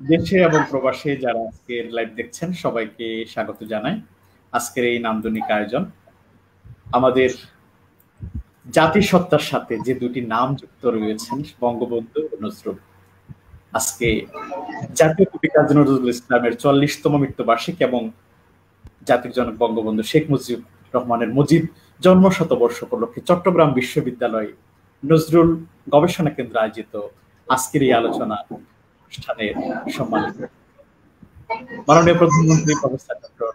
দেশে এবং প্রবাসে যারা আজকের লাইভ দেখছেন সবাইকে স্বাগত জানাই আজকের এই নান্দনিক আয়োজন। আমাদের জাতিসত্তার সাথে যে দুটি নাম যুক্ত রয়েছেন বঙ্গবন্ধু ও নজরুল, আজকে জাতীয় কবি কাজী নজরুল ইসলামের ৪০তম মৃত্যুবার্ষিকী এবং জাতির জনক বঙ্গবন্ধু শেখ মুজিবুর রহমানের মুজিব জন্ম শতবর্ষ উপলক্ষে চট্টগ্রাম বিশ্ববিদ্যালয় নজরুল গবেষণা কেন্দ্র আয়োজিত আজকের এই আলোচনা অনুষ্ঠানের সম্মানিত মাননীয় প্রধানমন্ত্রী প্রফেসর ডক্টর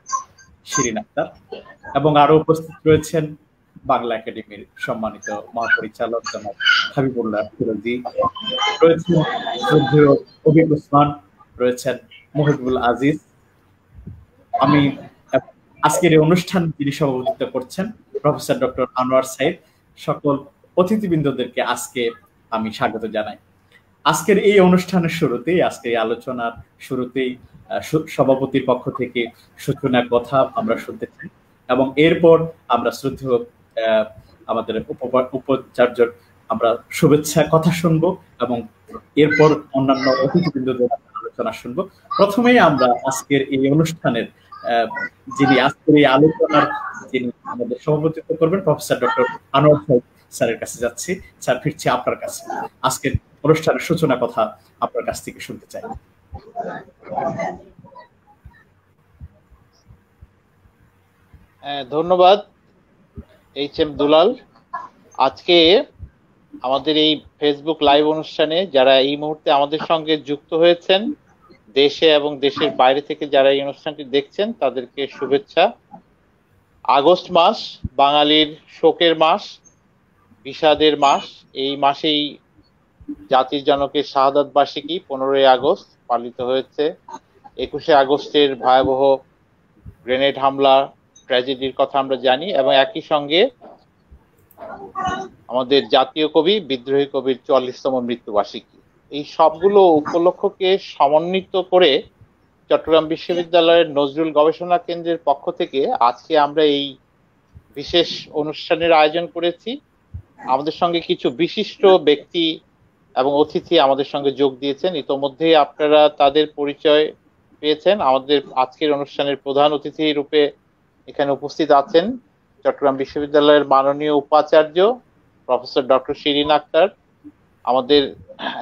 শিরিন আক্তার এবং আরো উপস্থিত রয়েছেন বাংলা একাডেমির সম্মানিত মহাপরিচালক জনাব হাবিবুল্লাহ ফিরোজী, রয়েছেন শ্রদ্ধেয় অভিক ওসমান, রয়েছেন মহিবুল আজিজ। আমি আজকের এই অনুষ্ঠান যিনি সভাপতিত্ব করছেন প্রফেসর ডক্টর আনোয়ার সাইদ, সকল অতিথিবৃন্দদেরকে আজকে আমি স্বাগত জানাই। আজকের এই অনুষ্ঠানের শুরুতেই, আজকে এই আলোচনার শুরুতেই সভাপতির পক্ষ থেকে সূচনা কথা আমরা শুনতে চাই এবং এরপর আমরা শ্রদ্ধেয় আমাদের উপাচার্যর আমরা শুভেচ্ছা কথা শুনবো এবং এরপর অন্যান্য অতিথিবৃন্দদের আলোচনা শুনবো। প্রথমেই আমরা আজকের এই অনুষ্ঠানের যিনি আজকের এই আলোচনার যিনি আমাদের সভাপতিত্ব করবেন প্রফেসর ডক্টর আনোয়ার সাইদ স্যারের কাছে যাচ্ছি। স্যার, ফিরছি আপনার কাছে, আজকের অনুষ্ঠানের সূচনা কথা আপনার কাছ থেকে শুনতে চাই। ধন্যবাদ এইচ এম দুলাল। আজকে আমাদের এই ফেসবুক লাইভ অনুষ্ঠানে যারা এই মুহূর্তে আমাদের সঙ্গে যুক্ত হয়েছেন, দেশে এবং দেশের বাইরে থেকে যারা এই অনুষ্ঠানটি দেখছেন, তাদেরকে শুভেচ্ছা। আগস্ট মাস বাঙালির শোকের মাস, বিষাদের মাস। এই মাসেই জাতির জনকের শাহাদাত বার্ষিকী 15ই আগস্ট পালিত হয়েছে। 21শে আগস্টের ভয়াবহ গ্রেনেড হামলা, ট্র্যাজেডির কথা আমরা জানি এবং একই সঙ্গে আমাদের জাতীয় কবি বিদ্রোহী কবির 44তম মৃত্যুবার্ষিকী। এই সবগুলো উপলক্ষকে সমন্বিত করে চট্টগ্রাম বিশ্ববিদ্যালয়ের নজরুল গবেষণা কেন্দ্রের পক্ষ থেকে আজকে আমরা এই বিশেষ অনুষ্ঠানের আয়োজন করেছি। আমাদের সঙ্গে কিছু বিশিষ্ট ব্যক্তি এবং অতিথি আমাদের সঙ্গে যোগ দিয়েছেন, ইতোমধ্যেই আপনারা তাদের পরিচয় পেয়েছেন। আমাদের আজকের অনুষ্ঠানের প্রধান অতিথি রূপে এখানে উপস্থিত আছেন চট্টগ্রাম বিশ্ববিদ্যালয়ের মাননীয় উপাচার্য প্রফেসর ডক্টর শিরিন আক্তার। আমাদের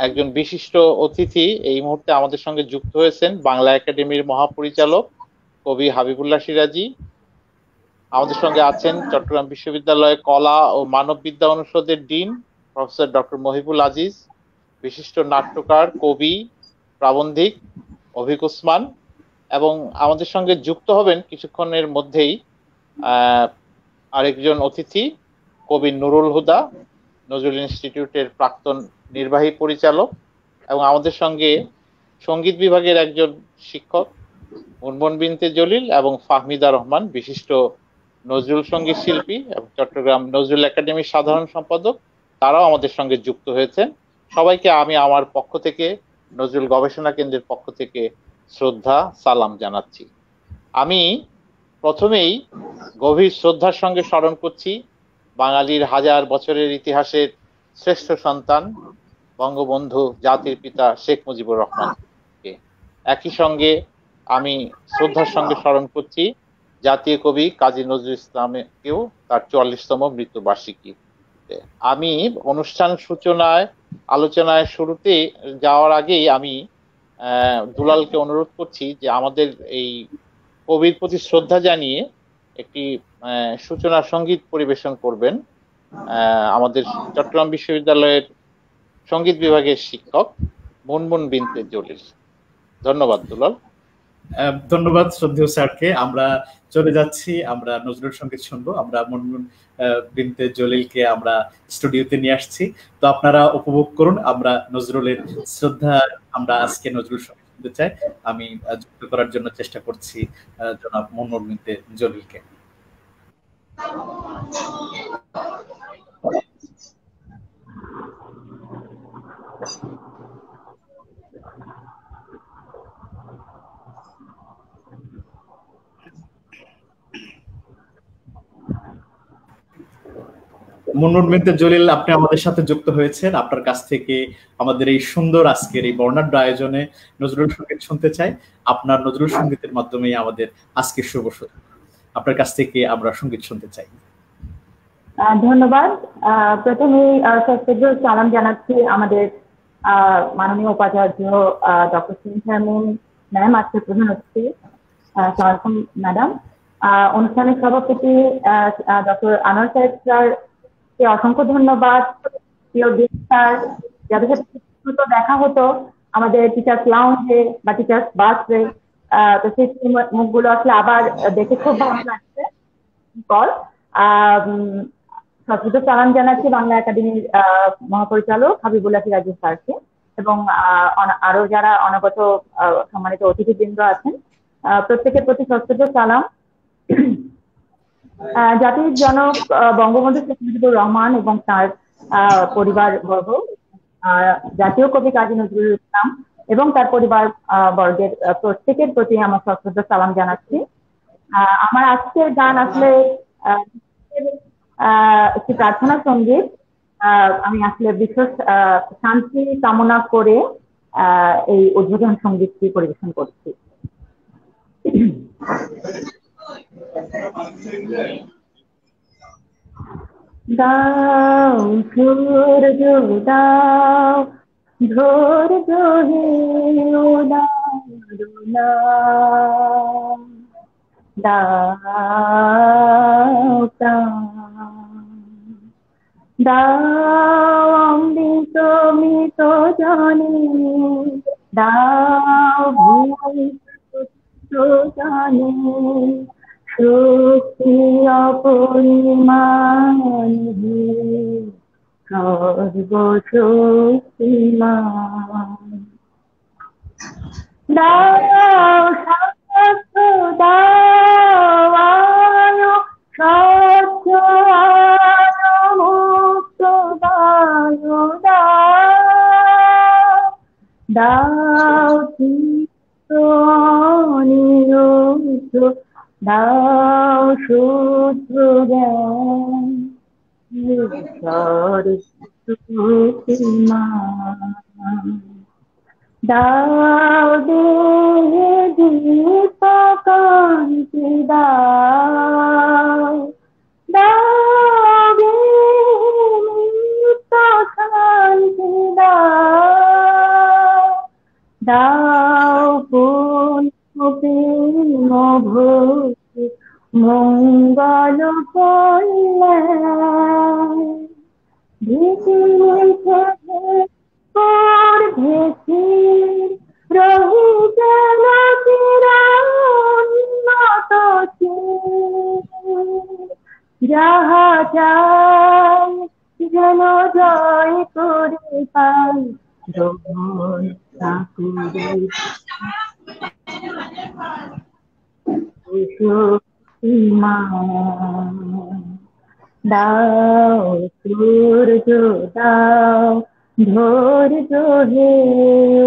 একজন বিশিষ্ট অতিথি এই মুহূর্তে আমাদের সঙ্গে যুক্ত হয়েছেন বাংলা একাডেমির মহাপরিচালক কবি হাবিবুল্লাহ সিরাজি। আমাদের সঙ্গে আছেন চট্টগ্রাম বিশ্ববিদ্যালয় কলা ও মানববিদ্যা অনুষদের dean professor doctor Mohibul Aziz, বিশিষ্ট নাট্যকার, কবি, প্রাবন্ধিক অভিক ওসমান এবং আমাদের সঙ্গে যুক্ত হবেন কিছুক্ষণের মধ্যেই আরেকজন অতিথি কবি নুরুল হুদা, নজরুল ইনস্টিটিউটের প্রাক্তন নির্বাহী পরিচালক, এবং আমাদের সঙ্গে সঙ্গীত বিভাগের একজন শিক্ষক মুনমুন বিনতে জলিল এবং ফাহমিদা রহমান, বিশিষ্ট নজরুল সঙ্গীত শিল্পী এবং চট্টগ্রাম নজরুল একাডেমির সাধারণ সম্পাদক। তারাও আমাদের সঙ্গে যুক্ত হয়েছেন। সবাইকে আমি আমার পক্ষ থেকে, নজরুল গবেষণা কেন্দ্রের পক্ষ থেকে শ্রদ্ধা সালাম জানাচ্ছি। আমি প্রথমেই গভীর শ্রদ্ধার সঙ্গে স্মরণ করছি বাঙালির হাজার বছরের ইতিহাসের শ্রেষ্ঠ সন্তান বঙ্গবন্ধু জাতির পিতা শেখ মুজিবুর রহমানকে। একই সঙ্গে আমি শ্রদ্ধার সঙ্গে স্মরণ করছি জাতীয় কবি কাজী নজরুল ইসলামকেও, তার 44তম মৃত্যুবার্ষিকী। আমি অনুষ্ঠান সূচনায় আলোচনায় শুরুতে যাওয়ার আগেই আমি দুলালকে অনুরোধ করছি যে আমাদের এই কবির প্রতি শ্রদ্ধা জানিয়ে একটি সূচনা সঙ্গীত পরিবেশন করবেন আমাদের চট্টগ্রাম বিশ্ববিদ্যালয়ের সঙ্গীত বিভাগের শিক্ষক মুনমুন বিনতে জলিল। ধন্যবাদ দুলাল। ধন্যবাদ শ্রদ্ধেয় স্যারকে। আমরা চলে যাচ্ছি, আমরা নজরুল সঙ্গীত শুনবো। আমরা মুনমুন বিনতে জলিলকে আমরা স্টুডিওতে নিয়ে আসছি, তো আপনারা উপভোগ করুন। আমরা নজরুলের শ্রদ্ধা, আমরা আজকে নজরুল সঙ্গীত শুনতে চাই। আমি যুক্ত করার জন্য চেষ্টা করছি জনাব মুনমুন বিনতে জলিলকে। মুনমুন বিনতে জলিল, আপনি আমাদের সাথে যুক্ত হয়েছেন। আপনার কাছ থেকে আমাদের এই সুন্দর আজকের এই বর্ণাঢ্য আয়োজনে নজরুল সঙ্গীত শুনতে চাই। আপনার নজরুল সঙ্গীতের মাধ্যমেই আমাদের আজকের শুভ সূচনা। আপনার কাছ থেকে আমরা সঙ্গীত শুনতে চাই। ধন্যবাদ। প্রথমে সশ্রদ্ধ সালাম জানাচ্ছি আমাদের মাননীয় উপাচার্য ডক্টর শারমিন ম্যাম, আজকের প্রধান অতিথি সালাম ম্যাডাম, অনুষ্ঠানের সভাপতি ডক্টর আনোয়ার সাহেব স্যারকে অসংখ্য ধন্যবাদ। প্রিয় স্যার, যাদের সাথে দেখা হতো আমাদের টিচার্স লাউঞ্জে বা টিচার্স বাসে, তো সেই মুখগুলো আসলে আবার দেখে খুব ভালো লাগছে। সশ্রদ্ধ সালাম জানাচ্ছি বাংলা একাডেমির মহাপরিচালক হাবিবুল্লাহ রাজীব স্যারকে এবং আরো যারা অনাগত সম্মানিত অতিথিবৃন্দ আছেন, প্রত্যেকের প্রতি সশ্রদ্ধ সালাম। জাতির জনক বঙ্গবন্ধু শেখ মুজিবুর রহমান এবং তার পরিবার বর্গ, জাতীয় কবি কাজী নজরুল ইসলাম এবং তার পরিবার বর্গের প্রত্যেকের প্রতি আমার সশ্রদ্ধ সালাম জানাচ্ছি। আমার আজকের গান আসলে একটি প্রার্থনা সঙ্গীত। আমি আসলে বিশেষ শান্তি কামনা করে এই উদ্বোধন সঙ্গীতটি পরিবেশন করছি। দাও সূর্য দাও ধৈর্য হে দাও দাও অমৃত মৃত জানি দাও জানি শক্তি অপরিমাণ সর্বশক্তিমান দাও স্বচ্ছ দাও আলো স্বচ্ছ আলো মুক্ত বায়ু দাও চিত্ত অনিরুদ্ধ দাও শুদ্ধ জ্ঞান দাও দেহে দীপকান্তি দাও দাও নিত্য শান্তি দাও প্রেম ভক্তি মঙ্গল কল্যাণ ভীতি ভেসি রহি যেন চিরান্নত যাহা চাই যেন জয় করে পাই জগৎ ঠাকুরের দাও সূর্য দাও ধৈর্য হে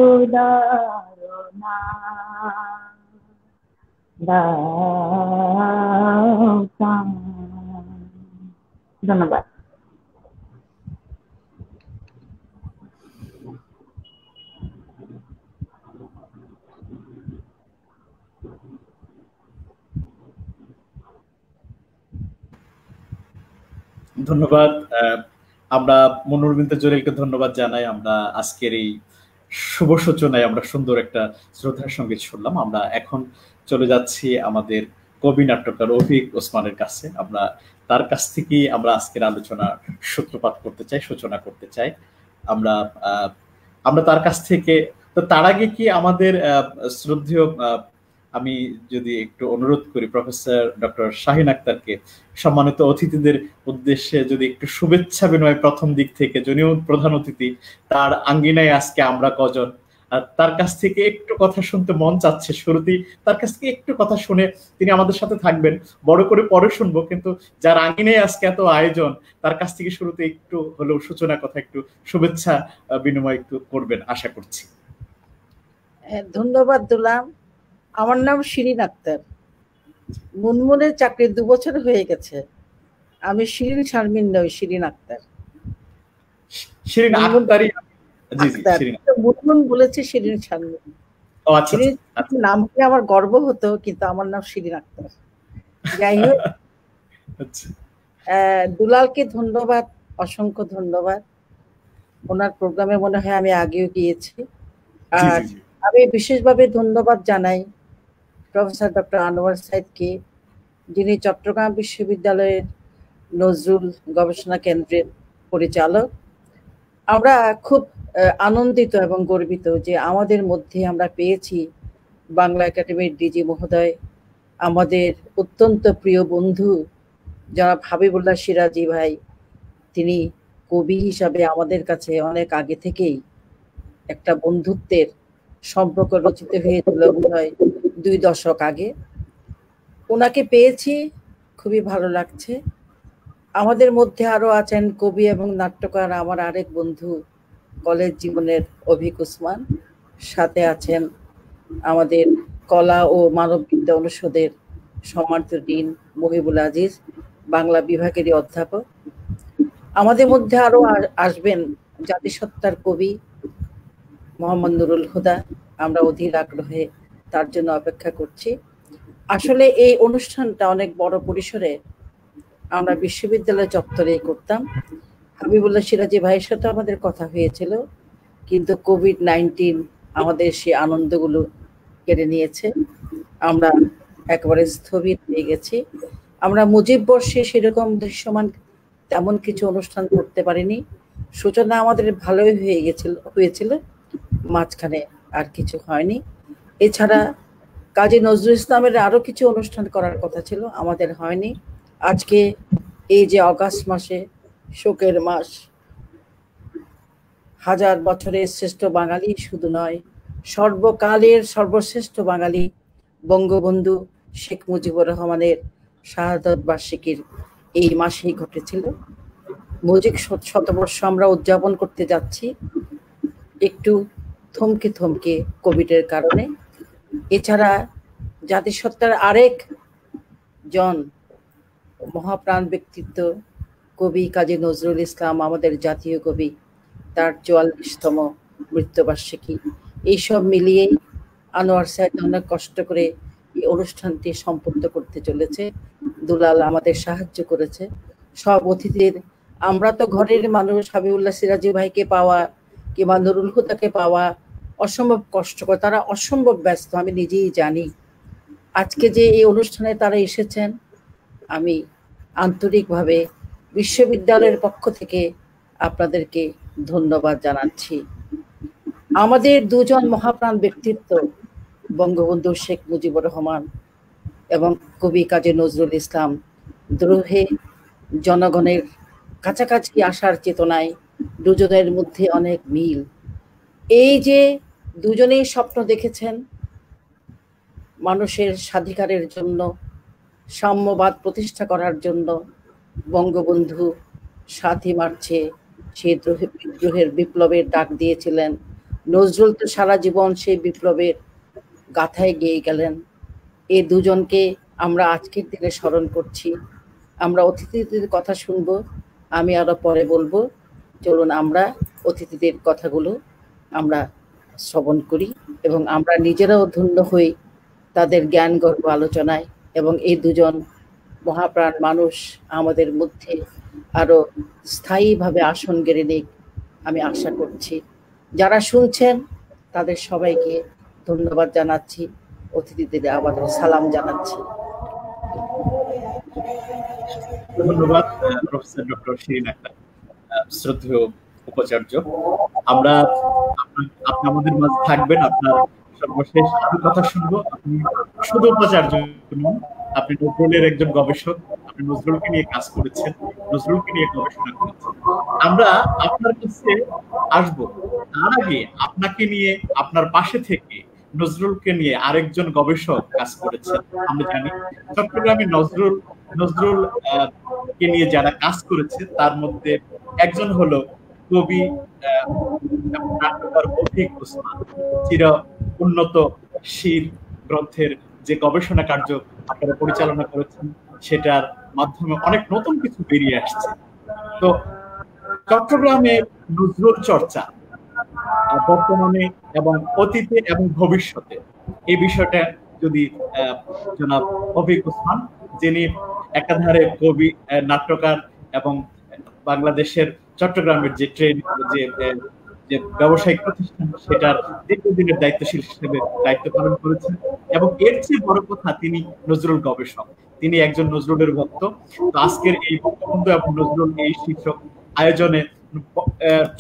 উদারনা দাও ধন্যবাদ। ধন্যবাদ। আমরা মুনমুন বিনতে জলিলকে ধন্যবাদ জানাই। আমরা আজকের এই শুভ সূচনায় আমরা সুন্দর একটা শ্রদ্ধার সঙ্গীত শুনলাম। আমরা এখন চলে যাচ্ছি আমাদের কবি নাট্যকার অভিক ওসমানের কাছে। আমরা তার কাছ থেকেই আমরা আজকের আলোচনা সূত্রপাত করতে চাই, সূচনা করতে চাই। আমরা তার কাছ থেকে, তো তার আগে কি আমাদের শ্রদ্ধেয় আমি যদি একটু অনুরোধ করি প্রফেসর ডক্টর শাহিন আক্তারকে সম্মানিত অতিথিদের উদ্দেশ্যে যদি একটু শুভেচ্ছা বিনিময় প্রথম দিক থেকে, যিনিও প্রধান অতিথি, তার আঙ্গিনায় আজকে আমরা কজন, তার কাছ থেকে একটু কথা শুনতে মন চাচ্ছে। শুরুতেই তার কাছ থেকে একটু কথা শুনে তিনি আমাদের সাথে থাকবেন, বড় করে পরে শুনবো, কিন্তু যার আঙ্গিনায় আজকে এত আয়োজন তার কাছ থেকে শুরুতে একটু হলেও সূচনা কথা, একটু শুভেচ্ছা বিনিময় একটু করবেন আশা করছি। ধন্যবাদ দুলাম। আমার নাম শিরিন আক্তার। মুনমুনের চাকরি 2 বছর হয়ে গেছে। আমি শিরিন শারমিন নই, শিরিন আক্তার। শিরিন আক্তারই, জি জি আক্তার শিরিন। মুনমুন বলেছে শিরিন শারমিন। ও আচ্ছা শিরিন আচ্ছা। নাম কি আমার গর্ব হতো, কিন্তু আমার নাম শিরিন আক্তার। যাই হোক, আচ্ছা দুলালকে ধন্যবাদ, অসংখ্য ধন্যবাদ। ওনার প্রোগ্রামে মনে হয় আমি আগেও গিয়েছি। জি আর জি জি। আমি বিশেষভাবে ধন্যবাদ জানাই প্রফেসর ডক্টর আনোয়ার সাইদকে, যিনি চট্টগ্রাম বিশ্ববিদ্যালয়ের নজরুল গবেষণা কেন্দ্রের পরিচালক। আমরা খুব আনন্দিত এবং গর্বিত যে আমাদের মধ্যে আমরা পেয়েছি বাংলা একাডেমির ডিজি মহোদয়, আমাদের অত্যন্ত প্রিয় বন্ধু যারা হাবিবুল্লাহ সিরাজি ভাই, তিনি কবি হিসাবে আমাদের কাছে অনেক আগে থেকেই একটা বন্ধুত্বের সম্পর্ক রচিত হয়েছিল, বোধহয় 2 দশক আগে। ওনাকে পেয়েছি, খুবই ভালো লাগছে। আমাদের মধ্যে আরো আছেন কবি এবং নাট্যকার আমার আরেক বন্ধু কলেজ জীবনের অভিক উসমান, সাথে আছেন আমাদের কলা ও মানববিদ্যা অনুষদের সম্মানিত ডিন মহিবুল আজিজ, বাংলা বিভাগেরই অধ্যাপক। আমাদের মধ্যে আরো আসবেন জাতিসত্তার কবি মোহাম্মদ নুরুল হুদা। আমরা অধীর আগ্রহে তার জন্য অপেক্ষা করছি। আসলে এই অনুষ্ঠানটা অনেক বড় পরিসরে আমরা বিশ্ববিদ্যালয় চত্বরেই করতাম। হাবিবুল্লাহ সিরাজি ভাইয়ের সাথে আমাদের কথা হয়েছিল, কিন্তু কোভিড-19 আমাদের সেই আনন্দগুলো কেড়ে নিয়েছে। আমরা একেবারে স্থবির হয়ে গেছি। আমরা মুজিব বর্ষে সেরকম দৃশ্যমান তেমন কিছু অনুষ্ঠান করতে পারিনি। সূচনা আমাদের ভালোই হয়েছিল, মাঝখানে আর কিছু হয়নি। এছাড়া কাজী নজরুল ইসলামের আরো কিছু অনুষ্ঠান করার কথা ছিল, আমাদের হয়নি। আজকে এই যে অগাস্ট মাসে শোকের মাস, হাজার বছরের শ্রেষ্ঠ বাঙালি শুধু নয়, সর্বকালের সর্বশ্রেষ্ঠ বাঙালি বঙ্গবন্ধু শেখ মুজিবুর রহমানের শাহাদত বার্ষিকীর এই মাসেই ঘটেছিল। মুজিব শতবর্ষ আমরা উদযাপন করতে যাচ্ছি একটু থমকে থমকে কোভিডের কারণে। এছাড়া জাতিসত্তার আরেক জন মহাপ্রাণ ব্যক্তিত্ব কবি কাজী নজরুল ইসলাম, আমাদের জাতীয় কবি, তার 44তম মৃত্যুবার্ষিকী। এইসব মিলিয়েই আনোয়ার সাইদ অনেক কষ্ট করে এই অনুষ্ঠানটি সম্পন্ন করতে চলেছে। দুলাল আমাদের সাহায্য করেছে। সব অতিথিদের, আমরা তো ঘরের মানুষ, হাবিবুল্লাহ সিরাজি ভাইকে পাওয়া কিংবা নুরুল হুদাকে পাওয়া অসম্ভব কষ্টকর, তারা অসম্ভব ব্যস্ত, আমি নিজেই জানি। আজকে যে এই অনুষ্ঠানে তারা এসেছেন, আমি আন্তরিকভাবে বিশ্ববিদ্যালয়ের পক্ষ থেকে আপনাদেরকে ধন্যবাদ জানাচ্ছি। আমাদের দুজন মহাপ্রাণ ব্যক্তিত্ব বঙ্গবন্ধু শেখ মুজিবুর রহমান এবং কবি কাজী নজরুল ইসলাম দ্রোহে জনগণের কাছাকাছি আসার চেতনায় দুজনের মধ্যে অনেক মিল। এই যে দুজনেই স্বপ্ন দেখেছেন মানুষের স্বাধিকারের জন্য, সাম্যবাদ প্রতিষ্ঠা করার জন্য। বঙ্গবন্ধু 7ই মার্চে সেই বিদ্রোহের বিপ্লবের ডাক দিয়েছিলেন। নজরুল তো সারা জীবন সেই বিপ্লবের গাথায় গেয়ে গেলেন। এই দুজনকে আমরা আজকের দিনে স্মরণ করছি। আমরা অতিথিদের কথা শুনবো, আমি আরো পরে বলবো। চলুন আমরা অতিথিদের কথাগুলো আমরা শ্রবণ করি এবং আমরা নিজেরাও ধন্য হই তাদের জ্ঞান গর্ব আলোচনায়। এবং এই দুজন মহাপ্রাণ মানুষ আমাদের মধ্যে আরো স্থায়ীভাবে আসন গেড়ে নিক, আমি আশা করছি। যারা শুনছেন তাদের সবাইকে ধন্যবাদ জানাচ্ছি, অতিথিদের আবার সালাম জানাচ্ছি। ধন্যবাদ প্রফেসর ডক্টর শিরিন আক্তার, শ্রদ্ধেয় উপাচার্য। আমরা আপনি আমাদের মাঝে থাকবেন, আপনার সর্বশেষ কথা শুনবো। আপনি শুধু উপাচার্য নন, আপনি নজরুলের একজন গবেষক, আপনি নজরুলকে নিয়ে কাজ করেছেন, নজরুলকে নিয়ে গবেষণা করেছেন। আমরা আপনার কাছে আসবো, তার আগে আপনাকে নিয়ে, আপনার পাশে থেকে নজরুলকে নিয়ে আরেকজন গবেষক কাজ করেছেন। আমরা জানি চট্টগ্রামে নজরুল কে নিয়ে যারা কাজ করেছে তার মধ্যে একজন হলো কবি নাট্যকার অভিক উসমান। চির উন্নত শির গ্রন্থের যে গবেষণা কার্য আপনারা পরিচালনা করেছেন, সেটার মাধ্যমে অনেক নতুন কিছু বেরিয়ে আসছে। তো চট্টগ্রামে নজরুল চর্চা বর্তমানে এবং অতীতে এবং ভবিষ্যতে, এই বিষয়টা যদি জনাব অভিক ওসমান, যিনি একাধারে কবি, নাট্যকার এবং বাংলাদেশের চট্টগ্রামের যে ট্রেন যে ব্যবসায়িক প্রতিষ্ঠান সেটার দীর্ঘদিনের দায়িত্বশীল হিসেবে দায়িত্ব পালন করেছেন, এবং এর চেয়ে বড় কথা তিনি নজরুল গবেষক, তিনি একজন নজরুলের ভক্ত। তো আজকের এই বঙ্গবন্ধু এবং নজরুল এই শীর্ষক আয়োজনে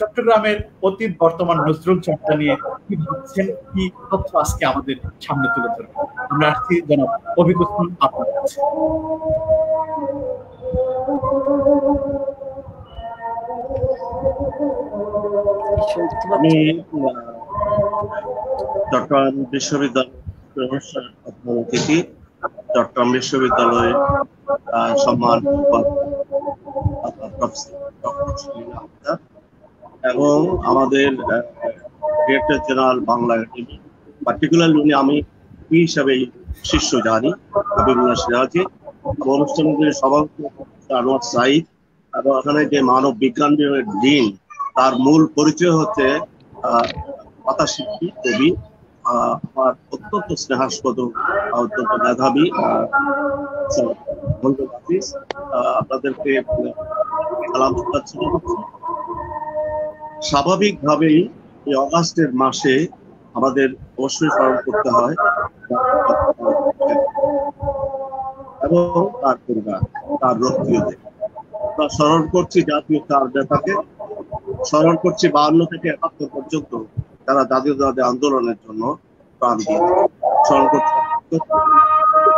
চট্টগ্রামের অতীত বর্তমান নজরুল চর্চা নিয়ে কি ভাবছেন, কি তথ্য আজকে আমাদের সামনে তুলে ধরবেন, আমরা আসছি জনাব অভিক ওসমান আপনার কাছে। আমি চট্টগ্রাম বিশ্ববিদ্যালয় অতিথি, চট্টগ্রাম বিশ্ববিদ্যালয়ের সম্মান এবং আমাদের director general Bangla academy, particularly উনি আমি হিসাবে শিষ্য জানি হাবিবুল্লাহ সিরাজি, অনুষ্ঠানগুলির সভাপতি আনোয়ার সাইদ, এবং ওখানে যে মানব বিজ্ঞান বিভাগের ডিন, তার মূল পরিচয় হচ্ছে কথাশিল্পী, কবি, আমার অত্যন্ত স্নেহাস্পদ, অত্যন্ত মেধাবী আপনাদেরকে সালাম জানাচ্ছি। স্বাভাবিকভাবেই এই অগাস্টের মাসে আমাদের অবশ্যই স্মরণ করতে হয় এবং তার পরিবার, তার রক্ষীয়দের। আমরা স্মরণ করছি জাতীয় তার নেতাকে, স্মরণ করছি 52 থেকে 71 পর্যন্ত তারা জাতীয়তাবাদী আন্দোলনের জন্য প্রাণ দিয়েছে, স্মরণ করছি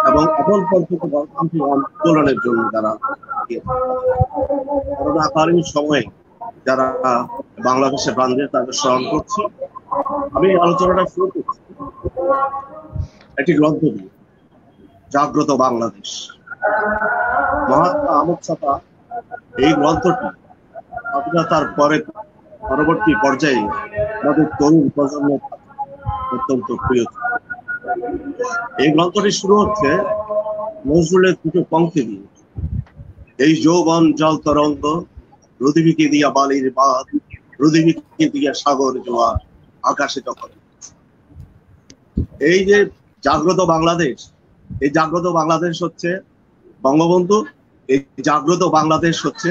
এবং এখন পর্যন্ত গণতান্ত্রিক আন্দোলনের জন্য যারা করোনাকালীন সময়ে যারা বাংলাদেশে প্রাণ দিয়ে তাদের স্মরণ করছি। আমি আলোচনাটা শুরু করছি একটি গ্রন্থ দিয়ে, জাগ্রত বাংলাদেশ, মহাত্মা আমদ ছাপা। এই গ্রন্থটি স্বাধীনতার পরে পরবর্তী পর্যায়ে আমাদের তরুণ প্রজন্ম অত্যন্ত প্রিয়। এই গ্রন্থটি শুরু হচ্ছে নজরুলের দুটো পংক্তি দিয়ে, এই যৌবন জল তরঙ্গ, রুদিবিকে দিয়া বালির বাঁধ, রুদিবিকে দিয়া সাগর জোয়ার, আকাশে তখন। এই যে জাগ্রত বাংলাদেশ, এই জাগ্রত বাংলাদেশ হচ্ছে বঙ্গবন্ধু, এই জাগ্রত বাংলাদেশ হচ্ছে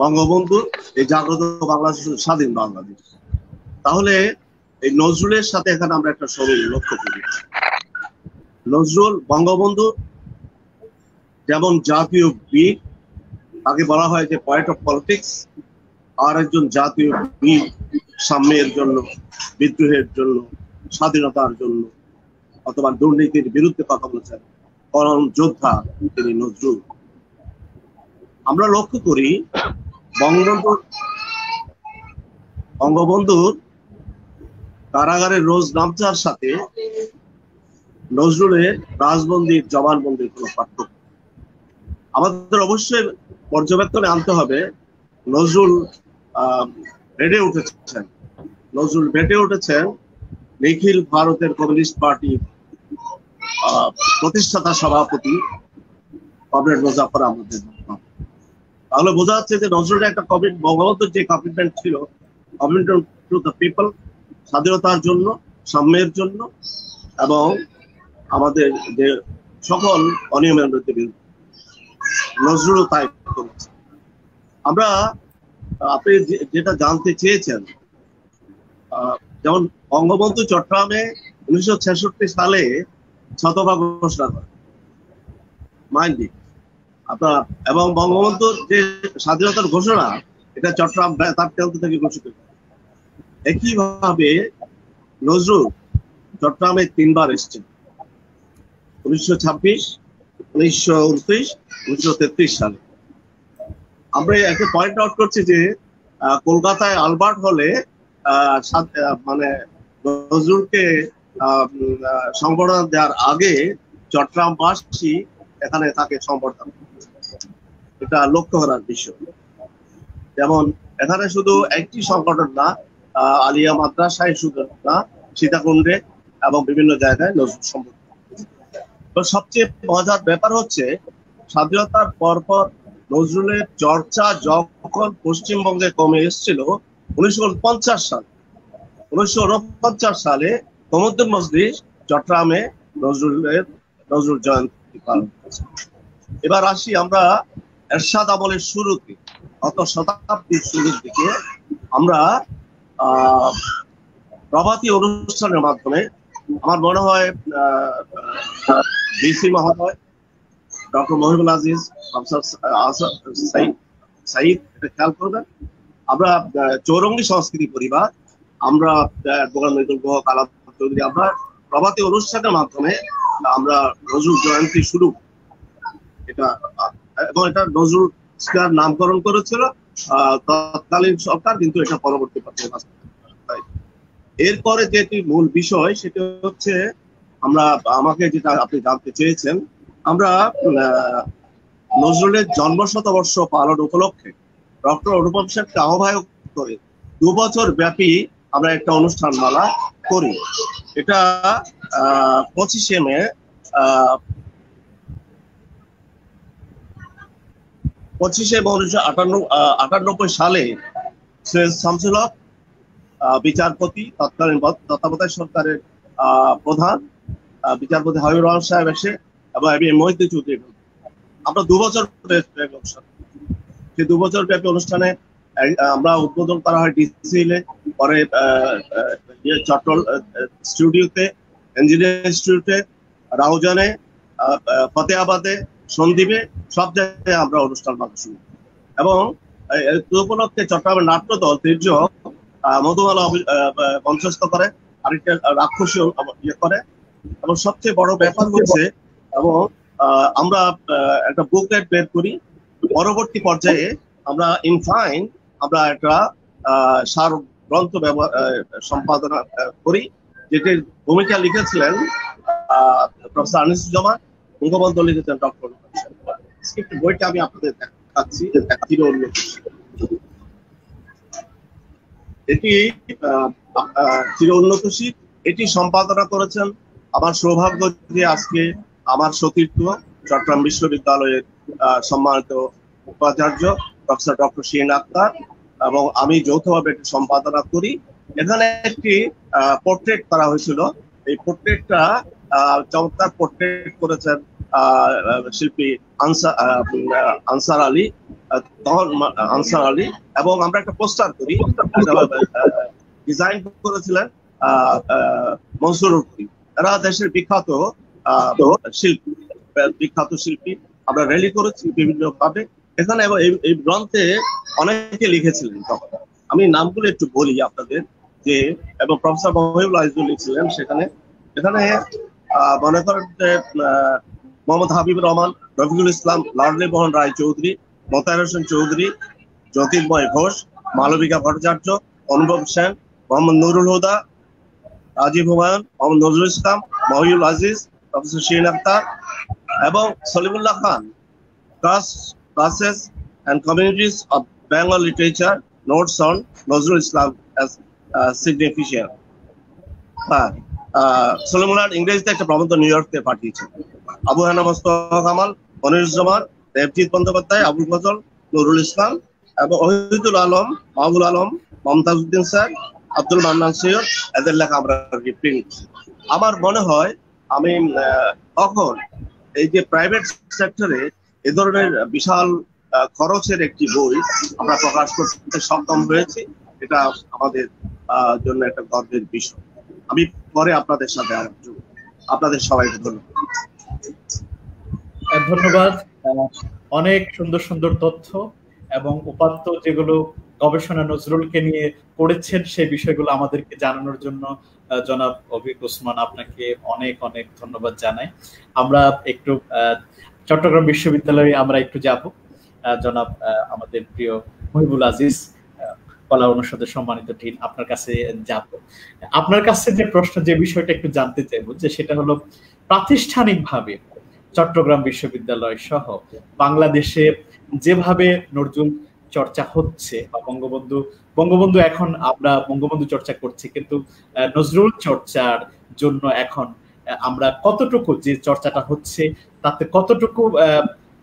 বঙ্গবন্ধু, এই জাগ্রত বাংলাদেশ স্বাধীন বাংলাদেশ। তাহলে এই নজরুলের সাথে এখানে আমরা একটা সরল লক্ষ্য করি। নজরুল বঙ্গবন্ধু যেমন জাতীয় বীর, তাকে বলা হয় যে পয়েন্ট অফ পলিটিক্স, আর একজন জাতীয় বীর সাম্যের জন্য, বিদ্রোহের জন্য, স্বাধীনতার জন্য অথবা দুর্নীতির বিরুদ্ধে কথা বলেছেন করণ যোদ্ধা তিনি নজরুল। আমরা লক্ষ্য করি বঙ্গবন্ধুর কারাগারের রোজ নামচার সাথে নজরুলের রাজবন্দির জবানবন্দির কোনো পার্থক্য আমাদের অবশ্যই পর্যবেক্ষণে আনতে হবে। নজরুল বেড়ে উঠেছেন, নজরুল বেড়ে উঠেছেন নিখিল ভারতের কমিউনিস্ট পার্টি প্রতিষ্ঠাতা সভাপতি কমরেড মুজাফফর আহমদের। তাহলে বোঝা যাচ্ছে যে নজরুলের একটা বঙ্গবন্ধুর যে কমিটমেন্ট ছিল, কমিটমেন্ট টু দ্য পিপল, স্বাধীনতার জন্য, সাম্যের জন্য, এবং আমাদের যে সকল অনিয়মের বিরুদ্ধে নজরুলও তাই করেছে। আমরা আপনি যেটা জানতে চেয়েছেন, যেমন বঙ্গবন্ধু চট্টগ্রামে 1966 সালে শতভাগ ঘোষণা করেন মাইন্ডি আপনার, এবং বঙ্গবন্ধুর যে স্বাধীনতার ঘোষণা এটা চট্টগ্রাম তার কেন্দ্র থেকে ঘোষিত। একইভাবে নজরুল চট্টগ্রামে 3 বার এসছেন, 1926, 1929, 1933 সালে। আমরা একটা পয়েন্ট আউট করছি যে কলকাতায় আলবার্ট হলে মানে নজরুলকে সংবর্ধনা দেওয়ার আগে চট্টগ্রামবাসী এখানে তাকে সংবর্ধনা, এটা লক্ষ্য করার বিষয়। যেমন এখানে শুধু একটি সংগঠন না, আলিয়া মাদ্রাসায় শুধু না, সীতাকুণ্ডে এবং বিভিন্ন জায়গায় নজরুল সংবর্ধনা। তো সবচেয়ে মজার ব্যাপার হচ্ছে স্বাধীনতার পরপর নজরুলের চর্চা যখন পশ্চিমবঙ্গে কমে এসেছিল 1949 সালে, 1949 সালে তমদ্দুন মজলিস চট্টগ্রামে নজরুল জয়ন্তী পালন করেছে। এবার আসি আমরা এরশাদ আমলের শুরুতে, গত শতাব্দীর শুরুর দিকে আমরা প্রভাতী অনুষ্ঠানের মাধ্যমে, আমার মনে হয় ডিসি মহোদয় ডক্টর মহিবুল আজিজ, সাইদ, এটা খেয়াল করবেন, আমরা চৌরঙ্গী সংস্কৃতি পরিবার, আমরা আমরা প্রভাতী অনুষ্ঠানের মাধ্যমে আমরা নজরুল জয়ন্তী শুরু, এটা এবং এটা নজরুল স্কয়ার নামকরণ করেছিল তৎকালীন সরকার, কিন্তু এটা পরবর্তী পর্যায়ে। এরপরে যেটি মূল বিষয় সেটা হচ্ছে আমাকে যেটা আপনি জানতে চেয়েছেন, আমরা নজরুলের জন্মশতবর্ষ পালন উপলক্ষে ডক্টর অনুপম শেখকে আহ্বায়ক করে 2 বছর ব্যাপী আমরা একটা অনুষ্ঠানমালা করি। এটা 25শে মে 1998 সালে সৈয়দ শামসুল হক বিচারপতি, তৎকালীন তত্ত্বাবধায়ক সরকারের প্রধান বিচারপতি হাবিবুর রহমান সাহেব এসে এবং মহিউদ্দিন চৌধুরী, আমরা 2 বছর অনুষ্ঠান, সেই 2 বছর ব্যাপী অনুষ্ঠানে আমরা উদ্বোধন করা হয় ডিসিএলে, পরে চট্টল স্টুডিওতে, ইঞ্জিনিয়ারিং ইনস্টিটিউটে, রাউজানে, ফতেহাবাদে, সন্দ্বীপে, সব জায়গায় আমরা অনুষ্ঠান শুরু। এবং উপলক্ষে চট্টগ্রামের নাট্য দল তির্যক মধুমালা মঞ্চস্থ করে, আরেকটা রাক্ষসী করে, এবং সবচেয়ে বড় ব্যাপার হচ্ছে এবং আমরা একটা বুকলেট বের করি। পরবর্তী পর্যায়ে আমরা ইনফাইন আমরা একটা সার গ্রন্থ সম্পাদনা করি, যেটির ভূমিকা লিখেছিলেন প্রফেসর আনিসুজ্জামান, বঙ্গবন্ধু লিখেছেন ডক্টর। বইটা আমি আপনাদের দেখাচ্ছি, এটি চির উন্নতশীল, এটি সম্পাদনা করেছেন আমার সৌভাগ্য যে আজকে আমার সতীর্থ চট্টগ্রাম বিশ্ববিদ্যালয়ের সম্মানিত উপাচার্য প্রফেসর ডক্টর শিরিন আক্তার এবং আমি যৌথভাবে এটি সম্পাদনা করি। এখানে একটি পোর্ট্রেট করা হয়েছিল, এই পোর্ট্রেটটা চমৎকার পোর্ট্রেট করেছেন শিল্পী আনসার আলী, এবং আমরা একটা পোস্টার করি, ডিজাইন করেছিলেন মনসুর উর্ফি। এরা দেশের বিখ্যাত শিল্পী, আমরা র্যালি করেছি বিভিন্ন ভাবে এখানে। এই গ্রন্থে অনেকে লিখেছিলেন, তখন আমি নামগুলো একটু বলি আপনাদের, যে এবং প্রফেসর মহিবুল আজিজ লিখছিলেন সেখানে। এখানে মনে করেন যে মোহাম্মদ হাবিবুর রহমান, রফিকুল ইসলাম, লাডলি মোহন রায় চৌধুরী, মোতায়ের হোসেন চৌধুরী, জ্যোতির্ময় ঘোষ, মালবিকা ভট্টাচার্য, অনুভব সেন, মোহাম্মদ নুরুল হুদা, রাজীব হুমায়ুন, মোহাম্মদ নজরুল ইসলাম, মহিউল আজিজ, প্রফেসর শিরিন আক্তার এবং সলিমুল্লাহ খান। Classes and communities of Bengal literature, notes on Nazrul Islam as significant. Salimullah ইংরেজিতে একটা প্রবন্ধ নিউ ইয়র্কে পাঠিয়েছেন। আবু হানা মোস্তফা কামাল, মনিরুজ্জামান, দেবজিৎ বন্দ্যোপাধ্যায়, আবুল ফজল, নুরুল ইসলাম এবং ওহিদুল আলম, মাহবুল আলম, মমতাজ উদ্দিন স্যার, আব্দুল মান্নান সৈয়দ, এদের লেখা আমরা রিপ্রিন্ট। আমার মনে হয় আমি তখন এই যে প্রাইভেট সেক্টরে এ ধরনের বিশাল খরচের একটি বই আমরা প্রকাশ করতে সক্ষম হয়েছি, এটা আমাদের জন্য একটা গর্বের বিষয়। আমি পরে আপনাদের সাথে আপনাদের সবাইকে ধন্যবাদ। অনেক সুন্দর সুন্দর তথ্য এবং উপাত্ত যেগুলো গবেষণা নজরুলকে নিয়ে পড়েছেন সেই বিষয়গুলো আমাদেরকে জানানোর জন্য জনাব অভিক ওসমান আপনাকে অনেক অনেক ধন্যবাদ জানাই। আমরা একটু চট্টগ্রাম বিশ্ববিদ্যালয়ে আমরা একটু যাব। জনাব আমাদের প্রিয় মহিবুল আজিজ, কলা অনুষদের সম্মানিত ডিন, আপনার কাছে যাব। আপনার কাছে যে প্রশ্ন, যে বিষয়টা একটু জানতে চাইবো, যে সেটা হলো প্রাতিষ্ঠানিকভাবে চট্টগ্রাম বিশ্ববিদ্যালয় সহ বাংলাদেশে যেভাবে নজরুল চর্চা হচ্ছে বা বঙ্গবন্ধু এখন আমরা বঙ্গবন্ধু চর্চা করছি, কিন্তু নজরুল চর্চার জন্য এখন আমরা কতটুকু যে চর্চাটা হচ্ছে তাতে কতটুকু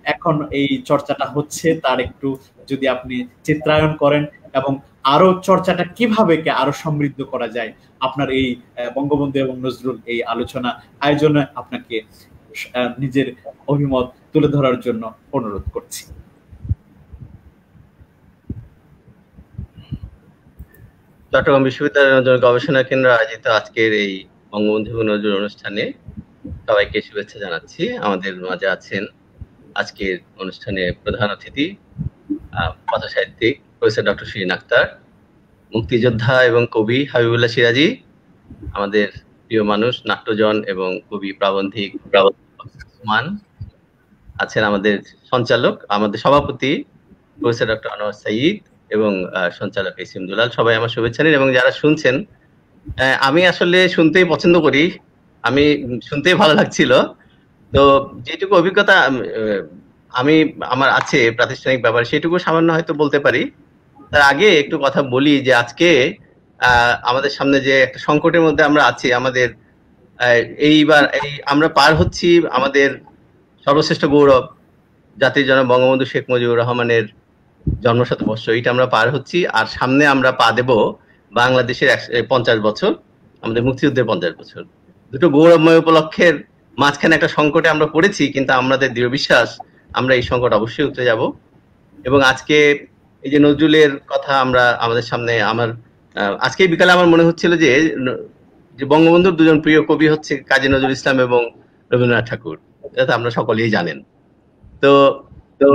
এখন এই চর্চাটা হচ্ছে তার একটু যদি আপনি চিত্রায়ন করেন, এবং আরো চর্চাটা কিভাবে আরো সমৃদ্ধ করা যায় আপনার এই বঙ্গবন্ধু এবং নজরুল এই আলোচনা আয়োজনে আপনাকে নিজের অভিমত তুলে ধরার জন্য অনুরোধ করছি। চট্টগ্রাম বিশ্ববিদ্যালয় গবেষণা কেন্দ্র আয়োজিত আজকের এই বঙ্গবন্ধু এবং নজরুল অনুষ্ঠানে সবাইকে শুভেচ্ছা জানাচ্ছি। আমাদের মাঝে আছেন আজকের অনুষ্ঠানে প্রধান অতিথি কথাসাহিত্যিক প্রফেসর ডক্টর শিরিন আক্তার, মুক্তিযোদ্ধা এবং কবি হাবিবুল্লাহ সিরাজি, আমাদের প্রিয় মানুষ নাট্যজন এবং কবি প্রাবন্ধিক ওসমান আছেন, আমাদের সঞ্চালক আমাদের সভাপতি প্রফেসর ডক্টর আনোয়ার সাঈদ এবং সঞ্চালক এসএম দুলাল। সবাই আমার শুভেচ্ছা নিন। এবং যারা শুনছেন, আমি আসলে শুনতেই পছন্দ করি, আমি শুনতেই ভালো লাগছিল। তো যেটুকু অভিজ্ঞতা আমি আমার আছে প্রাতিষ্ঠানিক ব্যাপারে সেটুকু সামান্য হয়তো বলতে পারি। তার আগে একটু কথা বলি যে আজকে আমাদের সামনে যে একটা সংকটের মধ্যে আমরা আছি, আমাদের এইবার আমরা পার হচ্ছি আমাদের সর্বশ্রেষ্ঠ গৌরব জাতির জনক বঙ্গবন্ধু শেখ মুজিবুর রহমানের জন্মশতবর্ষ, এটা আমরা পার হচ্ছি। আর সামনে আমরা পা দেব বাংলাদেশের 50 বছর, আমাদের মুক্তিযুদ্ধের 50 বছর। দুটো গৌরবময় উপলক্ষের মাঝখানে একটা সংকটে আমরা পড়েছি, কিন্তু আমাদের দৃঢ় বিশ্বাস আমরা এই সংকট অবশ্যই উঠে যাব। এবং আজকে এই যে নজরুলের কথা আমরা আমাদের সামনে, আমার আজকে বিকালে আমার মনে হচ্ছিল যে বঙ্গবন্ধুর দুজন প্রিয় কবি হচ্ছে কাজী নজরুল ইসলাম এবং রবীন্দ্রনাথ ঠাকুর, এটা আমরা সকলেই জানেন। তো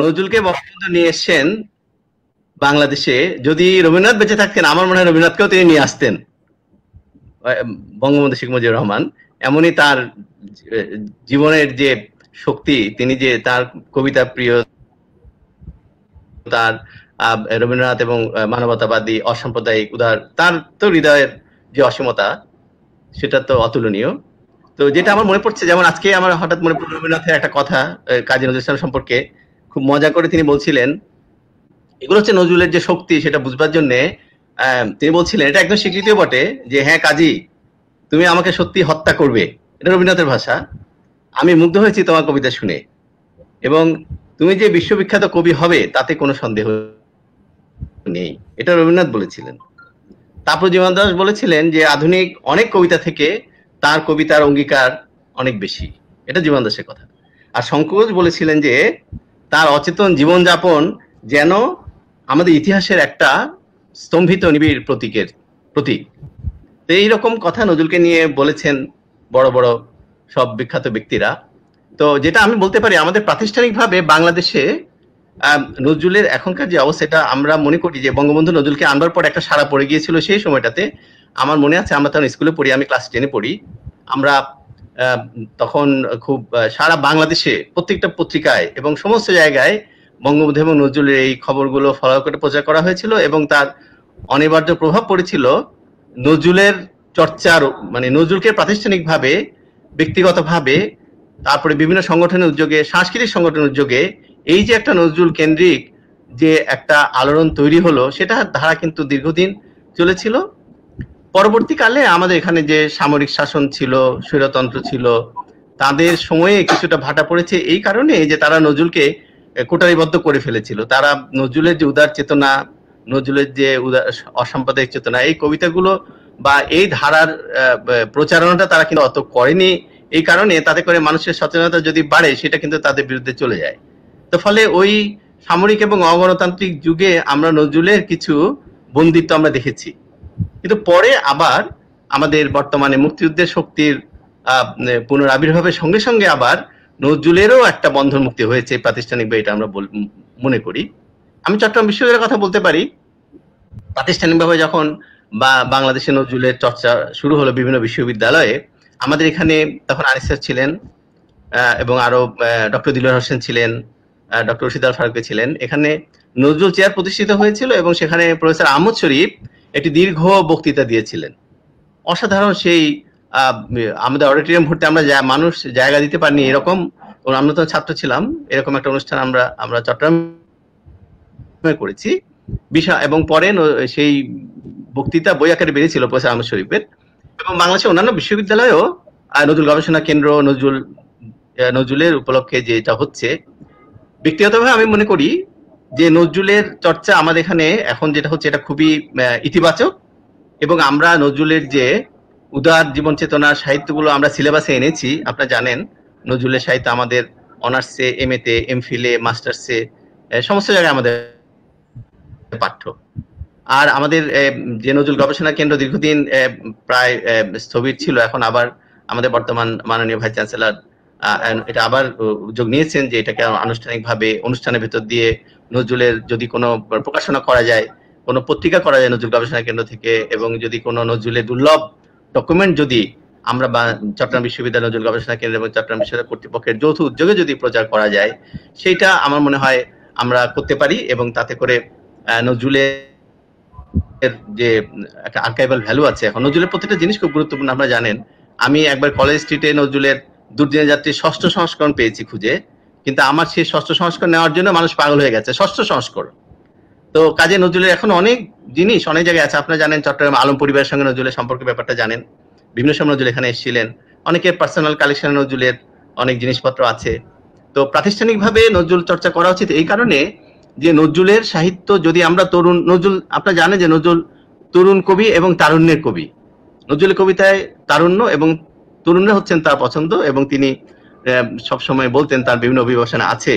নজরুলকে বঙ্গবন্ধু নিয়ে এসছেন বাংলাদেশে। যদি রবীন্দ্রনাথ বেঁচে থাকতেন, আমার মনে হয় রবীন্দ্রনাথকেও তিনি নিয়ে আসতেন বঙ্গবন্ধু শেখ মুজিবুর রহমান। এমনই তার জীবনের যে শক্তি, তিনি যে তার কবিতা প্রিয়, তার রবীন্দ্রনাথ এবং মানবতাবাদী অসাম্প্রদায়িক উদার, তার তো হৃদয়ের যে অসীমতা সেটা তো অতুলনীয়। তো যেটা আমার মনে পড়ছে, যেমন আজকে আমার হঠাৎ মনে পড়ল রবীন্দ্রনাথের একটা কথা কাজী নজরুল ইসলাম সম্পর্কে, খুব মজা করে তিনি বলছিলেন, এগুলো হচ্ছে নজরুলের যে শক্তি সেটা বুঝবার জন্য তিনি বলছিলেন, এটা একদম স্বীকৃতিও বটে যে হ্যাঁ কাজী তুমি আমাকে সত্যি হত্যা করবে, এটা রবীন্দ্রনাথের ভাষা। আমি মুগ্ধ হয়েছি তোমার কবিতা শুনে, এবং তুমি যে বিশ্ববিখ্যাত কবি হবে তাতে কোনো সন্দেহ নেই, এটা রবীন্দ্রনাথ বলেছিলেন। তারপর জীবন দাস বলেছিলেন যে আধুনিক অনেক কবিতা থেকে তার কবিতার অঙ্গীকার অনেক বেশি, এটা জীবন দাসের কথা। আর শঙ্কর বলেছিলেন যে তার অচেতন জীবনযাপন যেন আমাদের ইতিহাসের একটা স্তম্ভিত নিবিড় প্রতীক। তো এইরকম কথা নজরুলকে নিয়ে বলেছেন বড় বড় সব বিখ্যাত ব্যক্তিরা। তো যেটা আমি বলতে পারি, আমাদের প্রাতিষ্ঠানিকভাবে বাংলাদেশে নজরুলের এখনকার যে অবস্থা, আমরা মনে করি যে বঙ্গবন্ধু নজরুলকে আনবার পর একটা সাড়া পড়ে গিয়েছিল সেই সময়টাতে। আমার মনে আছে আমরা তখন স্কুলে পড়ি, আমি ক্লাস 10-এ পড়ি, আমরা তখন খুব সারা বাংলাদেশে প্রত্যেকটা পত্রিকায় এবং সমস্ত জায়গায় বঙ্গবন্ধু এবং নজরুলের এই খবরগুলো ফলো করে প্রচার করা হয়েছিল, এবং তার অনিবার্য প্রভাব পড়েছিল নজরুলের চর্চার, মানে নজরুলকে প্রাতিষ্ঠানিকভাবে ব্যক্তিগতভাবে তারপরে বিভিন্ন সংগঠনের উদ্যোগে, সাংস্কৃতিক সংগঠনের উদ্যোগে এই যে একটা নজরুল কেন্দ্রিক যে একটা আলোড়ন তৈরি হলো, সেটা ধারা কিন্তু দীর্ঘদিন চলেছিল। পরবর্তীকালে আমাদের এখানে যে সামরিক শাসন ছিল, স্বৈরতন্ত্র ছিল, তাদের সময়ে কিছুটা ভাটা পড়েছে এই কারণে যে তারা নজরুলকে কোটারিবদ্ধ করে ফেলেছিল। তারা নজরুলের যে উদার চেতনা, নজরুলের যে অসাম্প্রদায়িক চেতনা, এই কবিতাগুলো বা এই ধারার প্রচারণাটা তারা কিন্তু অত করেনি। এই কারণে তাতে করে মানুষের সচেতনতা যদি বাড়ে, সেটা কিন্তু তাদের বিরুদ্ধে চলে যায়। তো ফলে ওই সামরিক এবং অগণতান্ত্রিক যুগে আমরা নজরুলের কিছু বন্দিত্ব আমরা দেখেছি, কিন্তু পরে আবার আমাদের বর্তমানে মুক্তিযুদ্ধের শক্তির পুনরাবির্ভাবের সঙ্গে সঙ্গে আবার নজরুলেরও একটা বন্ধন মুক্তি হয়েছে প্রাতিষ্ঠানিকভাবে, এটা আমরা মনে করি। আমি চট্টগ্রাম বিশ্ববিদ্যালয়ের কথা বলতে পারি। প্রাতিষ্ঠানিকভাবে যখন বাংলাদেশে নজরুলের চর্চা শুরু হলো বিভিন্ন বিশ্ববিদ্যালয়ে, আমাদের এখানে তখন আনিস স্যার ছিলেন এবং আরো ডক্টর দিলওয়ার হোসেন ছিলেন, ডক্টর রশিদ আল ফারুক ছিলেন। এখানে নজরুল চেয়ার প্রতিষ্ঠিত হয়েছিল এবং সেখানে প্রফেসর আহমদ শরীফ একটি দীর্ঘ বক্তৃতা দিয়েছিলেন। অসাধারণ সেই আমাদের অডিটোরিয়াম ভর্তি আমরা মানুষ জায়গা দিতে পারিনি এরকম, আমরা তো ছাত্র ছিলাম, এরকম একটা অনুষ্ঠান আমরা চট্টগ্রামে করেছি বিষয়। এবং পরে সেই বক্তৃতা বই আকারে বেরিয়েছিল প্রফেসর আহমদ শরীফের। এবং বাংলাদেশের অন্যান্য বিশ্ববিদ্যালয়েও নজরুল গবেষণা কেন্দ্র নজরুলের উপলক্ষে যেটা হচ্ছে, ব্যক্তিগতভাবে আমি মনে করি যে নজরুলের চর্চা আমাদের এখানে এখন যেটা হচ্ছে এটা খুবই ইতিবাচক, এবং আমরা নজরুলের যে উদার জীবন চেতনার সাহিত্যগুলো আমরা সিলেবাসে এনেছি। আপনারা জানেন নজরুলের সাহিত্য আমাদের অনার্সে, এম এতে, এমফিলে, মাস্টার্সে সমস্ত জায়গায় আমাদের পাঠ্য। আর আমাদের যে নজরুল গবেষণা কেন্দ্র দীর্ঘদিন প্রায় স্থবির ছিল, এখন আবার আমাদের বর্তমান মাননীয় ভাইস চ্যান্সেলর এটা আবার উদ্যোগ নিয়েছেন যে এটাকে আনুষ্ঠানিকভাবে অনুষ্ঠানের ভেতর দিয়ে নজরুলের যদি কোনো প্রকাশনা করা যায়, কোনো পত্রিকা করা যায় নজরুল গবেষণা কেন্দ্র থেকে, এবং যদি কোনো নজরুলের দুর্লভ ডকুমেন্ট যদি আমরা চট্টগ্রাম বিশ্ববিদ্যালয় নজরুল গবেষণা কেন্দ্র এবং চট্টগ্রাম বিশ্ববিদ্যালয় কর্তৃপক্ষের যৌথ উদ্যোগে যদি প্রচার করা যায়, সেইটা আমার মনে হয় আমরা করতে পারি, এবং তাতে করে নজরুলের যে একটা আর্কাইভাল ভ্যালু আছে, এখন নজরুলের প্রত্যেকটা জিনিস খুব গুরুত্বপূর্ণ। আপনারা জানেন আমি একবার কলেজ স্ট্রিটে নজরুলের দুর্দিনের যাত্রী 6ষ্ঠ সংস্করণ পেয়েছি খুঁজে, কিন্তু আমার সেই 6ষ্ঠ সংস্করণ নেওয়ার জন্য মানুষ পাগল হয়ে গেছে। 6ষ্ঠ সংস্করণ তো কাজে নজরুলের এখন অনেক জিনিস অনেক জায়গায় আছে। আপনারা জানেন চট্টগ্রাম আলম পরিবারের সঙ্গে নজরুলের সম্পর্কের ব্যাপারটা জানেন, বিভিন্ন সময় নজরুল এখানে এসেছিলেন, অনেকের পার্সোনাল কালেকশন নজরুলের অনেক জিনিসপত্র আছে। তো প্রাতিষ্ঠানিকভাবে নজরুল চর্চা করা উচিত এই কারণে যে নজরুলের সাহিত্য যদি আমরা নজরুল, আপনারা জানেন যে নজরুল তরুণ কবি এবং তারুণ্যের কবি। নজরুলের কবিতায় তারুণ্য এবং তরুণরা হচ্ছেন তার পছন্দ, এবং তিনি সবসময় বলতেন, তার বিভিন্ন অভিবাসন আছে,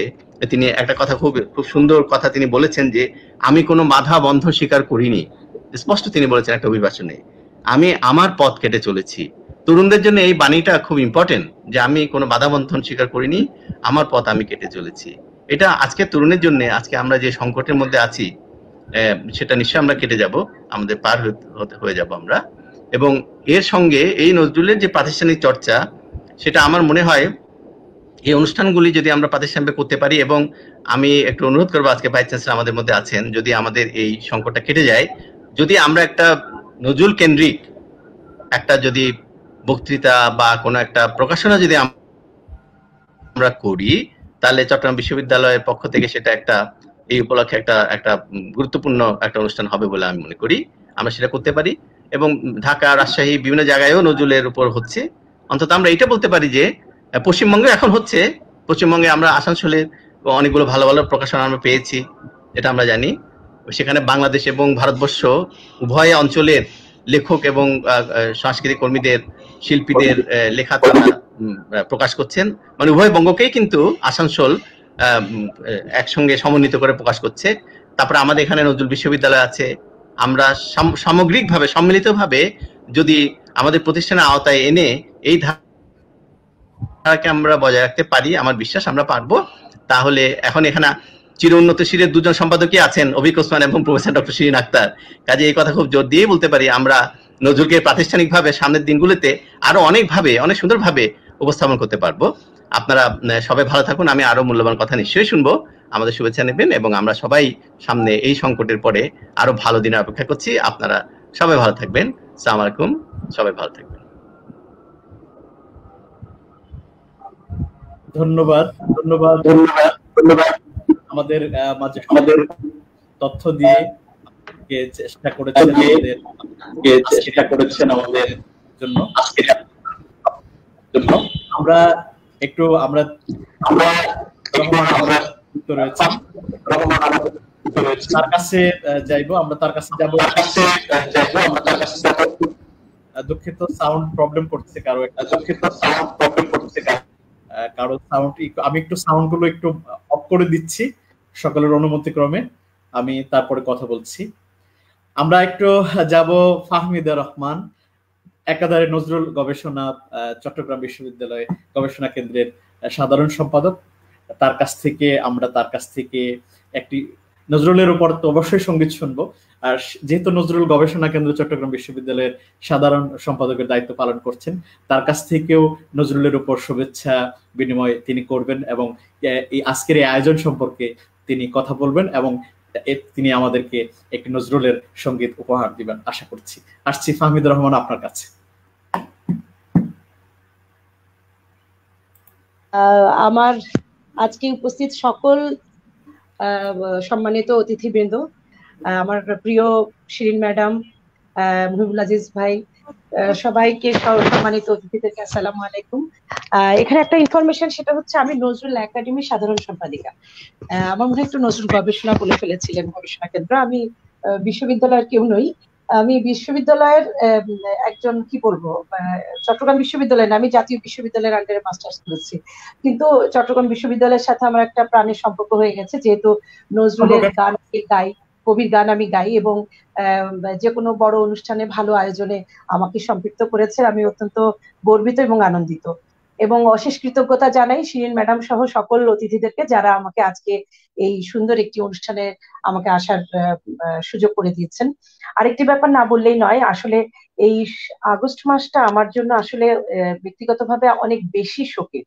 তিনি একটা কথা খুব সুন্দর কথা তিনি বলেছেন যে আমি কোনো বাধা বন্ধ স্বীকার করিনি। স্পষ্ট তিনি বলেছেন একটা অভিবাসনে, আমি আমার পথ কেটে চলেছি। তরুণদের জন্য এই বাণীটা খুব ইম্পর্টেন্ট, যে আমি কোনো বাধা বন্ধন স্বীকার করিনি, আমার পথ আমি কেটে চলেছি। এটা আজকে তরুণের জন্য, আজকে আমরা যে সংকটের মধ্যে আছি সেটা নিশ্চয়ই আমরা কেটে যাব, আমাদের পার হয়ে যাব আমরা। এবং এর সঙ্গে এই নজরুলের যে প্রাতিষ্ঠানিক চর্চা, সেটা আমার মনে হয় এই অনুষ্ঠানগুলি যদি আমরা প্রাতিষ্ঠানিকভাবে করতে পারি, এবং আমি একটু অনুরোধ করবো, আজকে ভাইস চ্যান্সেলর আমাদের মধ্যে আছেন, যদি আমাদের এই সংকটটা কেটে যায়, যদি আমরা একটা নজরুল কেন্দ্রিক একটা যদি বক্তৃতা বা কোনো একটা প্রকাশনা যদি আমরা করি, তাহলে চট্টগ্রাম বিশ্ববিদ্যালয়ের পক্ষ থেকে সেটা একটা এই উপলক্ষে একটা গুরুত্বপূর্ণ একটা অনুষ্ঠান হবে বলে আমি মনে করি। আমরা সেটা করতে পারি, এবং ঢাকা, রাজশাহী বিভিন্ন জায়গায়ও নজরুলের উপর হচ্ছে। অন্তত আমরা এটা বলতে পারি যে পশ্চিমবঙ্গে এখন হচ্ছে, পশ্চিমবঙ্গে আমরা আসানসোলে অনেকগুলো ভালো ভালো প্রকাশনা আমরা পেয়েছি, এটা আমরা জানি। সেখানে বাংলাদেশ এবং ভারতবর্ষ উভয় অঞ্চলের লেখক এবং সাংস্কৃতিক কর্মীদের, শিল্পীদের লেখা তারা প্রকাশ করছেন, মানে উভয় বঙ্গকেই কিন্তু আসানসোল একসঙ্গে সমন্বিত করে প্রকাশ করছে। তারপরে আমাদের এখানে নজরুল বিশ্ববিদ্যালয় আছে। আমরা সামগ্রিকভাবে সম্মিলিতভাবে যদি আমাদের প্রতিষ্ঠানের আওতায় এনে এই ধারাকে আমরা বজায় রাখতে পারি, আমার বিশ্বাস আমরা পারবো। তাহলে এখন এখানে চির উন্নতশীলের দুজন সম্পাদকই আছেন, অভিক ওসমান এবং প্রফেসর ডক্টর শিরিন আক্তার। কাজে এই কথা খুব জোর দিয়ে বলতে পারি, আমরা নজরুলকে প্রাতিষ্ঠানিকভাবে সামনের দিনগুলোতে আরো অনেকভাবে, অনেক সুন্দরভাবে উপস্থাপন করতে পারবো। আপনারা সবাই ভালো থাকুন, আমি আরো মূল্যবান কথা নিশ্চয়ই শুনবো, আমাদের শুভেচ্ছা নেবেন, এবং আমরা সবাই সামনে এই সংকটের পরে আরো ভালো দিনের অপেক্ষা করছি। আপনারা সবাই ভালো থাকবেন। আসসালামু আলাইকুম, সবাই ভালো থাকবেন। ধন্যবাদ আমাদের মাঝে তথ্য দিয়ে চেষ্টা করেছেন আমাদের জন্য। আমরা তার কাছে যাইবো, আমরা তার কাছে যাবো। দুঃখিত, সাউন্ড প্রবলেম করছে কারো সাউন্ড, আমি একটু সাউন্ড গুলো একটু অফ করে দিচ্ছি সকলের অনুমতি ক্রমে, আমি তারপরে কথা বলছি। আমরা একটু যাব ফাহমিদা রহমান, একাধারে নজরুল গবেষণা চট্টগ্রাম বিশ্ববিদ্যালয় গবেষণা কেন্দ্রের সাধারণ সম্পাদক। তার কাছ থেকে একটি নজরুলের উপর তো অবশ্যই সঙ্গীত শুনবো, আর যেহেতু নজরুল গবেষণা কেন্দ্র চট্টগ্রাম বিশ্ববিদ্যালয়ের সাধারণ সম্পাদকের দায়িত্ব পালন করছেন, তার কাছ থেকেও নজরুলের উপর শুভেচ্ছা বিনিময় তিনি করবেন, এবং এই আজকের এই আয়োজন সম্পর্কে তিনি কথা বলবেন, এবং তিনি আমাদেরকে একটি নজরুলের সঙ্গীত উপহার দিবেন আশা করছি। আসছি ফাহমিদুর রহমান আপনার কাছে। আমার আজকে উপস্থিত সকল সম্মানিত অতিথিবৃন্দ, আমার প্রিয় শিরিন ম্যাডাম, মুহিবুল আজিজ ভাই সবাইকে সম্মানিত অতিথিদেরকে আসসালামু আলাইকুম। এখানে একটা ইনফরমেশন, সেটা হচ্ছে আমি নজরুল একাডেমির সাধারণ সম্পাদিকা। আমার মনে হয় একটু নজরুল গবেষণা বলে ফেলেছিলেন, গবেষণা কেন্দ্র। আমি বিশ্ববিদ্যালয়ের কেউ নই, আমি বিশ্ববিদ্যালয়ের একজন, কি বলবো, চট্টগ্রাম বিশ্ববিদ্যালয় না, আমি জাতীয় বিশ্ববিদ্যালয়ের আন্ডারে মাস্টার্স করেছি, কিন্তু চট্টগ্রাম বিশ্ববিদ্যালয়ের সাথে আমার একটা প্রাণের সম্পর্ক হয়ে গেছে, যেহেতু নজরুলের গান গাই, কবির গান আমি গাই, এবং যে কোনো বড় অনুষ্ঠানে ভালো আয়োজনে আমাকে সম্পৃক্ত করেছে। আমি অত্যন্ত গর্বিত এবং আনন্দিত, এবং অশেষ কৃতজ্ঞতা জানাই শিরিন ম্যাডাম সহ সকল অতিথিদেরকে, যারা আমাকে আজকে এই সুন্দর একটি অনুষ্ঠানে আমাকে আসার সুযোগ করে দিয়েছেন। আরেকটি ব্যাপার না বললেই নয়, আসলে এই আগস্ট মাসটা আমার জন্য আসলে ব্যক্তিগতভাবে অনেক বেশি শোকের,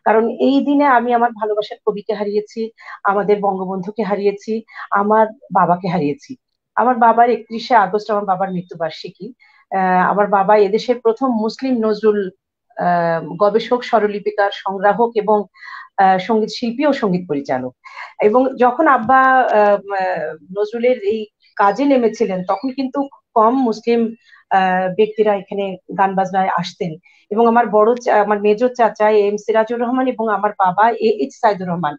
কারণ এই দিনে আমি আমার ভালোবাসার কবিকে হারিয়েছি, আমাদের বঙ্গবন্ধুকে হারিয়েছি, আমার বাবাকে হারিয়েছি। আমার বাবার 31শে আগস্ট আমার বাবার মৃত্যুবার্ষিকী। আমার বাবা এদেশের প্রথম মুসলিম নজরুল গবেষক, স্বরলিপিকার, সংগ্রাহক এবং সঙ্গীত শিল্পী ও সঙ্গীত পরিচালক। এবং যখন আব্বা নজরুলের এই কাজে নেমেছিলেন, তখন কিন্তু কম মুসলিম ব্যক্তিরা এখানে গান বাজনায় আসতেন, এবং আমার মেজর চাচা এম সিরাজুর রহমান এবং আমার বাবা এইচ সাইদুর রহমান,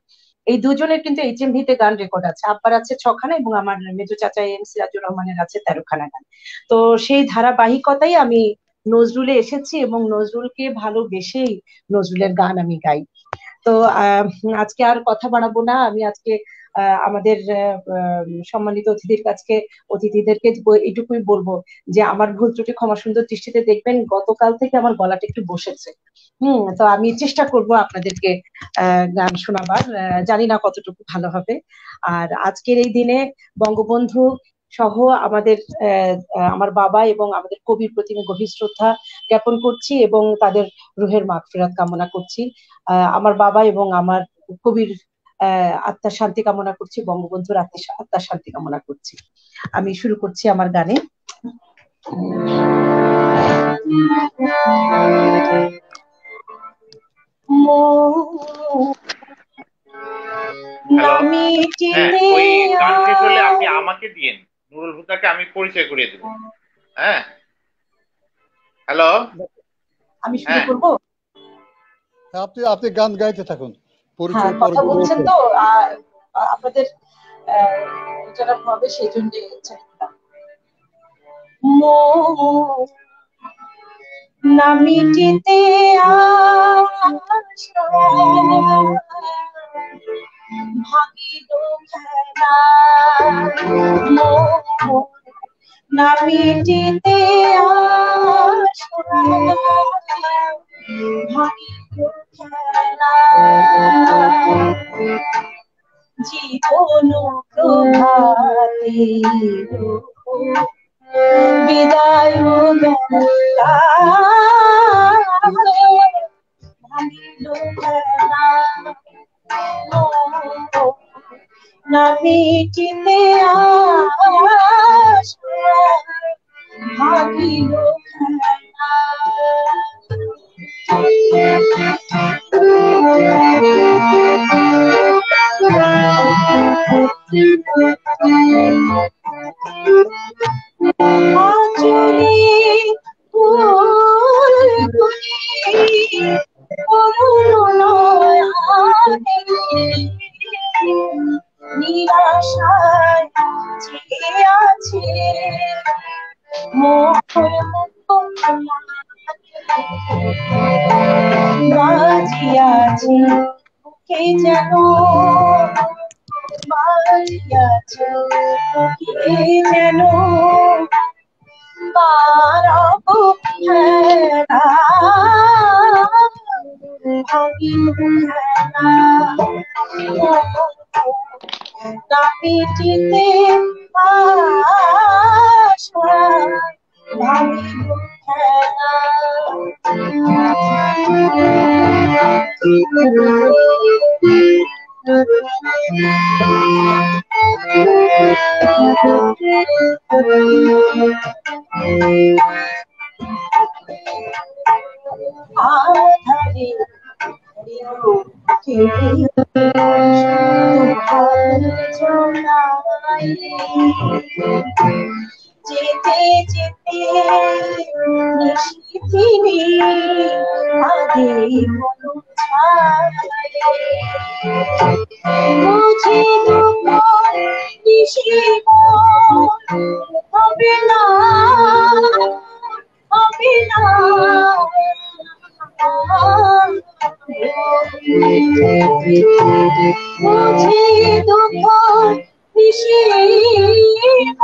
এই দুজনের কিন্তু HMV তে গান রেকর্ড আছে। আব্বার আছে 6খানা এবং আমার মেজর চাচা এম সিরাজুর রহমানের আছে 13খানা গান। তো সেই ধারাবাহিকতাই আমি নজরুলে এসেছি, এবং নজরুলকে ভালোবেসেই নজরুলের গান আমি গাই। তো আজকে আর কথা বাড়াবো না, আমি আজকে আমাদের সম্মানিত অতিথিদেরকে এটুকুই বলবো যে আমার ভুল ত্রুটি ক্ষমা সুন্দর দৃষ্টিতে দেখবেন। গতকাল থেকে আমার গলাটা একটু বসেছে, তো আমি চেষ্টা করব আপনাদেরকে গান শোনাবার, জানি না কতটুকু ভালো হবে। আর আজকের এই দিনে বঙ্গবন্ধু সহ আমার বাবা এবং আমাদের কবির প্রতি গভীর শ্রদ্ধা জ্ঞাপন করছি, এবং তাদের রুহের মাগফিরাত কামনা করছি। আমার বাবা এবং আমার কবির আত্মার শান্তি কামনা করছি, বঙ্গবন্ধুর আত্মার শান্তি কামনা করছি। আমি শুরু করছি আমার গানে। আপনি আমাকে দিন, নুরুল হুদাকে আমি পরিচয় করিয়ে দেব। হ্যাঁ, হ্যালো, আমি শুরু করবো। আপনি গান গাইতে থাকুন, পরিচয় কথা বলছেন তো আপনাদের যারা হবে সেই জন্য নামিটিতে ভাঙিল খেলা, নামিটিতে ভাঙিল খেলা, জীবন প্রভাতে বিদায় বেলা, ভাঙিল খেলা, নামিটিতে ভাঙিল খেলা। নিরাশায় আছে বাজিয়াছে কে যেন, বাজিয়াছে কে যেন, বারব খেলা, ভাঙিল খেলা, নামিটিতে ভাঙিল খেলা। আধারে যেতে যেতে মুঝে দুঃখ নিশিব হবে না হবে না মুঝে দুঃখ নিশিব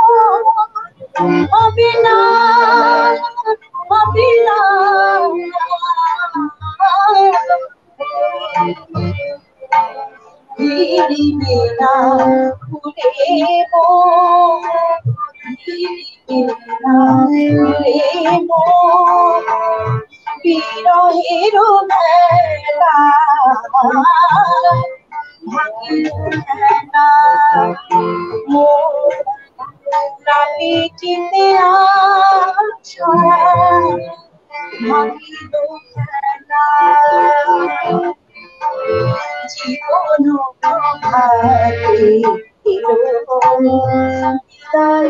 হবে না হবে না দিদিবে না ঘুরে মো দিদিবে না ঘুরে মো বিরহের মেলা ভাঙিনা মো রাতে চিতে আশা ভাঙিল খেলা জীবন প্রভাতে এলো বিদায়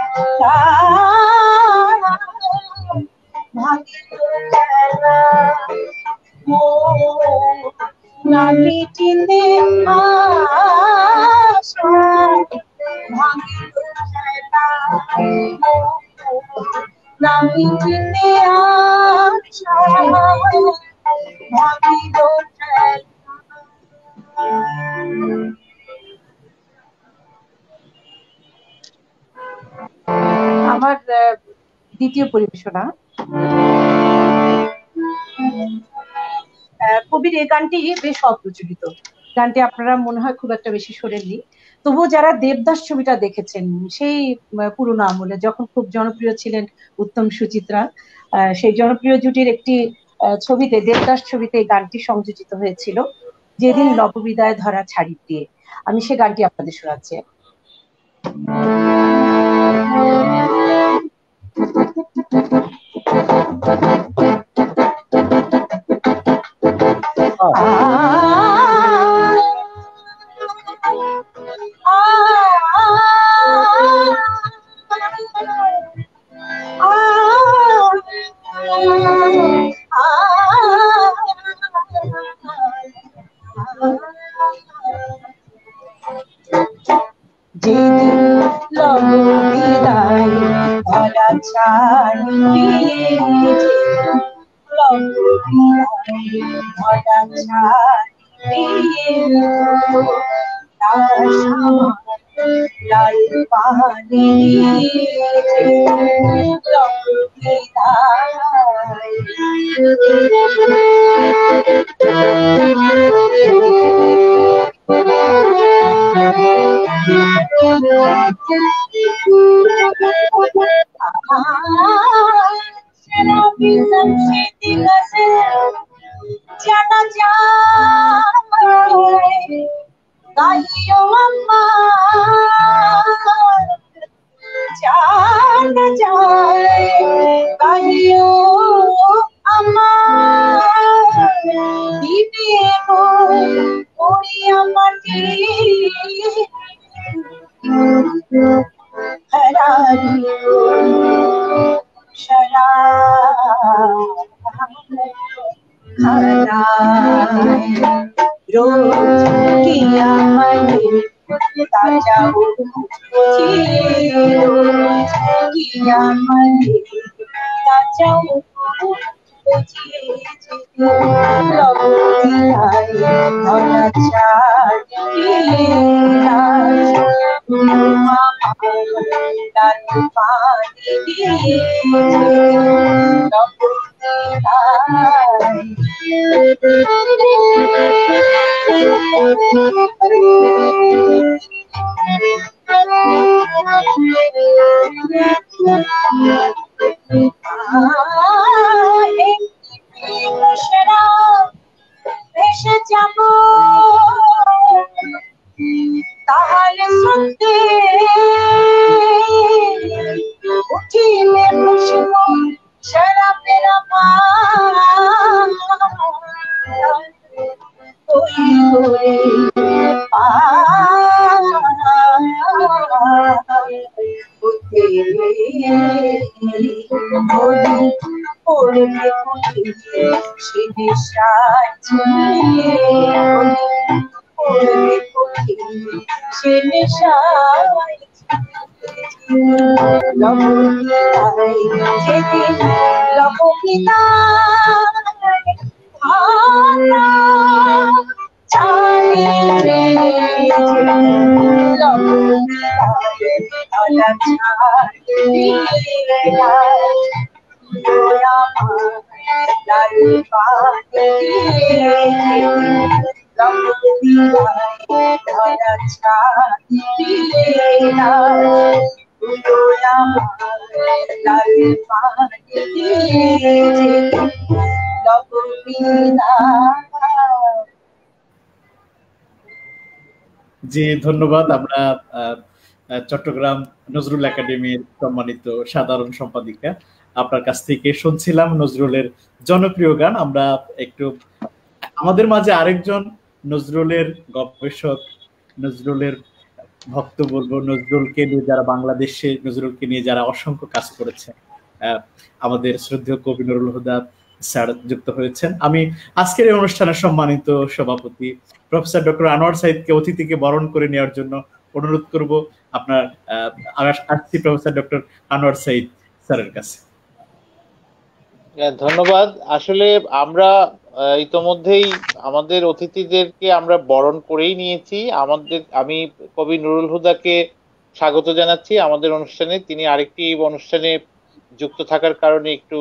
বেলা ভাঙিল খেলা না মিটিতে আশা ভাঙিল খেলা না মিটিতে আশা ভাঙিল খেলা। আমার দ্বিতীয় পরিবেশনা কবির এই গানটি বেশ অপ্রচলিত। গানটি আপনারা মনে হয় খুব একটা বেশি শোনেননি, তবুও যারা দেবদাস ছবিটা দেখেছেন সেই পুরোনো আমলে যখন খুব জনপ্রিয় ছিলেন উত্তম সুচিত্রা, সেই জনপ্রিয় জুটির একটি ছবিতে, দেবদাস ছবিতে এই গানটি সংযোজিত হয়েছিল, যেদিন নববিদায় ধরা ছাড়ি দিয়ে। আমি সে গানটি আপনাদের শোনাচ্ছি। যেদিন লববিদায় ধরা ছাড়ি দিয়ে লববিদায় ধরা ছাড়ি দিয়ে লাল পানি জানা যায় গাইও আমার জানা যায় গাইও আমার দিবে গো ওড়িয়া মাটি হারাইও সারা रोज किया मैंने ताजा रोज किया मैंने ताजा ভেসে যাব তাহলে সত্যি উঠিলে বসব সারা পেরা পড়বে কুটিরে সে নেশায় ঝুলিয়ে পড়বে কুটিরে সে নেশায় লবণিতায় যেদিন লবণিতায় ভাতা চালিবে লবণিতায় ধরা ছাড়িবে লাল পাতে লবণিতায় ধরা ছাড়িবে লাল পাতে লবণিতায়। জি ধন্যবাদ। আমরা চট্টগ্রাম নজরুল একাডেমির সম্মানিত সাধারণ সম্পাদিকা আপনার কাছ থেকে শুনছিলাম নজরুলের জনপ্রিয় গান। আমরা একটু আমাদের মাঝে আরেকজন নজরুলের গবেষক, নজরুলের ভক্ত বলবো, নজরুলকে নিয়ে যারা বাংলাদেশে নজরুলকে নিয়ে যারা অসংখ্য কাজ করেছে, আমাদের শ্রদ্ধেয় কবি নুরুল হুদা স্যার যুক্ত হয়েছেন। আমি আজকের এই অনুষ্ঠানের সম্মানিত সভাপতি প্রফেসর ডক্টর আনোয়ার সাইদকে অতিথিকে বরণ করে নেওয়ার জন্য অনুরোধ করব। আপনার আসছি প্রফেসর ডক্টর আনোয়ার সাইদ স্যারের কাছে। ধন্যবাদ। আসলে আমরা ইতোমধ্যেই আমাদের অতিথিদেরকে আমরা বরণ করেই নিয়েছি। আমি কবি নুরুল হুদাকে স্বাগত জানাচ্ছি আমাদের অনুষ্ঠানে। তিনি আরেকটি অনুষ্ঠানে যুক্ত থাকার কারণে একটু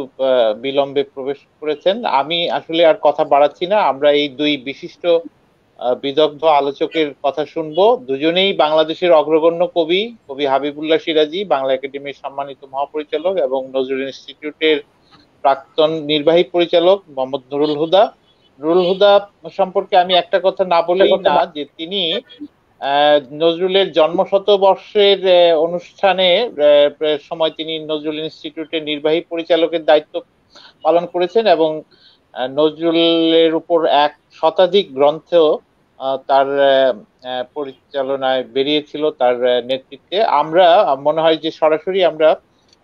বিলম্বে প্রবেশ করেছেন। আমি আসলে আর কথা বাড়াচ্ছি না, আমরা এই দুই বিশিষ্ট বিদগ্ধ আলোচকের কথা শুনবো। দুজনেই বাংলাদেশের অগ্রগণ্য কবি, কবি হাবিবুল্লাহ সিরাজি, বাংলা একাডেমির সম্মানিত মহাপরিচালক এবং নজরুল ইনস্টিটিউটের প্রাক্তন নির্বাহী পরিচালক মোহাম্মদ নুরুল হুদা। নুরুল হুদা সম্পর্কে আমি একটা কথা না বলেই না, যে তিনি নজরুলের জন্মশতবর্ষের অনুষ্ঠানে সময় তিনি নজরুল ইনস্টিটিউটের নির্বাহী পরিচালকের দায়িত্ব পালন করেছেন এবং নজরুলের উপর 1 শতাধিক গ্রন্থ তার পরিচালনায় বেরিয়েছিল, তার নেতৃত্বে। আমরা মনে হয় যে সরাসরি আমরা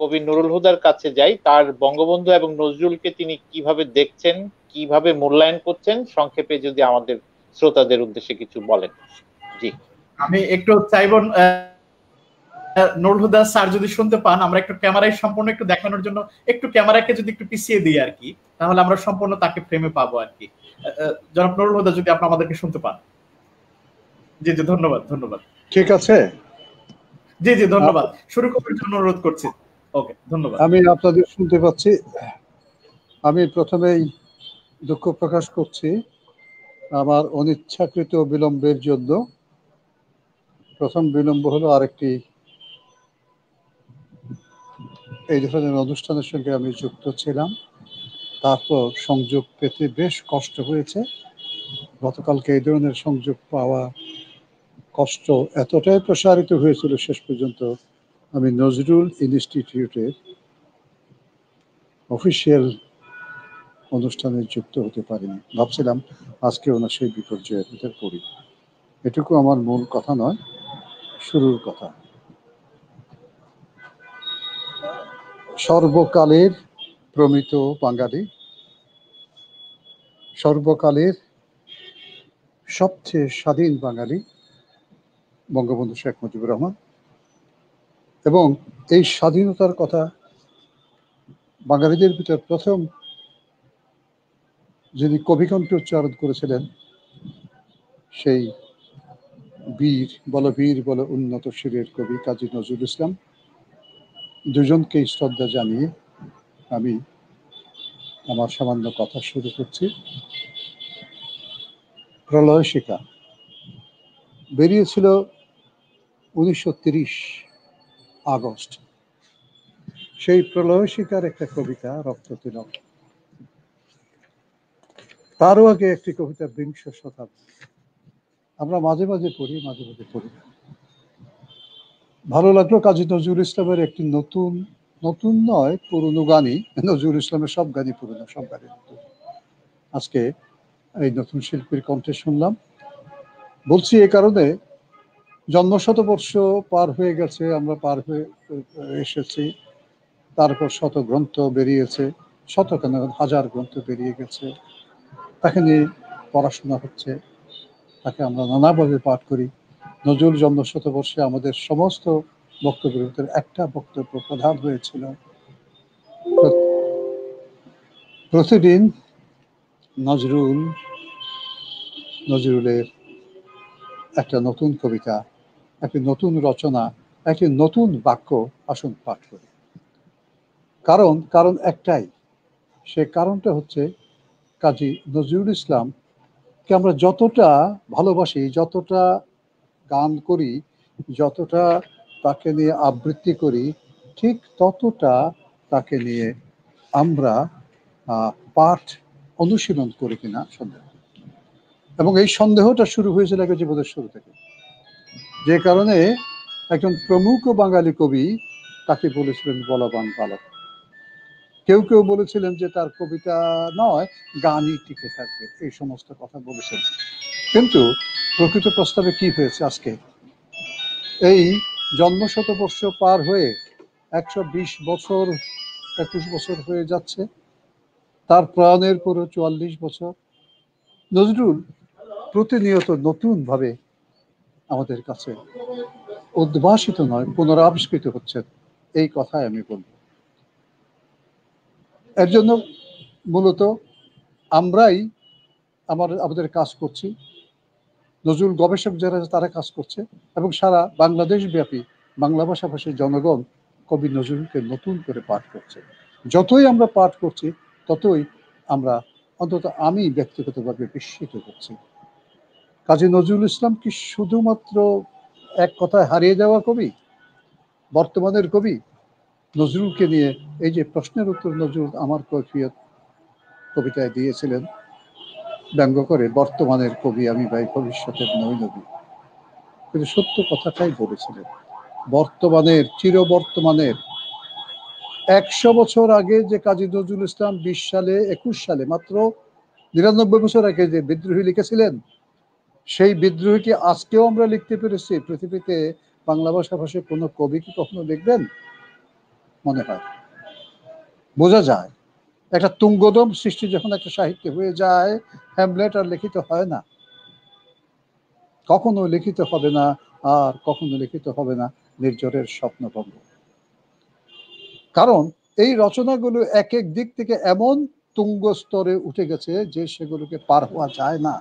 কবি নুরুল হুদার কাছে যাই, তার বঙ্গবন্ধু এবং নজরুলকে তিনি কিভাবে দেখছেন, কিভাবে মূল্যায়ন করছেন, সংক্ষেপে যদি আমাদের শ্রোতাদের উদ্দেশ্যে কিছু বলেন। জি, আমি একটু চাইব নুরুল হুদা স্যার যদি শুনতে পান, আমরা একটু ক্যামেরায় সম্পূর্ণ একটু দেখানোর জন্য একটু ক্যামেরাকে যদি একটু পিছিয়ে দিই আর কি, তাহলে আমরা সম্পূর্ণ তাকে ফ্রেমে পাবো আর কি। জনাব নুরুল হুদা যদি আপনি আমাদেরকে শুনতে পান। জি জি, ধন্যবাদ ধন্যবাদ। ঠিক আছে, জি জি ধন্যবাদ। শুরু করার জন্য অনুরোধ করছি। ওকে, ধন্যবাদ। আমি আপনাদের শুনতে পাচ্ছি। আমি প্রথমেই দুঃখ প্রকাশ করছি আমার অনিচ্ছাকৃত বিলম্বের জন্য। প্রথম বিলম্ব হলো আরেকটি এই ধরনের অনুষ্ঠানের সঙ্গে আমি যুক্ত ছিলাম, তারপর সংযোগ পেতে বেশ কষ্ট হয়েছে। গতকালকে এই ধরনের সংযোগ পাওয়া কষ্ট এতটাই প্রসারিত হয়েছিল, শেষ পর্যন্ত আমি নজরুল ইনস্টিটিউটের অফিসিয়াল অনুষ্ঠানে যুক্ত হতে পারিনি। ভাবছিলাম আজকে ওনার সেই বিপর্যয়ের ভিতরে পড়ি। এটুকু আমার মূল কথা নয়, শুরুর কথা। সর্বকালের প্রমিত বাঙালি, সর্বকালের সবচেয়ে স্বাধীন বাঙালি বঙ্গবন্ধু শেখ মুজিবুর রহমান, এবং এই স্বাধীনতার কথা বাঙালিদের ভিতর প্রথম যিনি কবিকণ্ঠে উচ্চারণ করেছিলেন, সেই বীর বলো উন্নত শিরের কবি কাজী নজরুল ইসলাম। দুজনকেই শ্রদ্ধা জানিয়ে আমি আমার সামান্য কথা শুরু করছি। প্রলয় শিখা বেরিয়েছিল 1930 আগস্ট। সেই প্রলয় শিখার একটা কবিতা রক্ত তিলক, তারও আগে একটি কবিতা বিংশ শতাব্দী। আমরা মাঝে মাঝে পড়ি, মাঝে মাঝে পড়ি না। ভালো লাগলো কাজী নজরুল ইসলামের একটি নতুন নয়, পুরনো গানই। নজরুল ইসলামের সব গানই পুরনো, সব গানই নতুন। আজকে এই নতুন শিল্পীর কণ্ঠে শুনলাম। বলছি এ কারণে, জন্মশতবর্ষ পার হয়ে গেছে, আমরা পার হয়ে এসেছি, তারপর শত গ্রন্থ বেরিয়েছে, শতখানে হাজার গ্রন্থ বেরিয়ে গেছে, তাকে নিয়ে পড়াশোনা হচ্ছে, তাকে আমরা নানাভাবে পাঠ করি। নজরুল জন্ম শতবর্ষে আমাদের সমস্ত বক্তব্যের ভিতরে একটা বক্তব্য প্রধান হয়েছিল, প্রতিদিন নজরুলের একটা নতুন কবিতা, একটি নতুন রচনা, একটি নতুন বাক্য আসুন পাঠ করি। কারণ একটাই, সে কারণটা হচ্ছে কাজী নজরুল ইসলামকে আমরা যতটা ভালোবাসি, যতটা গান করি, যতটা তাকে নিয়ে আবৃত্তি করি, ঠিক ততটা তাকে নিয়ে আমরা পাঠ অনুশীলন করি কিনা সন্দেহ। এবং এই সন্দেহটা শুরু হয়েছিল একটা জীবনের শুরু থেকে, যে কারণে একজন প্রমুখ বাঙালি কবি তাকে বলেছিলেন বলবান বালক। কেউ কেউ বলেছিলেন যে তার কবিতা নয়, গানই টিকে থাকবে, এই সমস্ত কথা বলেছেন। কিন্তু প্রকৃত প্রস্তাবে কি হয়েছে? আজকে এই জন্মশতবর্ষ পার হয়ে 120 বছর 21 বছর হয়ে যাচ্ছে, তার প্রাণের পুরো 44 বছর। নজরুল প্রতিনিয়ত নতুন ভাবে আমাদের কাছে উদ্ভাসিত নয়, পুনরাবিষ্কৃত হচ্ছেন, এই কথাই আমি বলব। এর জন্য মূলত আমরাই আমাদের কাজ করছি, নজরুল গবেষক যারা তারা কাজ করছে, এবং সারা বাংলাদেশ ব্যাপী বাংলা ভাষাভাষীর জনগণ কবি নজরুলকে নতুন করে পাঠ করছে। যতই আমরা পাঠ করছি ততই আমরা, অন্তত আমি ব্যক্তিগতভাবে বিস্মিত হচ্ছি। কাজী নজরুল ইসলাম কি শুধুমাত্র এক কথায় হারিয়ে যাওয়া কবি, বর্তমানের কবি? নজরুলকে নিয়ে এই যে প্রশ্নের উত্তর নজরুল আমার কৈফিয়ত কবিতায় দিয়েছিলেন ব্যঙ্গ করে, বর্তমানের কবি আমি ভাই, ভবিষ্যতের নই নবী। কিন্তু সত্য কথাটাই বলেছিলেন, বর্তমানের, চিরবর্তমানের। 100 বছর আগে যে কাজী নজরুল ইসলাম 20 সালে 21 সালে মাত্র 99 বছর আগে যে বিদ্রোহী লিখেছিলেন, সেই বিদ্রোহীটি আজকেও আমরা লিখতে পেরেছি। পৃথিবীতে বাংলা ভাষাভাষী কোনো কবি কি কখনো লিখবেন? মনে হয় বোঝা যায়। একটা তুঙ্গদম সৃষ্টি যখন একটা সাহিত্য হয়ে যায়, হ্যামলেট আর লিখিত হয় না, কখনো লিখিত হবে না, আর কখনো লিখিত হবে না নির্ঝরের স্বপ্নভঙ্গ। কারণ এই রচনাগুলো এক এক দিক থেকে এমন তুঙ্গ স্তরে উঠে গেছে যে সেগুলোকে পার হওয়া যায় না।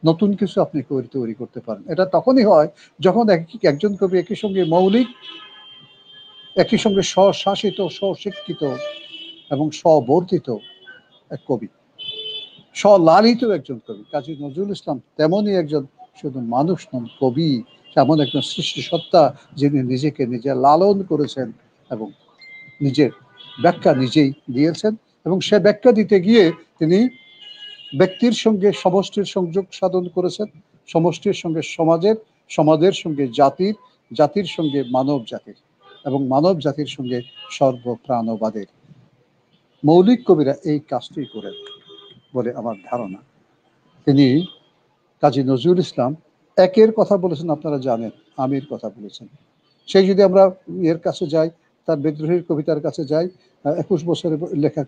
নতুন কিছু আপনি তৈরি করতে পারেন। এটা তখনই হয় যখন একজন কবি একই সঙ্গে মৌলিক, একই সঙ্গে স্বশাসিত, স্বশিক্ষিত এবং স্ববর্ধিত এক কবি, স্বলালিত একজন কবি। কাজী নজরুল ইসলাম তেমনই একজন শুধু মানুষ নন, কবি, এমন একজন সৃষ্টি সত্তা যিনি নিজেকে নিজে লালন করেছেন এবং নিজের ব্যাখ্যা নিজেই দিয়েছেন। এবং সে ব্যাখ্যা দিতে গিয়ে তিনি ব্যক্তির সঙ্গে সমষ্টির সংযোগ সাধন করেছেন, সমষ্টির সঙ্গে সমাজের, সমাজের সঙ্গে জাতির, জাতির সঙ্গে মানব জাতির, এবং মানব জাতির সঙ্গে সর্বপ্রাণবাদের। মৌলিক কবিরা এই কাজটি করেন বলে আমার ধারণা। তিনি কাজী নজরুল ইসলাম একের কথা বলেছেন, আপনারা জানেন, আমির কথা বলেছেন। সেই যদি আমরা এর কাছে যাই, তার বিদ্রোহীর কবিতার কাছে যাই, 21 বছরের লেখা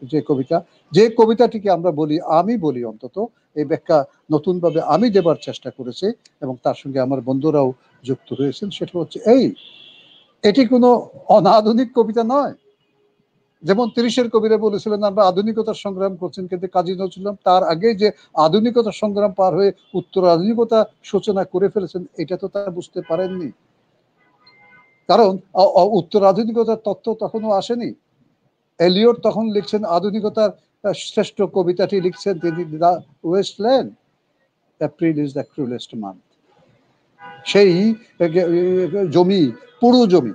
যে কবিতাটিকে আমরা বলি, আমি বলি অন্তত, এই ব্যাখ্যা নতুনভাবে আমি দেবার চেষ্টা করেছি এবং তার সঙ্গে আমার বন্ধুরাও যুক্ত হয়েছেন। সেটা হচ্ছে এটি কোনো অনাধুনিক কবিতা নয়। যেমন 30-এর কবিরা বলেছিলেন আমরা আধুনিকতার সংগ্রাম করছেন, কিন্তু কাজী নজরুল ইসলাম তার আগে যে আধুনিকতার সংগ্রাম পার হয়ে উত্তর আধুনিকতা সূচনা করে ফেলেছেন, এটা তো তারা বুঝতে পারেননি। কারণ উত্তর আধুনিকতার তত্ত্ব তখনও আসেনি। এলিয়ট তখন লিখছেন আধুনিকতার শ্রেষ্ঠ কবিতাটি লিখছেন তিনি, the Waste Land, April is the cruellest month. সেই জমি, পুরো জমি,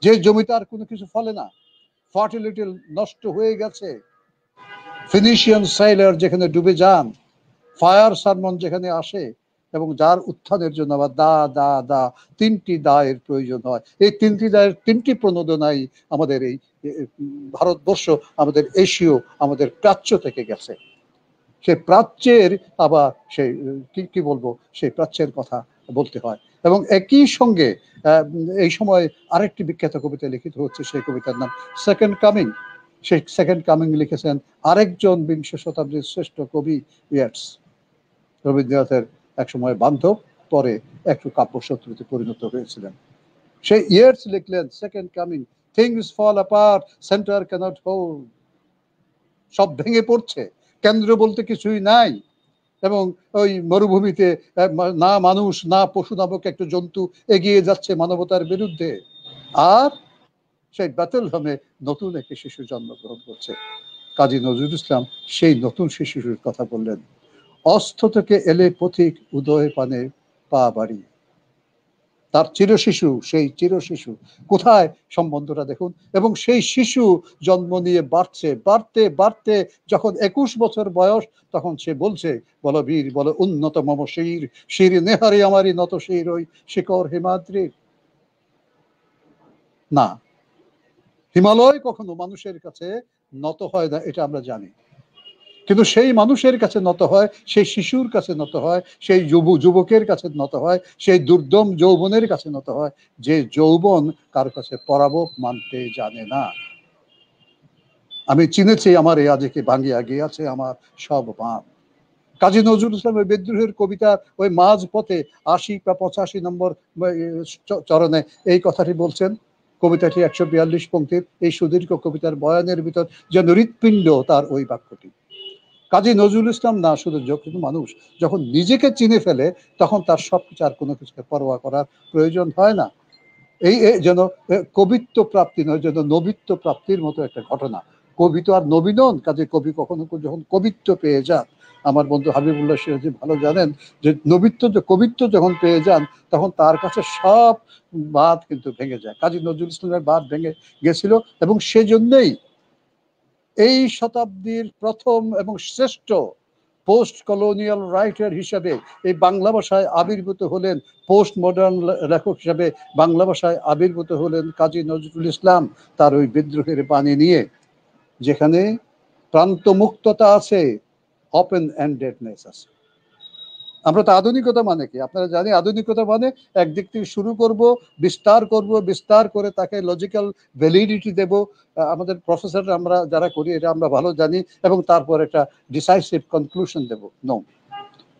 যে জমিতে আর কোনো কিছু ফলে না, ফার্টিলিটি নষ্ট হয়ে গেছে, ফিনিশিয়ান সাইলার যেখানে ডুবে যান, ফায়ার সারমন যেখানে আসে, এবং যার উত্থানের জন্য আবার দা 3টি দায়ের প্রয়োজন হয়। এই 3টি দায়ের 3টি প্রণোদনাই আমাদের এই ভারতবর্ষ, আমাদের এশীয়, আমাদের প্রাচ্য থেকে গেছে। সেই প্রাচ্যের আবার সেই কি বলবো, সেই প্রাচ্যের কথা বলতে হয়। এবং একই সঙ্গে এই সময় আরেকটি বিখ্যাত কবিতা লিখিত হচ্ছে, সেই কবিতার নাম সেকেন্ড কামিং। সেই সেকেন্ড কামিং লিখেছেন আরেকজন বিংশ শতাব্দীর শ্রেষ্ঠ কবি ইয়েটস, রবীন্দ্রনাথের একসময় বান্ধব, পরে একটু কাব্যশত্রুতে পরিণত হয়েছিলেন। সেই ইয়েটস লিখলেন second coming, things fall apart, centre cannot hold. সব ভেঙে পড়ছে, কেন্দ্র বলতে কিছুই নাই, এবং ওই মরুভূমিতে না মানুষ না পশু নামক একটা জন্তু এগিয়ে যাচ্ছে মানবতার বিরুদ্ধে, আর সেই বেথলেহেমে নতুন একটি শিশু জন্মগ্রহণ করছে। কাজী নজরুল ইসলাম সেই নতুন শিশুর কথা বললেন, অস্ত থেকে এলে পথিক উদয় পানে পা বাড়ি। তার চিরশিশু, সেই চিরশিশু কোথায় সম্বন্ধটা দেখুন। এবং সেই শিশু জন্ম নিয়ে বাড়ছে, বাড়তে বাড়তে যখন 21 বছর বয়স, তখন সে বলছে, বল বীর বল উন্নত মম শির, শির নেহারি আমারই নত শির ওই শিকর হিমাদ্রির। না, হিমালয় কখনো মানুষের কাছে নত হয় না, এটা আমরা জানি, কিন্তু সেই মানুষের কাছে নত হয়, সেই শিশুর কাছে নত হয়, সেই যুবকের কাছে নত হয়, সেই দুর্দম যৌবনের কাছে নত হয়, যে যৌবন কারো কাছে পরাভব মানতে জানে না। আমি চিনেছি আমার এই আজকে ভাঙিয়া গিয়াছে আমার সব বাঁধ। কাজী নজরুল ইসলামের বিদ্রোহের কবিতার ওই মাঝ পথে 80 বা 85 নম্বর চরণে এই কথাটি বলছেন। কবিতাটি 142 পংক্তির, এই সুদীর্ঘ কবিতার বয়ানের ভিতর যেন হৃৎপিণ্ড তার ওই বাক্যটি। কাজী নজরুল ইসলাম না শুধু মানুষ, যখন নিজেকে চিনে ফেলে তখন তার সবকিছু আর কোনো কিছুকে পরোয়া করার প্রয়োজন হয় না। এই যেন কবিত্ব প্রাপ্তি নয়, যেন নবিত্ব প্রাপ্তির মতো একটা ঘটনা। কবি তো আর নবী নন, কাজে কবি কখনো যখন কবিত্ব পেয়ে যান, আমার বন্ধু হাবিবুল্লাহ সিরাজি ভালো জানেন যে কবিত্ব যখন পেয়ে যান তখন তার কাছে সব বাঁধ কিন্তু ভেঙে যায়। কাজী নজরুল ইসলামের বাঁধ ভেঙে গেছিল, এবং সেজন্যই এই শতাব্দীর প্রথম এবং শ্রেষ্ঠ পোস্ট কলোনিয়াল রাইটার হিসাবে এই বাংলা ভাষায় আবির্ভূত হলেন, পোস্ট মডার্ন লেখক হিসাবে বাংলা ভাষায় আবির্ভূত হলেন কাজী নজরুল ইসলাম, তার ওই বিদ্রোহের বাণী নিয়ে, যেখানে প্রান্তমুক্ততা আছে, ওপেন এন্ডেডনেস আছে। আমরা তো আধুনিকতা মানে কি আপনারা জানি, আধুনিকতা মানে একদিক থেকে শুরু করব, বিস্তার করে তাকে লজিক্যাল ভ্যালিডিটি দেব। আমাদের প্রফেসর আমরা যারা করি এটা আমরা ভালো জানি, এবং তারপর একটা ডিসাইসিভ কনক্লুশন দেব। নো,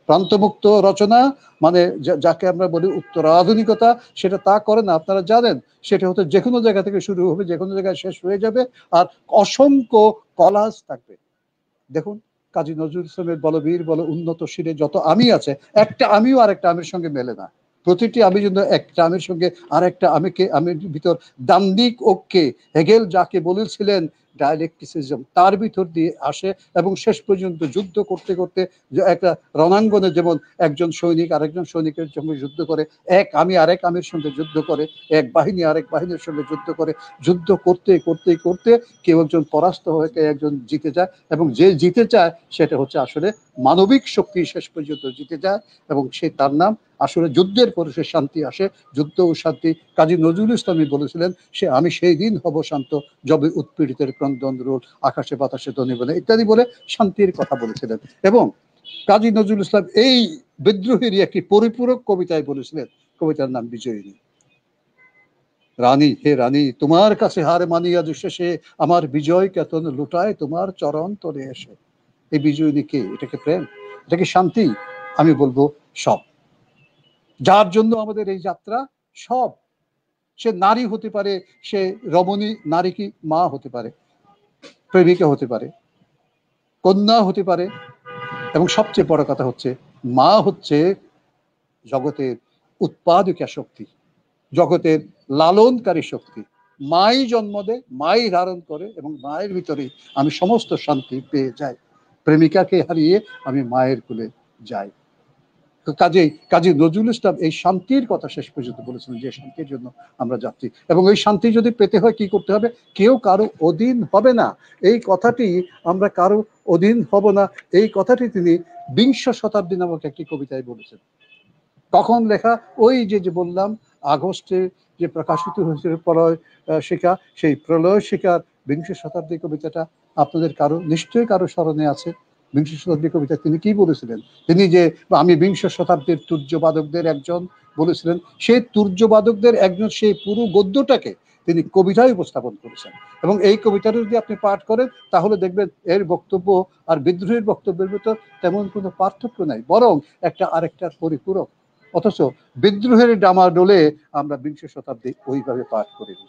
প্রান্তমুক্ত রচনা মানে যাকে আমরা বলি উত্তর আধুনিকতা, সেটা তা করে না। আপনারা জানেন সেটা হয়তো যে কোনো জায়গা থেকে শুরু হবে, যে কোনো জায়গায় শেষ হয়ে যাবে, আর অসংখ্য কলাজ থাকবে। দেখুন কাজী নজরুল ইসলামের বলবীর বল উন্নত শিরে যত আমি আছে, একটা আমিও আরেকটা আমির সঙ্গে মেলে না। প্রতিটি আমি জন্য একটা আমির সঙ্গে আরেকটা আমির ভিতর দ্বান্দ্বিক ঐক্যে হেগেল যাকে বলেছিলেন ডায়ালেকটিসিজম, তার ভিতর দিয়ে আসে, এবং শেষ পর্যন্ত যুদ্ধ করতে করতে একটা রণাঙ্গনে যেমন একজন সৈনিক আরেকজন সৈনিকের সঙ্গে যুদ্ধ করে, এক আমি আরেক আমির সঙ্গে যুদ্ধ করে, এক বাহিনী আরেক বাহিনীর সঙ্গে যুদ্ধ করে, যুদ্ধ করতে করতে করতে কেউ একজন পরাস্ত হয়ে কেউ একজন জিতে যায়, এবং যে জিতে যায় সেটা হচ্ছে আসলে মানবিক শক্তি শেষ পর্যন্ত জিতে যায়, এবং সে তার নাম আসলে যুদ্ধের পরে সে শান্তি আসে, যুদ্ধ ও শান্তি। কাজী নজরুল ইসলামই বলেছিলেন আমি সেই দিন হব শান্ত যবে উৎপীড়িতের ক্রন্দন রোল আকাশে বাতাসে ধ্বনি বলে ইত্যাদি বলে শান্তির কথা বলেছিলেন। এবং কাজী নজরুল ইসলাম এই বিদ্রোহেরই একটি পরিপূরক কবিতায় বলেছিলেন, কবিতার নাম বিজয়িনী। রানী হে রানী তোমার কাছে হার মানিয়া শেষে আমার বিজয় কেতন লুটায় তোমার চরণ তলে এসে। এই বিজয়িনী কে? এটাকে প্রেম, এটাকে শান্তি? আমি বলবো সব। যার জন্য আমাদের এই যাত্রা সব। সে নারী হতে পারে, সে রমণী নারী কি মা হতে পারে, প্রেমিকা হতে পারে, কন্যা হতে পারে, এবং সবচেয়ে বড় কথা হচ্ছে মা হচ্ছে জগতের উৎপাদকা শক্তি, জগতের লালনকারী শক্তি। মাই জন্ম দেয়, মাই ধারণ করে, এবং মায়ের ভিতরে আমি সমস্ত শান্তি পেয়ে যাই। প্রেমিকাকে হারিয়ে আমি মায়ের কোলে যাই। কাজী নজরুল ইসলাম এই শান্তির কথা শেষ পর্যন্ত বলেছিলেন, যে শান্তির জন্য আমরা যাচ্ছি, এবং এই শান্তি যদি পেতে হয় কি করতে হবে? কেউ কারো অধীন হবে না। এই কথাটি আমরা কারো অধীন হব না, এই কথাটি তিনি বিংশ শতাব্দী নামক একটি কবিতায় বলেছেন। কখন লেখা? ওই যে বললাম আগস্টে যে প্রকাশিত হয়েছিল প্রলয় শিখা, সেই প্রলয় শিখার বিংশ শতাব্দী কবিতাটা আপনাদের নিশ্চয়ই কারো স্মরণে আছে। বিংশ শতাব্দী কবিতা তিনি কি বলেছিলেন? তিনি যে আমি বিংশ শতাব্দীর তুর্যবাদকদের একজন বলেছিলেন, সেই তুর্যবাদকদের একজন সেই পুরো গদ্যটাকে তিনি কবিতায় উপস্থাপন করেছেন। এবং এই কবিতাটা যদি আপনি পাঠ করেন তাহলে দেখবেন এর বক্তব্য আর বিদ্রোহের বক্তব্যের ভিতর তেমন কোনো পার্থক্য নাই, বরং একটা আরেকটার পরিপূরক। অথচ বিদ্রোহের ডামাডোলে আমরা বিংশ শতাব্দী ওইভাবে পাঠ করিনি।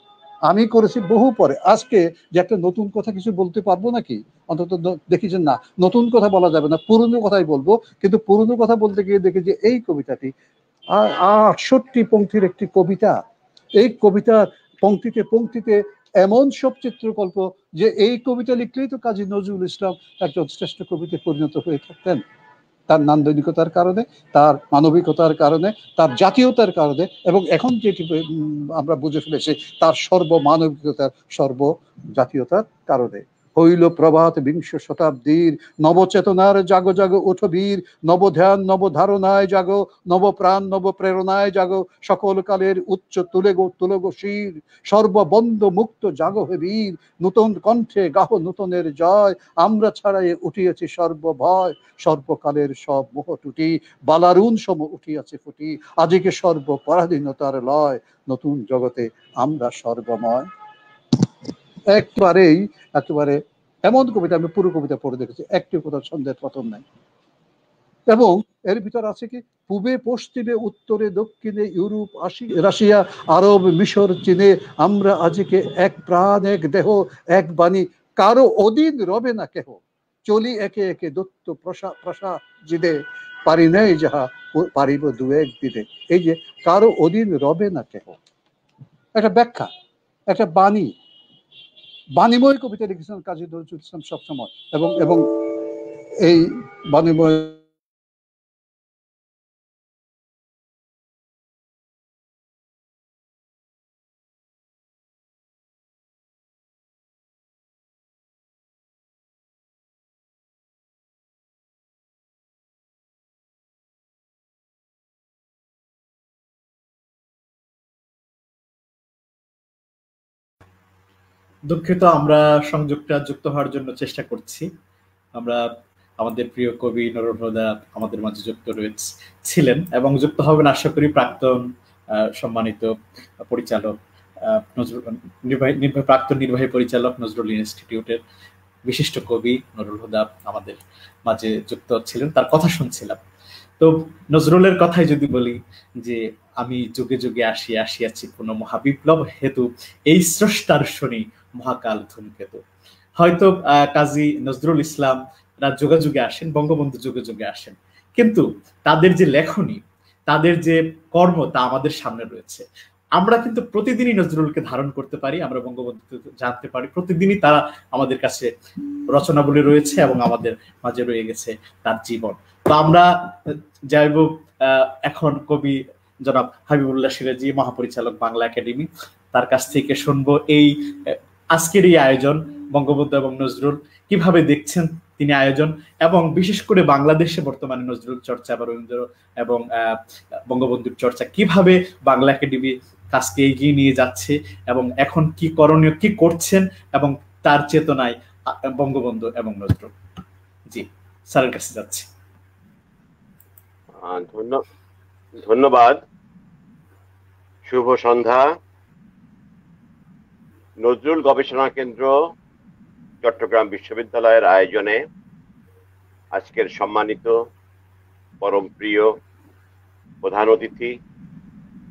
আমি করেছি বহু পরে। আজকে যে একটা নতুন কথা কিছু বলতে পারবো নাকি, অন্তত দেখি যে না, নতুন কথা বলা যাবে না, পুরনো কথাই বলবো। কিন্তু পুরনো কথা বলতে গিয়ে দেখি যে এই কবিতাটি 68 পংক্তির একটি কবিতা। এই কবিতার পংক্তিতে পংক্তিতে এমন সব চিত্রকল্প যে এই কবিতা লিখলেই তো কাজী নজরুল ইসলাম একজন শ্রেষ্ঠ কবিতে পরিণত হয়ে থাকতেন। তার নান্দনিকতার কারণে, তার মানবিকতার কারণে, তার জাতীয়তার কারণে, এবং এখন যেটি আমরা বুঝে ফেলেছি তার সর্বমানবিকতার, সর্বজাতীয়তার কারণে। হইল প্রভাত বিংশ শতাব্দীর, নবচেতনার জাগো জাগো ওঠো বীর, নবধ্যান নবধারণায় জাগো, নবপ্রাণ নবপ্রেরণায় জাগো, সকল কালের উচ্চ তুলে গো শির, সর্ববন্ধ মুক্ত জাগো হে বীর, নূতন কণ্ঠে গাহ নূতনের জয়, আমরা ছাড়াই উঠিয়েছি সর্বভয়, সর্বকালের সব মোহ টুটি, বালারুন সম উঠিয়াছে ফুটি, আজকে সর্বপরাধীনতার লয়, নতুন জগতে আমরা সর্বময়। একেবারে এমন কবিতা, আমি পুরো কবিতা পড়ে দেখেছি, একটি কোথাও ছন্দের পতন নাই। এবং এর ভিতর আছে কি, পূবে পশ্চিমে উত্তরে দক্ষিণে ইউরোপ রাশিয়া আরব মিশর চীনে, আমরা আজকে এক প্রাণ এক দেহ এক বাণী, কারো অধীন রবে না কেহ, চলি একে একে দত্ত প্রসাজিদে, পারি নাই যাহা পারিব দু এক দিদে। এই যে কারো অধীন রবে না কেহ, একটা ব্যাখ্যা, একটা বাণী, বাণীময় কবিতা লিখেছেন কাজী নজরুল ইসলাম সবসময়। এবং এই বাণীময় দুঃখিত, আমরা সংযোগটা যুক্ত হওয়ার জন্য চেষ্টা করছি। আমরা আমাদের প্রিয় কবি নুরুল হুদা আমাদের মাঝে যুক্ত ছিলেন এবং যুক্ত হবেন আশা করি প্রাক্তন সম্মানিত পরিচালক প্রাক্তন নির্বাহী পরিচালক নজরুল ইনস্টিটিউটের বিশিষ্ট কবি নুরুল হুদা আমাদের মাঝে যুক্ত ছিলেন, তার কথা শুনছিলাম। তো নজরুলের কথাই যদি বলি যে আমি যুগে যুগে আসিয়াছি পুনঃ মহাবিপ্লব হেতু, এই স্রষ্টার শনি মহাকাল ধূমকেতু। হয়তো কাজী নজরুল ইসলাম যুগে যুগে আসেন, বঙ্গবন্ধু যুগে যুগে আসেন, কিন্তু তাদের যে লেখনী, তাদের যে কর্ম, তা আমাদের সামনে রয়েছে। আমরা কিন্তু প্রতিদিনই নজরুলকে ধারণ করতে পারি, আমরা বঙ্গবন্ধুকে জানতে পারি, প্রতিদিনই তারা আমাদের কাছে রচনাবলী রয়েছে এবং আমাদের মাঝে রয়ে গেছে তার জীবন। তো আমরা যাইব এখন কবি জনাব হাবিবুল্লাহ সিরাজি, মহাপরিচালক বাংলা একাডেমি, তার কাছ থেকে শুনবো এই আজকের এই আয়োজন, বঙ্গবন্ধু এবং নজরুল কিভাবে দেখছেন তিনি আয়োজন, এবং বিশেষ করে বাংলাদেশে বর্তমানে নজরুল চর্চা বা রবীন্দ্র এবং বঙ্গবন্ধুর চর্চা কিভাবে বাংলা একাডেমি কাজকে এগিয়ে নিয়ে যাচ্ছে এবং এখন কি করণীয়, কি করছেন, এবং তার চেতনায় বঙ্গবন্ধু এবং নজরুল। জি, স্যারের কাছে যাচ্ছি। ধন্যবাদ, শুভ সন্ধ্যা। নজরুল গবেষণা কেন্দ্র চট্টগ্রাম বিশ্ববিদ্যালয়ের আয়োজনে আজকের সম্মানিত পরম প্রিয় প্রধান অতিথি,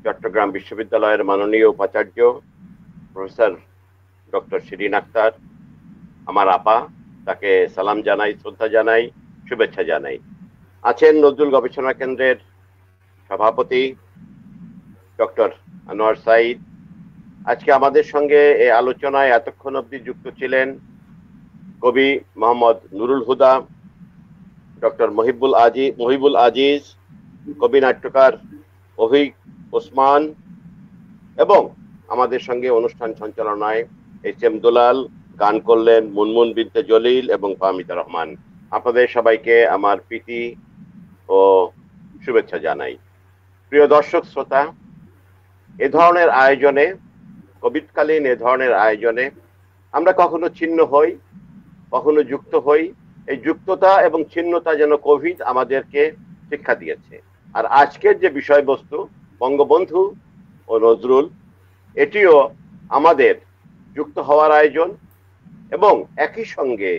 চট্টগ্রাম বিশ্ববিদ্যালয়ের মাননীয় উপাচার্য প্রফেসর ডক্টর শিরিন আক্তার, আমার আপা, তাকে সালাম জানাই, শ্রদ্ধা জানাই, শুভেচ্ছা জানাই। আছেন নজরুল গবেষণা কেন্দ্রের সভাপতি ডক্টর আনোয়ার সাইদ। আজকে আমাদের সঙ্গে এই আলোচনায় এতক্ষণ অবধি যুক্ত ছিলেন কবি মোহাম্মদ নুরুল হুদা, ডক্টর মহিবুল আজিজ, কবি নাট্যকার অভিক ওসমান, এবং আমাদের সঙ্গে অনুষ্ঠান সঞ্চালনায় HM দুলাল, গান করলেন মুনমুন বিনতে জলিল এবং ফাহমিদা রহমান। আপনাদের সবাইকে আমার প্রীতি ও শুভেচ্ছা জানাই। প্রিয় দর্শক শ্রোতা, এ ধরনের আয়োজনে, কোভিডকালীন এ ধরনের আয়োজনে আমরা কখনো ছিন্ন হই, কখনো যুক্ত হই। এই যুক্ততা এবং ছিন্নতা যেন কোভিড আমাদেরকে শিক্ষা দিয়েছে। আর আজকের যে বিষয়বস্তু বঙ্গবন্ধু ও নজরুল, এটিও আমাদের যুক্ত হওয়ার আয়োজন এবং একই সঙ্গে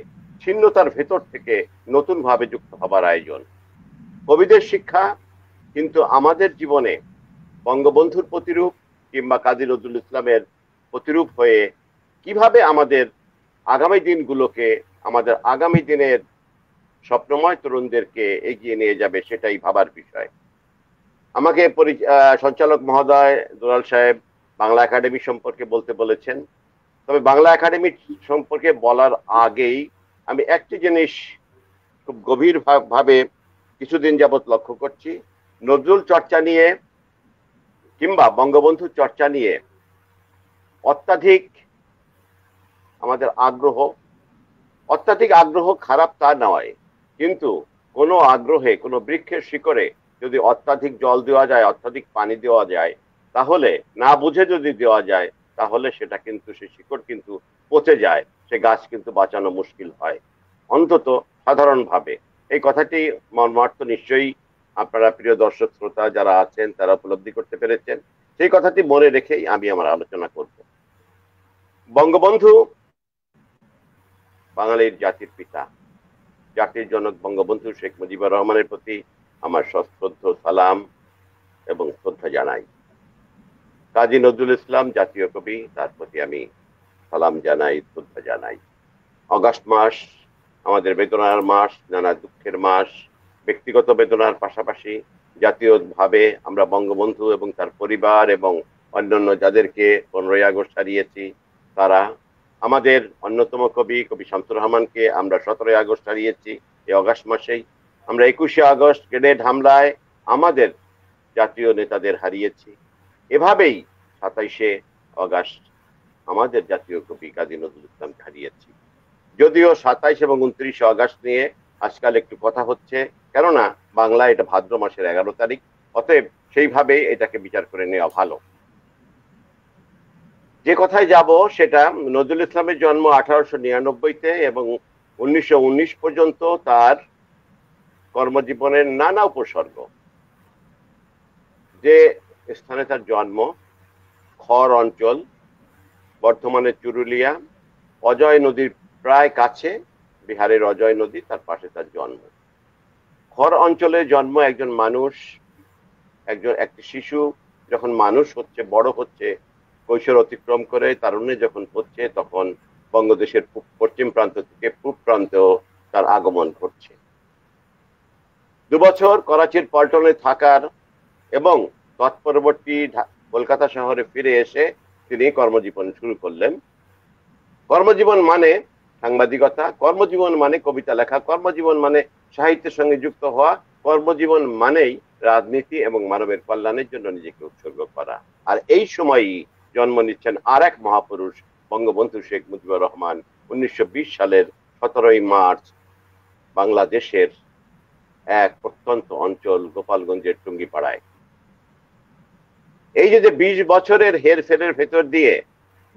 ছিন্নতার ভেতর থেকে নতুন ভাবে যুক্ত হবার আয়োজন। কবিদের শিক্ষা কিন্তু আমাদের জীবনে বঙ্গবন্ধুর প্রতিরূপ কিংবা কাজী নজরুল ইসলামের প্রতিরূপ হয়ে কিভাবে আমাদের আগামী দিনগুলোকে, আমাদের আগামী দিনের স্বপ্নময় তরুণদেরকে এগিয়ে নিয়ে যাবে সেটাই ভাবার বিষয়। আমাকে সঞ্চালক মহোদয় দুলাল সাহেব বাংলা একাডেমি সম্পর্কে বলতে বলেছেন, তবে বাংলা একাডেমি সম্পর্কে বলার আগেই আমি একটি জিনিস খুব গভীর ভাবে কিছুদিন যাবৎ লক্ষ্য করছি, নজরুল চর্চা নিয়ে কিংবা বঙ্গবন্ধু চর্চা নিয়ে অত্যাধিক আমাদের অত্যাধিক আগ্রহ খারাপ তা নয়, কিন্তু কোনো আগ্রহে, কোনো বৃক্ষের শিকড়ে যদি অত্যাধিক জল দেওয়া যায়, অত্যাধিক পানি দেওয়া যায়, তাহলে না বুঝে যদি দেওয়া যায় তাহলে সেটা কিন্তু, সেই শিকড় কিন্তু পচে যায়, সে গাছ কিন্তু বাঁচানো মুশকিল হয়। অন্তত সাধারণভাবে এই কথাটি মর্মার্থ নিশ্চয়ই আপনারা প্রিয় দর্শক শ্রোতা যারা আছেন তারা উপলব্ধি করতে পেরেছেন। সেই কথাটি মনে রেখেই আমি আমার আলোচনা করব। বঙ্গবন্ধু বাঙালির জাতির পিতা, জাতির জনক বঙ্গবন্ধু শেখ মুজিবুর রহমানের প্রতি আমার সশ্রদ্ধ সালাম এবং শ্রদ্ধা জানাই। কাজী নজরুল ইসলাম জাতীয় কবি, তার প্রতি আমি সালাম জানাই, শ্রদ্ধা জানাই। অগাস্ট মাস আমাদের বেদনার মাস, নানা দুঃখের মাস। ব্যক্তিগত বেদনার পাশাপাশি জাতীয়ভাবে আমরা বঙ্গবন্ধু এবং তার পরিবার এবং অন্যান্য যাদেরকে 15ই আগস্ট হারিয়েছি, তারা আমাদের অন্যতম কবি শামসুর রহমানকে আমরা 17ই আগস্ট হারিয়েছি এই অগাস্ট মাসেই। আমরা 21শে আগস্ট গ্রেনেড হামলায় আমাদের জাতীয় নেতাদের হারিয়েছি। এভাবেই 27শে আগস্ট আমাদের জাতীয় কবি কাজী নজরুল ইসলামকে হারিয়েছি। যদিও 27 এবং 29শে আগস্ট নিয়ে আজকাল একটু কথা হচ্ছে, কেননা বাংলা এটা ভাদ্র মাসের 11 তারিখ, অতএব সেইভাবে এটাকে বিচার করে নেওয়া ভালো। যে কথায় যাব সেটা, নজরুল ইসলামের জন্ম 1899-তে এবং 1919 পর্যন্ত তার কর্মজীবনের নানা উপসর্গ। যে স্থানে তার জন্ম, খর অঞ্চল, বর্ধমানের চুরুলিয়া, অজয় নদীর প্রায় কাছে, বিহারের অজয় নদী, তার পাশে তার জন্ম। খর অঞ্চলে জন্ম একজন মানুষ, একটি শিশু যখন মানুষ হচ্ছে, বড় হচ্ছে, কৈশোর অতিক্রম করে তারুণ্যে যখন হচ্ছে, তখন বঙ্গদেশের পশ্চিম প্রান্ত থেকে পূব প্রান্তেও তার আগমন ঘটছে। 2 বছর করাচির পল্টনে থাকার এবং তৎপরবর্তী কলকাতা শহরে ফিরে এসে তিনি কর্মজীবন শুরু করলেন। কর্মজীবন মানে সাংবাদিকতা, কর্মজীবন মানে কবিতা লেখা, কর্মজীবন মানে সাহিত্যের সঙ্গে যুক্ত হওয়া, কর্মজীবন মানেই রাজনীতি এবং মানবের কল্যাণের জন্য নিজেকে উৎসর্গ করা। আর এই সময়ই জন্ম নিচ্ছেন আর এক মহাপুরুষ, বঙ্গবন্ধু শেখ মুজিবুর রহমান। 1920 সালের 17ই মার্চ বাংলাদেশের এক প্রত্যন্ত অঞ্চল গোপালগঞ্জের টুঙ্গিপাড়ায়। এই যে 20 বছরের হেরফেরের ভেতর দিয়ে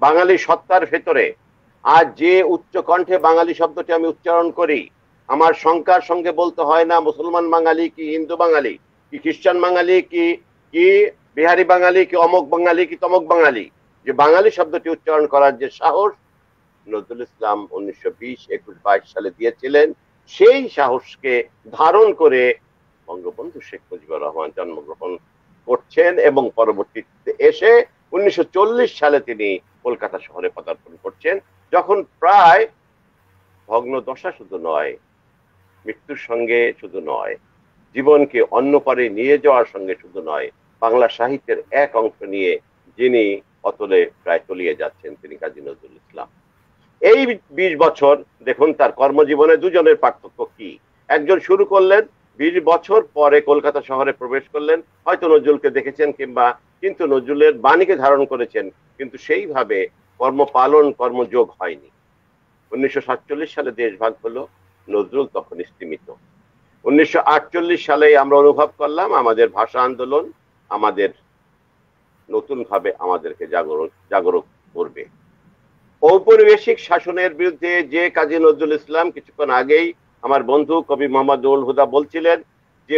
বাঙালি সত্তার ভেতরে আজ যে উচ্চ কণ্ঠে বাঙালি শব্দটি আমি উচ্চারণ করি, আমার শঙ্কার সঙ্গে বলতে হয় না মুসলমান বাঙালি কি হিন্দু বাঙালি কি খ্রিস্টান বাঙালি কি বিহারি বাঙালি কি অমুক বাঙালি কি তমক বাঙালি, যে বাঙালি শব্দটি উচ্চারণ করার যে সাহস নজরুল ইসলাম 1920, 21, 22 সালে দিয়েছিলেন, সেই সাহসকে ধারণ করে বঙ্গবন্ধু শেখ মুজিবুর রহমান জন্মগ্রহণ করছেন এবং পরবর্তীতে এসে 1940 সালে তিনি কলকাতা শহরে পদার্পণ করছেন, যখন প্রায় ভগ্ন দশা শুধু নয়, মৃত্যুর সঙ্গে শুধু নয়, জীবনকে অন্য পারে নিয়ে যাওয়ার সঙ্গে শুধু নয়, বাংলা সাহিত্যের এক অংশ নিয়ে যিনি অতলে প্রায় তলিয়ে যাচ্ছেন, তিনি কাজী নজরুল ইসলাম। এই 20 বছর দেখুন তার কর্মজীবনে দুজনের পার্থক্য কি। একজন শুরু করলেন 20 বছর পরে কলকাতা শহরে প্রবেশ করলেন, হয়তো নজরুলকে দেখেছেন কিংবা কিন্তু নজরুলের বাণীকে ধারণ করেছেন, কিন্তু সেইভাবে কর্মপালন কর্মযোগ হয়নি। 1947 সালে দেশ ভাগ হলো, নজরুল তখন স্তিমিত। 1948 সালে আমরা অনুভব করলাম আমাদের ভাষা আন্দোলন আমাদের নতুন ভাবে আমাদেরকে জাগরুক করবে। ঔপনিবেশিক শাসনের বিরুদ্ধে যে কাজী নজরুল ইসলাম কিছুক্ষণ আগেই আমার বন্ধু কবি মোহাম্মদ নুরুল হুদা বলছিলেন, যে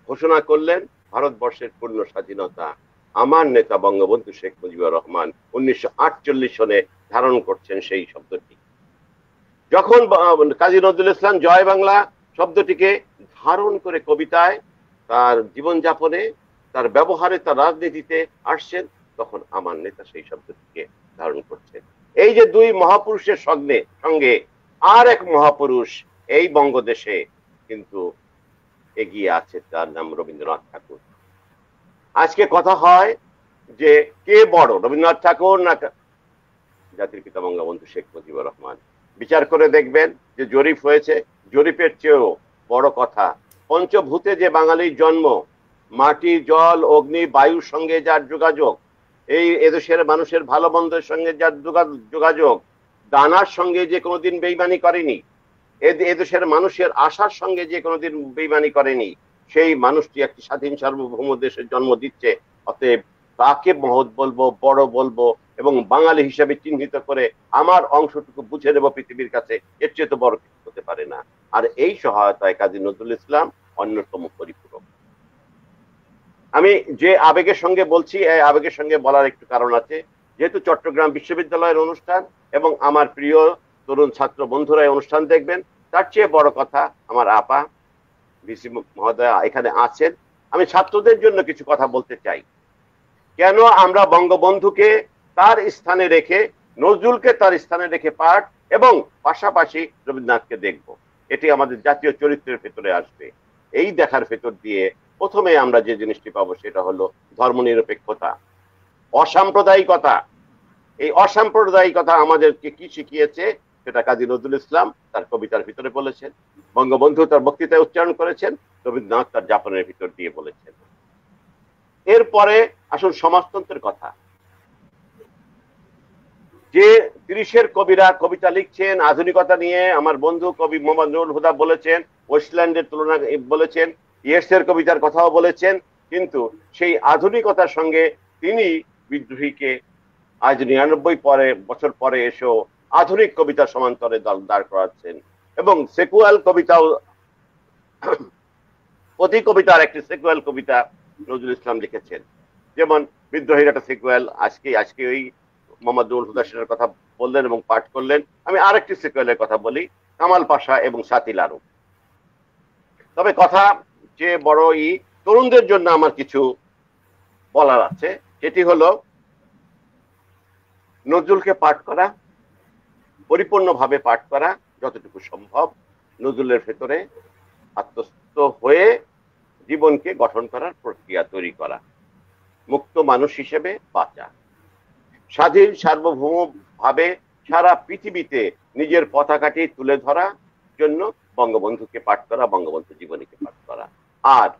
ঘোষণা করলেন ভারতবর্ষের পূর্ণ স্বাধীনতা, আমার নেতা বঙ্গবন্ধু শেখ মুজিবুর রহমান 1948 সনে ধারণ করছেন সেই শব্দটি। যখন কাজী নজরুল ইসলাম জয় বাংলা শব্দটিকে ধারণ করে কবিতায়, তার জীবনযাপনে, তার ব্যবহারে, তার রাজনীতিতে আসছেন, তখন আমার নেতা সেই শব্দটিকে ধারণ করছেন। এই যে দুই মহাপুরুষের সঙ্গে আর এক মহাপুরুষ এই বঙ্গদেশে কিন্তু এগিয়ে আছে, তার নাম রবীন্দ্রনাথ ঠাকুর। আজকে কথা হয় যে কে বড়, রবীন্দ্রনাথ ঠাকুর না জাতির পিতা বঙ্গবন্ধু শেখ মুজিবুর রহমান? বিচার করে দেখবেন যে জরিপ হয়েছে, জরিপের চেয়েও বড় কথা, পঞ্চভূতে যে বাঙালির জন্ম, মাটি, জল, অগ্নি, বায়ুর সঙ্গে যার যোগাযোগ, এই এদেশের মানুষের ভালো মন্দের সঙ্গে যার যোগাযোগ, দানার সঙ্গে যে কোনোদিন বেইমানি করেনি, এদেশের মানুষের আশার সঙ্গে যে কোনোদিন বেইমানি করেনি, সেই মানুষটি একটি স্বাধীন সার্বভৌম দেশের জন্ম দিচ্ছে। অতএব তাকে মহৎ বলবো, বড় বলবো এবং বাঙালি হিসেবে চিহ্নিত করে আমার অংশটুকু বুঝে নেব পৃথিবীর কাছে, এর চেয়ে তো বড় কিছু হতে পারে না। আর এই সহায়তায় কাজী নজরুল ইসলাম অন্যতম পরিপূরক। আমি যে আবেগের সঙ্গে বলছি, এই আবেগের সঙ্গে বলার একটু কারণ আছে। যেহেতু চট্টগ্রাম বিশ্ববিদ্যালয়ের অনুষ্ঠান এবং আমার প্রিয় তরুণ ছাত্র বন্ধুরা এই অনুষ্ঠান দেখবেন, তার চেয়ে বড় কথা আমার আপা ভিসি মহোদয়া এখানে আছেন। আমি ছাত্রদের জন্য কিছু কথা বলতে চাই। কেন আমরা বঙ্গবন্ধুকে তার স্থানে রেখে, নজরুলকে তার স্থানে রেখে পাঠ এবং পাশাপাশি রবীন্দ্রনাথকে দেখব, এটি আমাদের জাতীয় চরিত্রের ভেতরে আসবে। এই দেখার ভেতর দিয়ে প্রথমে আমরা যে জিনিসটি পাবো সেটা হলো ধর্মনিরপেক্ষতা, অসাম্প্রদায়িকতা। এই অসাম্প্রদায়িকতা আমাদেরকে কি শিখিয়েছে সেটা কাজী নজরুল ইসলাম তার কবিতার ভিতরে বলেছেন, বঙ্গবন্ধু তার বক্তৃতায় উচ্চারণ করেছেন, রবীন্দ্রনাথ তার যাপনের ভিতর দিয়ে বলেছেন। এরপরে আসুন সমাজতন্ত্রের কথা। যে 30-এর কবিরা কবিতা লিখছেন আধুনিকতা নিয়ে, আমার বন্ধু কবি মোহাম্মদ নুরুল হুদা বলেছেন, ওয়েস্টল্যান্ডের তুলনা বলেছেন, ইয়েটসের কবিতার কথাও বলেছেন, কিন্তু সেই আধুনিকতার সঙ্গে তিনি বিদ্রোহীকে আজ 99 বছর পরে এসেও আধুনিক কবিতার সমান্তরে দাঁড় করাচ্ছেন এবং সেকুয়াল কবিতাও, প্রতি কবিতার একটি সেকুয়াল কবিতা নজরুল ইসলাম লিখেছেন। যেমন বিদ্রোহীর একটা সেকুয়াল, আজকে ওই মোহাম্মদ নুরুল হুদা সেটার কথা বললেন এবং পাঠ করলেন। আমি আরেকটি সেকুয়ালের কথা বলি, কামাল পাশা এবং সাথী লারু। তবে কথা যে বড় তরুণদের জন্য আমার কিছু বলার আছে, সেটি হলো নজরুলকে পাঠ করা, পরিপূর্ণভাবে পাঠ করা যতটুকু সম্ভব, নজরুলের ভেতরে আত্মস্থ হয়ে জীবনকে গঠন করার প্রক্রিয়া তৈরি করা, মুক্ত মানুষ হিসেবে বাঁচা, স্বাধীন সার্বভৌম ভাবে সারা পৃথিবীতে নিজের পতাকাটি তুলে ধরার জন্য বঙ্গবন্ধুকে পাঠ করা, বঙ্গবন্ধু জীবনীকে পাঠ করা, আর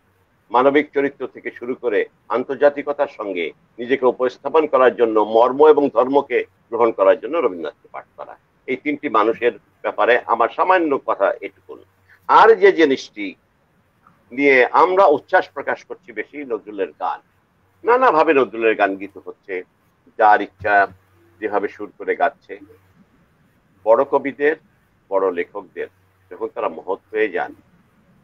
মানবিক চরিত্র থেকে শুরু করে আন্তর্জাতিকতার সঙ্গে নিজেকে উপস্থাপন করার জন্য মর্ম এবং ধর্মকে গ্রহণ করার জন্য রবীন্দ্রনাথকে পাঠ করা। এই তিনটি মানুষের ব্যাপারে আমার সামান্য কথা এটুকুন। আর যে জিনিসটি নিয়ে আমরা উচ্ছ্বাস প্রকাশ করছি বেশি, নজরুলের গান। নানাভাবে নজরুলের গান গীত হচ্ছে, যার ইচ্ছা যেভাবে সুর করে গাচ্ছে। বড় কবিদের, বড় লেখকদের যখন তারা মহৎ হয়ে যান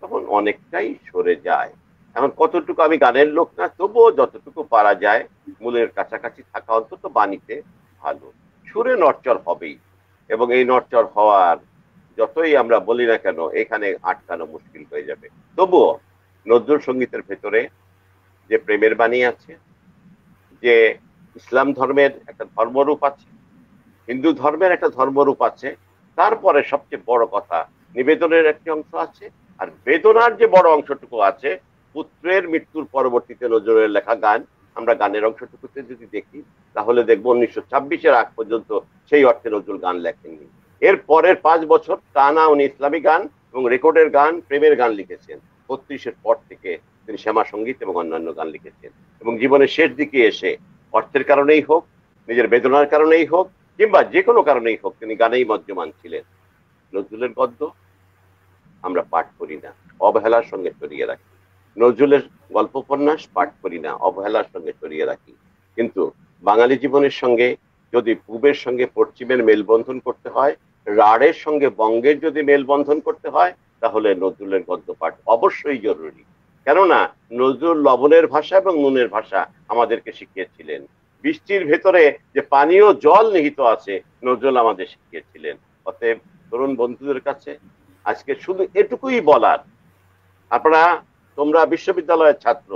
তখন অনেকটাই সরে যায়। এখন কতটুকু আমি গানের লোক না, তবুও যতটুকু পারা যায় মূলের কাছাকাছি থাকা অন্তত বাণীতে ভালো। সুরে নড়চড় হবেই এবং এই নড়চড় হওয়ার যতই আমরা বলি না কেন এখানে আটকানো মুশকিল হয়ে যাবে। তবুও নজরুল সঙ্গীতের ভেতরে যে প্রেমের বাণী আছে, যে ইসলাম ধর্মের একটা ধর্মরূপ আছে, হিন্দু ধর্মের একটা ধর্মরূপ আছে, তারপরে সবচেয়ে বড় কথা নিবেদনের একটি অংশ আছে, আর বেদনার যে বড় অংশটুকু আছে, পুত্রের মৃত্যুর পরবর্তীতে নজরুলের লেখা গান, আমরা গানের অংশটুকুতে যদি দেখি তাহলে দেখবো 1926-এর আগ পর্যন্ত সেই অর্থে নজরুল গান লেখেননি। এর পরের 5 বছর টানা উনি ইসলামী গান এবং রেকর্ডের গান, প্রেমের গান লিখেছেন। 32-এর পর থেকে তিনি শ্যামা সঙ্গীত এবং অন্যান্য গান লিখেছেন এবং জীবনের শেষ দিকে এসে অর্থের কারণেই হোক, নিজের বেদনার কারণেই হোক, কিংবা যে কোনো কারণেই হোক, তিনি গানেই মজ্জমান ছিলেন। নজরুলের গদ্য আমরা পাঠ করি না, অবহেলার সঙ্গে সরিয়ে রাখি। নজরুলের গল্প উপন্যাস পাঠ করি না, অবহেলার সঙ্গে সরিয়ে রাখি। কিন্তু বাঙালি জীবনের সঙ্গে যদি পূবের সঙ্গে পশ্চিমের মেলবন্ধন করতে হয়, রাঢ়ের সঙ্গে বঙ্গের যদি মেলবন্ধন করতে হয়, তাহলে নজরুলের গদ্য পাঠ অবশ্যই জরুরি। কেননা নজরুল লবণের ভাষা এবং নুনের ভাষা আমাদেরকে শিখিয়েছিলেন। বৃষ্টির ভেতরে যে পানীয় জল নিহিত আছে নজরুল আমাদের শিখিয়েছিলেন। অতএব তরুণ বন্ধুদের কাছে আজকে শুধু এটুকুই বলার, তোমরা বিশ্ববিদ্যালয়ের ছাত্র,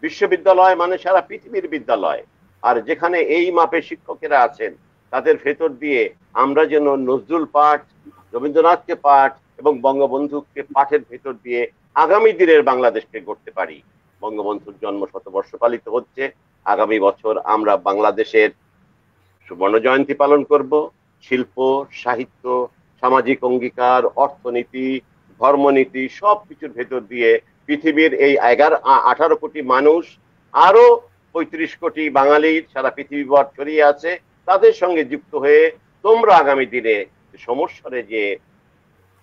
বিশ্ববিদ্যালয় মানে সারা পৃথিবীর বিদ্যালয়, আর যেখানে এই মাপের শিক্ষকেরা আছেন তাদের ভেতর দিয়ে আমরা যেন নজরুল পাঠ, রবীন্দ্রনাথকে পাঠ এবং বঙ্গবন্ধুকে পাঠের ভেতর দিয়ে আগামী দিনের বাংলাদেশকে গড়তে পারি। বঙ্গবন্ধুর জন্ম শতবর্ষ পালিত হচ্ছে, আগামী বছর আমরা বাংলাদেশের সুবর্ণ জয়ন্তী পালন করব। শিল্প, সাহিত্য, সামাজিক অঙ্গীকার, অর্থনীতি, ধর্মনীতি সবকিছুর ভেতর দিয়ে পৃথিবীর এই 18 কোটি মানুষ, আরো 35 কোটি বাঙালির সারা পৃথিবীভর ছড়িয়ে আছে, তাদের সঙ্গে যুক্ত হয়ে তোমরা আগামী দিনে সমস্যারে যে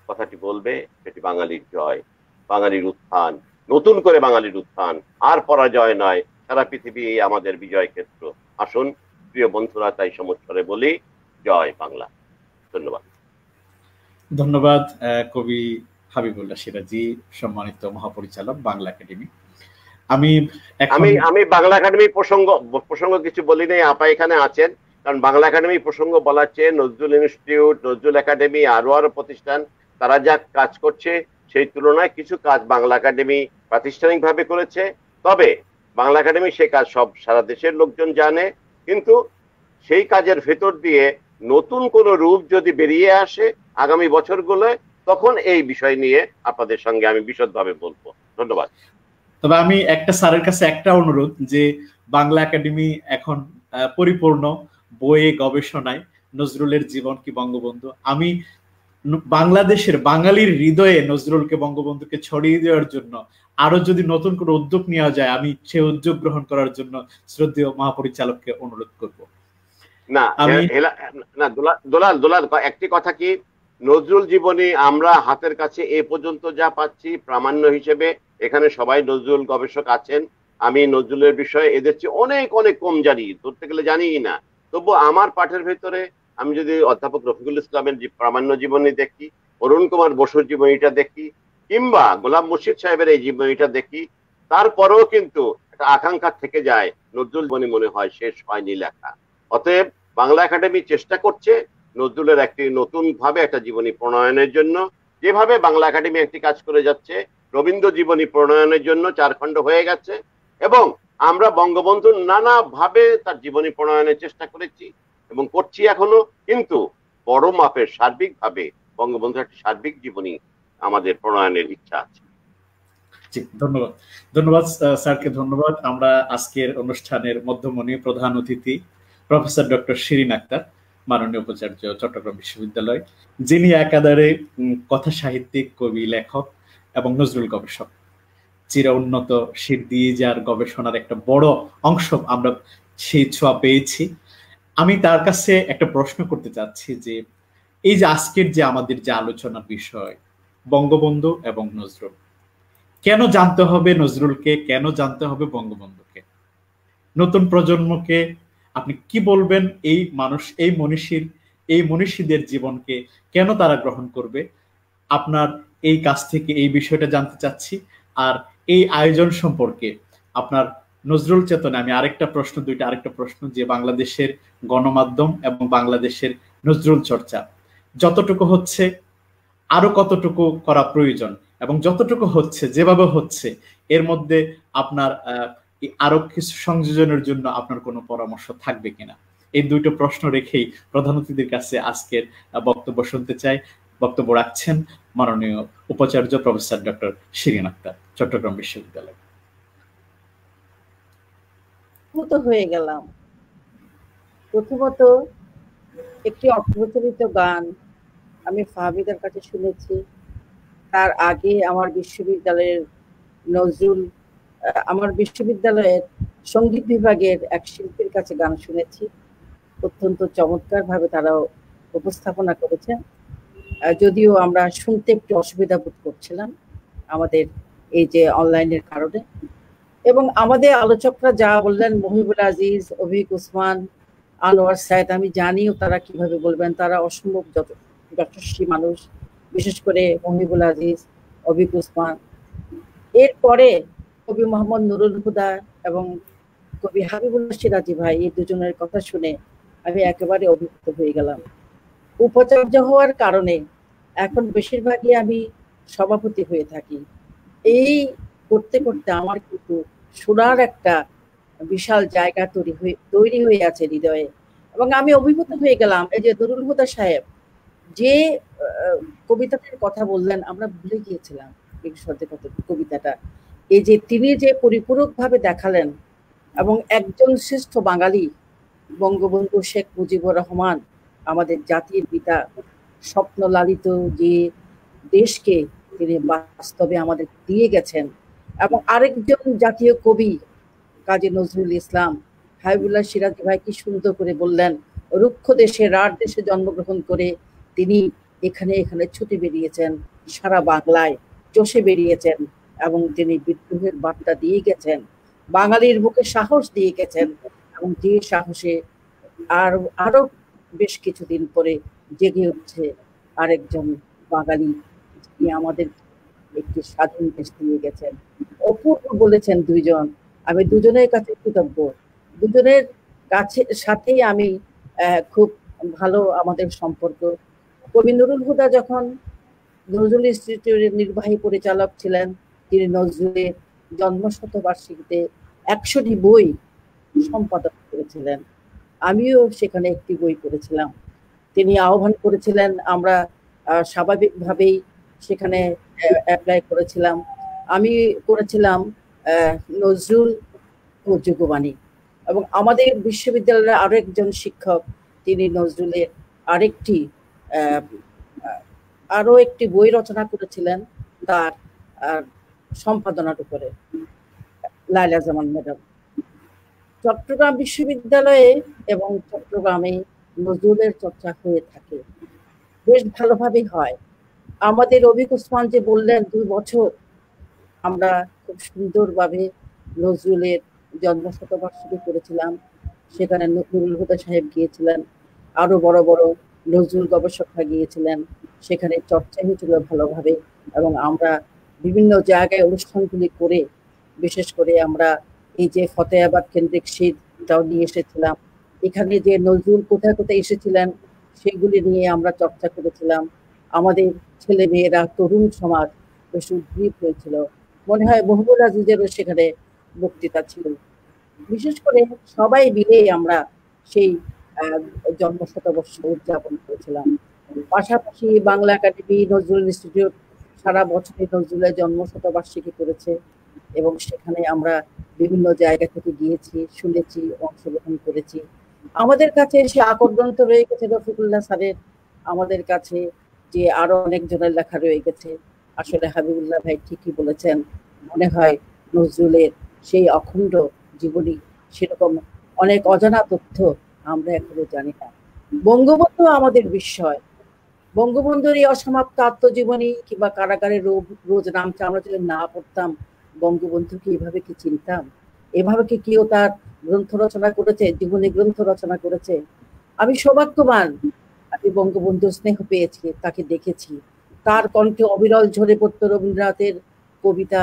কথাটি বলবে সেটি বাঙালির জয়, বাঙালির উত্থান, নতুন করে বাঙালির উত্থান, আর পরাজয় নয়, সারা পৃথিবী আমাদের বিজয় ক্ষেত্র। আসুন প্রিয় বন্ধুরা, তাই সমস্যারে বলি জয় বাংলা। ধন্যবাদ। ধন্যবাদ কবি হাবিবুল্লাহ সিরাজি, সম্মানিত মহাপরিচালক বাংলা একাডেমি। আমি বাংলা একাডেমি প্রসঙ্গ কিছু বলি নাই, আপা এখানে আছেন, কারণ বাংলা একাডেমি প্রসঙ্গ বলার চেয়ে নজরুল ইনস্টিটিউট, নজরুল একাডেমি, আরো প্রতিষ্ঠান তারা যা কাজ করছে সেই তুলনায় কিছু কাজ বাংলা একাডেমি প্রাতিষ্ঠানিকভাবে করেছে। তবে বাংলা একাডেমি সে কাজ সব সারা দেশের লোকজন জানে, কিন্তু সেই কাজের ভেতর দিয়ে নতুন কোন রূপ যদি বেরিয়ে আসে আগামী বছরগুলোয়, তখন এই বিষয় নিয়ে আপনাদের সঙ্গে আমি বিশদভাবে বলবো। ধন্যবাদ। তবে আমি একটা স্যারের কাছে একটা অনুরোধ, যে বাংলা একাডেমি এখন পরিপূর্ণ বইয়ে গবেষণায় নজরুলের জীবন কি বঙ্গবন্ধু, আমি বাংলাদেশের বাঙালির হৃদয়ে নজরুলকে বঙ্গবন্ধুকে ছড়িয়ে দেওয়ার জন্য আরো যদি নতুন করে উদ্যোগ নেওয়া যায়, আমি সেই উদ্যোগ গ্রহণ করার জন্য শ্রদ্ধেয় মহাপরিচালককে অনুরোধ করব। দোলাল একটি কথা কি, নজরুল জীবনী আমরা হাতের কাছে এ পর্যন্ত যা পাচ্ছি প্রামাণ্য হিসেবে, এখানে সবাই নজরুল গবেষক আছেন, আমি নজরুলের বিষয়ে এদের চেয়ে অনেক অনেক কম জানি, ধরতে গেলে জানিই না। তবু আমার পাঠের ভেতরে আমি যদি অধ্যাপক রফিকুল ইসলামের প্রামাণ্য জীবনী দেখি, অরুণ কুমার বসুর জীবনীটা দেখি, কিংবা গোলাম মুর্শিদ সাহেবের এই জীবনীটা দেখি, তারপরেও কিন্তু একটা আকাঙ্ক্ষা থেকে যায়, নজরুল জীবনী মনে হয় শেষ হয়নি লেখা। অতএব বাংলা একাডেমি চেষ্টা করছে নজরুলের একটি নতুন ভাবে একটা জীবনী প্রণয়নের জন্য, যেভাবে বাংলা একাডেমি একটি কাজ করে যাচ্ছে রবীন্দ্র জীবনী প্রণয়নের জন্য 4 খণ্ড হয়ে গেছে, এবং আমরা বঙ্গবন্ধুর নানা ভাবে তার জীবনী প্রণয়নের চেষ্টা করেছি এবং করছি এখনো, কিন্তু বড় মাপের সার্বিকভাবে বঙ্গবন্ধুর একটি সার্বিক জীবনী আমাদের প্রণয়নের ইচ্ছা আছে। ধন্যবাদ। ধন্যবাদ স্যারকে, ধন্যবাদ। আমরা আজকের অনুষ্ঠানের মধ্যমণি প্রধান অতিথি প্রফেসর ডক্টর শিরিন আক্তার, মাননীয় উপাচার্য চট্টগ্রাম বিশ্ববিদ্যালয়, যিনি একাধারে কথা সাহিত্যিক, কবি, লেখক এবং নজরুল গবেষক। চির উন্নত শির দিয়ে যার গবেষণার একটা বড় অংশ আমরা সেই ছোঁয়া পেয়েছি। আমি তার কাছে একটা প্রশ্ন করতে চাচ্ছি, যে এই যে আজকের যে আমাদের যে আলোচনার বিষয় বঙ্গবন্ধু এবং নজরুল, কেন জানতে হবে নজরুলকে, কেন জানতে হবে বঙ্গবন্ধুকে? নতুন প্রজন্মকে আপনি কি বলবেন? এই মানুষ, এই মনীষীদের জীবনকে কেন তারা গ্রহণ করবে? আপনার এই কাছ থেকে এই বিষয়টা জানতে চাচ্ছি। আর এই আয়োজন সম্পর্কে আপনার নজরুল চেতনা, আমি আরেকটা প্রশ্ন, যে বাংলাদেশের গণমাধ্যম এবং বাংলাদেশের নজরুল চর্চা যতটুকু হচ্ছে আরো কতটুকু করা প্রয়োজন, এবং যতটুকু হচ্ছে, যেভাবে হচ্ছে, এর মধ্যে আপনার আরো কিছু সংযোজনের জন্য আপনার কোনো পরামর্শ থাকবে কিনা? এই দুটো প্রশ্ন রেখেই প্রধান অতিথির কাছে আজকের বক্তব্য শুনতে চাই। বক্তব্য রাখছেন মাননীয় উপাচার্য প্রফেসর ডক্টর শিরিন আক্তার, চট্টগ্রাম বিশ্ববিদ্যালয়। হয়ে গেলাম। প্রথমত একটি অপ্রচলিত গান আমি ফাহমিদার কাছে শুনেছি। তার আগে আমার বিশ্ববিদ্যালয়ের সঙ্গীত বিভাগের এক শিল্পীর কাছে গান শুনেছি। অত্যন্ত চমৎকার ভাবে তারা উপস্থাপনা করেছেন, যদিও আমরা শুনতে একটু অসুবিধা বোধ করছিলাম আমাদের এই যে অনলাইনের কারণে। এবং আমাদের আলোচকরা যা বললেন, মহিবুল আজিজ, অভিক উসমান, আনোয়ার সাইদ, আমি জানিও তারা কিভাবে বলবেন, তারা অসম্ভব যশস্বী মানুষ, বিশেষ করে মহিবুল আজিজ, অভিক উসমান। এরপরে কবি মোহাম্মদ নুরুল হুদা এবং কবি হাবিবুল্লাহ সিরাজি ভাই এই দুজনের কথা শুনে আমি একেবারে অভিভূত হয়ে গেলাম। উপাচার্য হওয়ার কারণে এখন বেশিরভাগই আমি সভাপতি হয়ে থাকি। এই করতে করতে আমার কিন্তু শোনার একটা বিশাল জায়গা তৈরি হয়ে আছে হৃদয়ে, এবং আমি অভিভূত হয়ে গেলাম। এই যে নুরুল হুদা সাহেব যে কবিতাটির কথা বললেন, আমরা ভুলে গিয়েছিলাম কবিতাটা। এই যে তিনি যে পরিপূরকভাবে দেখালেন, এবং একজন শ্রেষ্ঠ বাঙালি বঙ্গবন্ধু শেখ মুজিবুর রহমান, আমাদের জাতির পিতা, স্বপ্ন লালিত যে দেশকে তিনি বাস্তবে আমাদের দিয়ে গেছেন। এবং আরেকজন জাতীয় কবি কাজী নজরুল ইসলাম, হাবিবুল্লাহ সিরাজি ভাই কি সুন্দর করে বললেন, রুক্ষ দেশে রাঢ় দেশে জন্মগ্রহণ করে তিনি এখানে এখানে ছুটে বেরিয়েছেন, সারা বাংলায় চষে বেরিয়েছেন, এবং তিনি বিদ্রোহের বার্তা দিয়ে গেছেন, বাঙালির বুকে সাহস দিয়ে গেছেন, এবং যে সাহসে আরো বেশ কিছুদিন পরে জেগে উঠছে আরেকজন বাঙালি, যিনি আমাদের একটি স্বাধীন দেশ দিয়ে গেছেন। অপূর্ব বলেছেন দুইজন, আমি দুজনের কাছে কৃতজ্ঞ। দুজনের সাথেই আমি খুব ভালো আমাদের সম্পর্ক। কবি নুরুল হুদা যখন নজরুল ইনস্টিটিউটের নির্বাহী পরিচালক ছিলেন, তিনি নজরুলের জন্মশতবার্ষিকীতে 100টি বই সম্পাদন করেছিলেন। আমিও সেখানে একটি বই পড়েছিলাম। তিনি আহ্বান করেছিলেন, আমরা স্বাভাবিকভাবেই সেখানে অ্যাপ্লাই করেছিলাম। আমি করেছিলাম নজরুল ও যুগবাণী, এবং আমাদের বিশ্ববিদ্যালয়ের আরো একজন শিক্ষক, তিনি নজরুলের আরো একটি বই রচনা করেছিলেন তার সম্পাদনার উপরে, লাইলা জামান ম্যাডাম। চট্টগ্রাম বিশ্ববিদ্যালয়ে এবং চট্টগ্রামে নজরুলের চর্চা হয়ে থাকে, বেশ ভালোভাবেই হয়। আমাদের অভিক ওসমান যে বললেন 2 বছর আমরা খুব সুন্দরভাবে নজরুলের জন্মশতবার্ষিকী করেছিলাম। সেখানে নুরুল হুদা সাহেব গিয়েছিলেন, আরো বড় বড় নজরুল গবেষকরা গিয়েছিলেন, সেখানে চর্চা হয়েছিল ভালোভাবে। এবং আমরা বিভিন্ন জায়গায় অনুষ্ঠানগুলি করে, বিশেষ করে আমরা এই যে ফতেহাবাদ কেন্দ্রিক শীতটাও নিয়ে এসেছিলাম, এখানে যে নজরুল কোথায় কোথায় এসেছিলেন সেগুলি নিয়ে আমরা চর্চা করেছিলাম। আমাদের ছেলে মেয়েরা, তরুণ সমাজ বেশ উদ্গ্রীব হয়েছিল। মনে হয় মহবুল আজিজেরও সেখানে বক্তৃতা ছিল। বিশেষ করে সবাই মিলে আমরা সেই জন্মশতবর্ষ উদযাপন করেছিলাম। পাশাপাশি বাংলা একাডেমি, নজরুল ইনস্টিটিউট সারা বছরই নজরুলের জন্মশতবার্ষিকী করেছে, এবং সেখানে আমরা বিভিন্ন জায়গা থেকে গিয়েছি, শুনেছি, অংশগ্রহণ করেছি। আমাদের কাছে সে আকর্ষণ তো রয়ে গেছে রফিকুল্লাহ স্যারের, আমাদের কাছে যে আরো অনেকজনের লেখা রয়ে গেছে। আসলে হাবিবুল্লাহ ভাই ঠিকই বলেছেন, মনে হয় নজরুলের সেই অখণ্ড জীবনী, সেরকম অনেক অজানা তথ্য আমরা এখনো জানি না। বঙ্গবন্ধু আমাদের বিস্ময়। বঙ্গবন্ধুর এই অসমাপ্ত আত্মজীবনী কিংবা কারাগারের রোজ নামটা আমরা যদি না পড়তাম, বঙ্গবন্ধুকে এভাবে কি চিনতাম? এভাবে কি কেউ তার গ্রন্থ রচনা করেছে, জীবনী গ্রন্থ রচনা করেছে? আমি সৌভাগ্যবান, আমি বঙ্গবন্ধুর স্নেহ পেয়েছি, তাকে দেখেছি। তার কণ্ঠে অবিরল ঝরে পড়তো রবীন্দ্রনাথের কবিতা,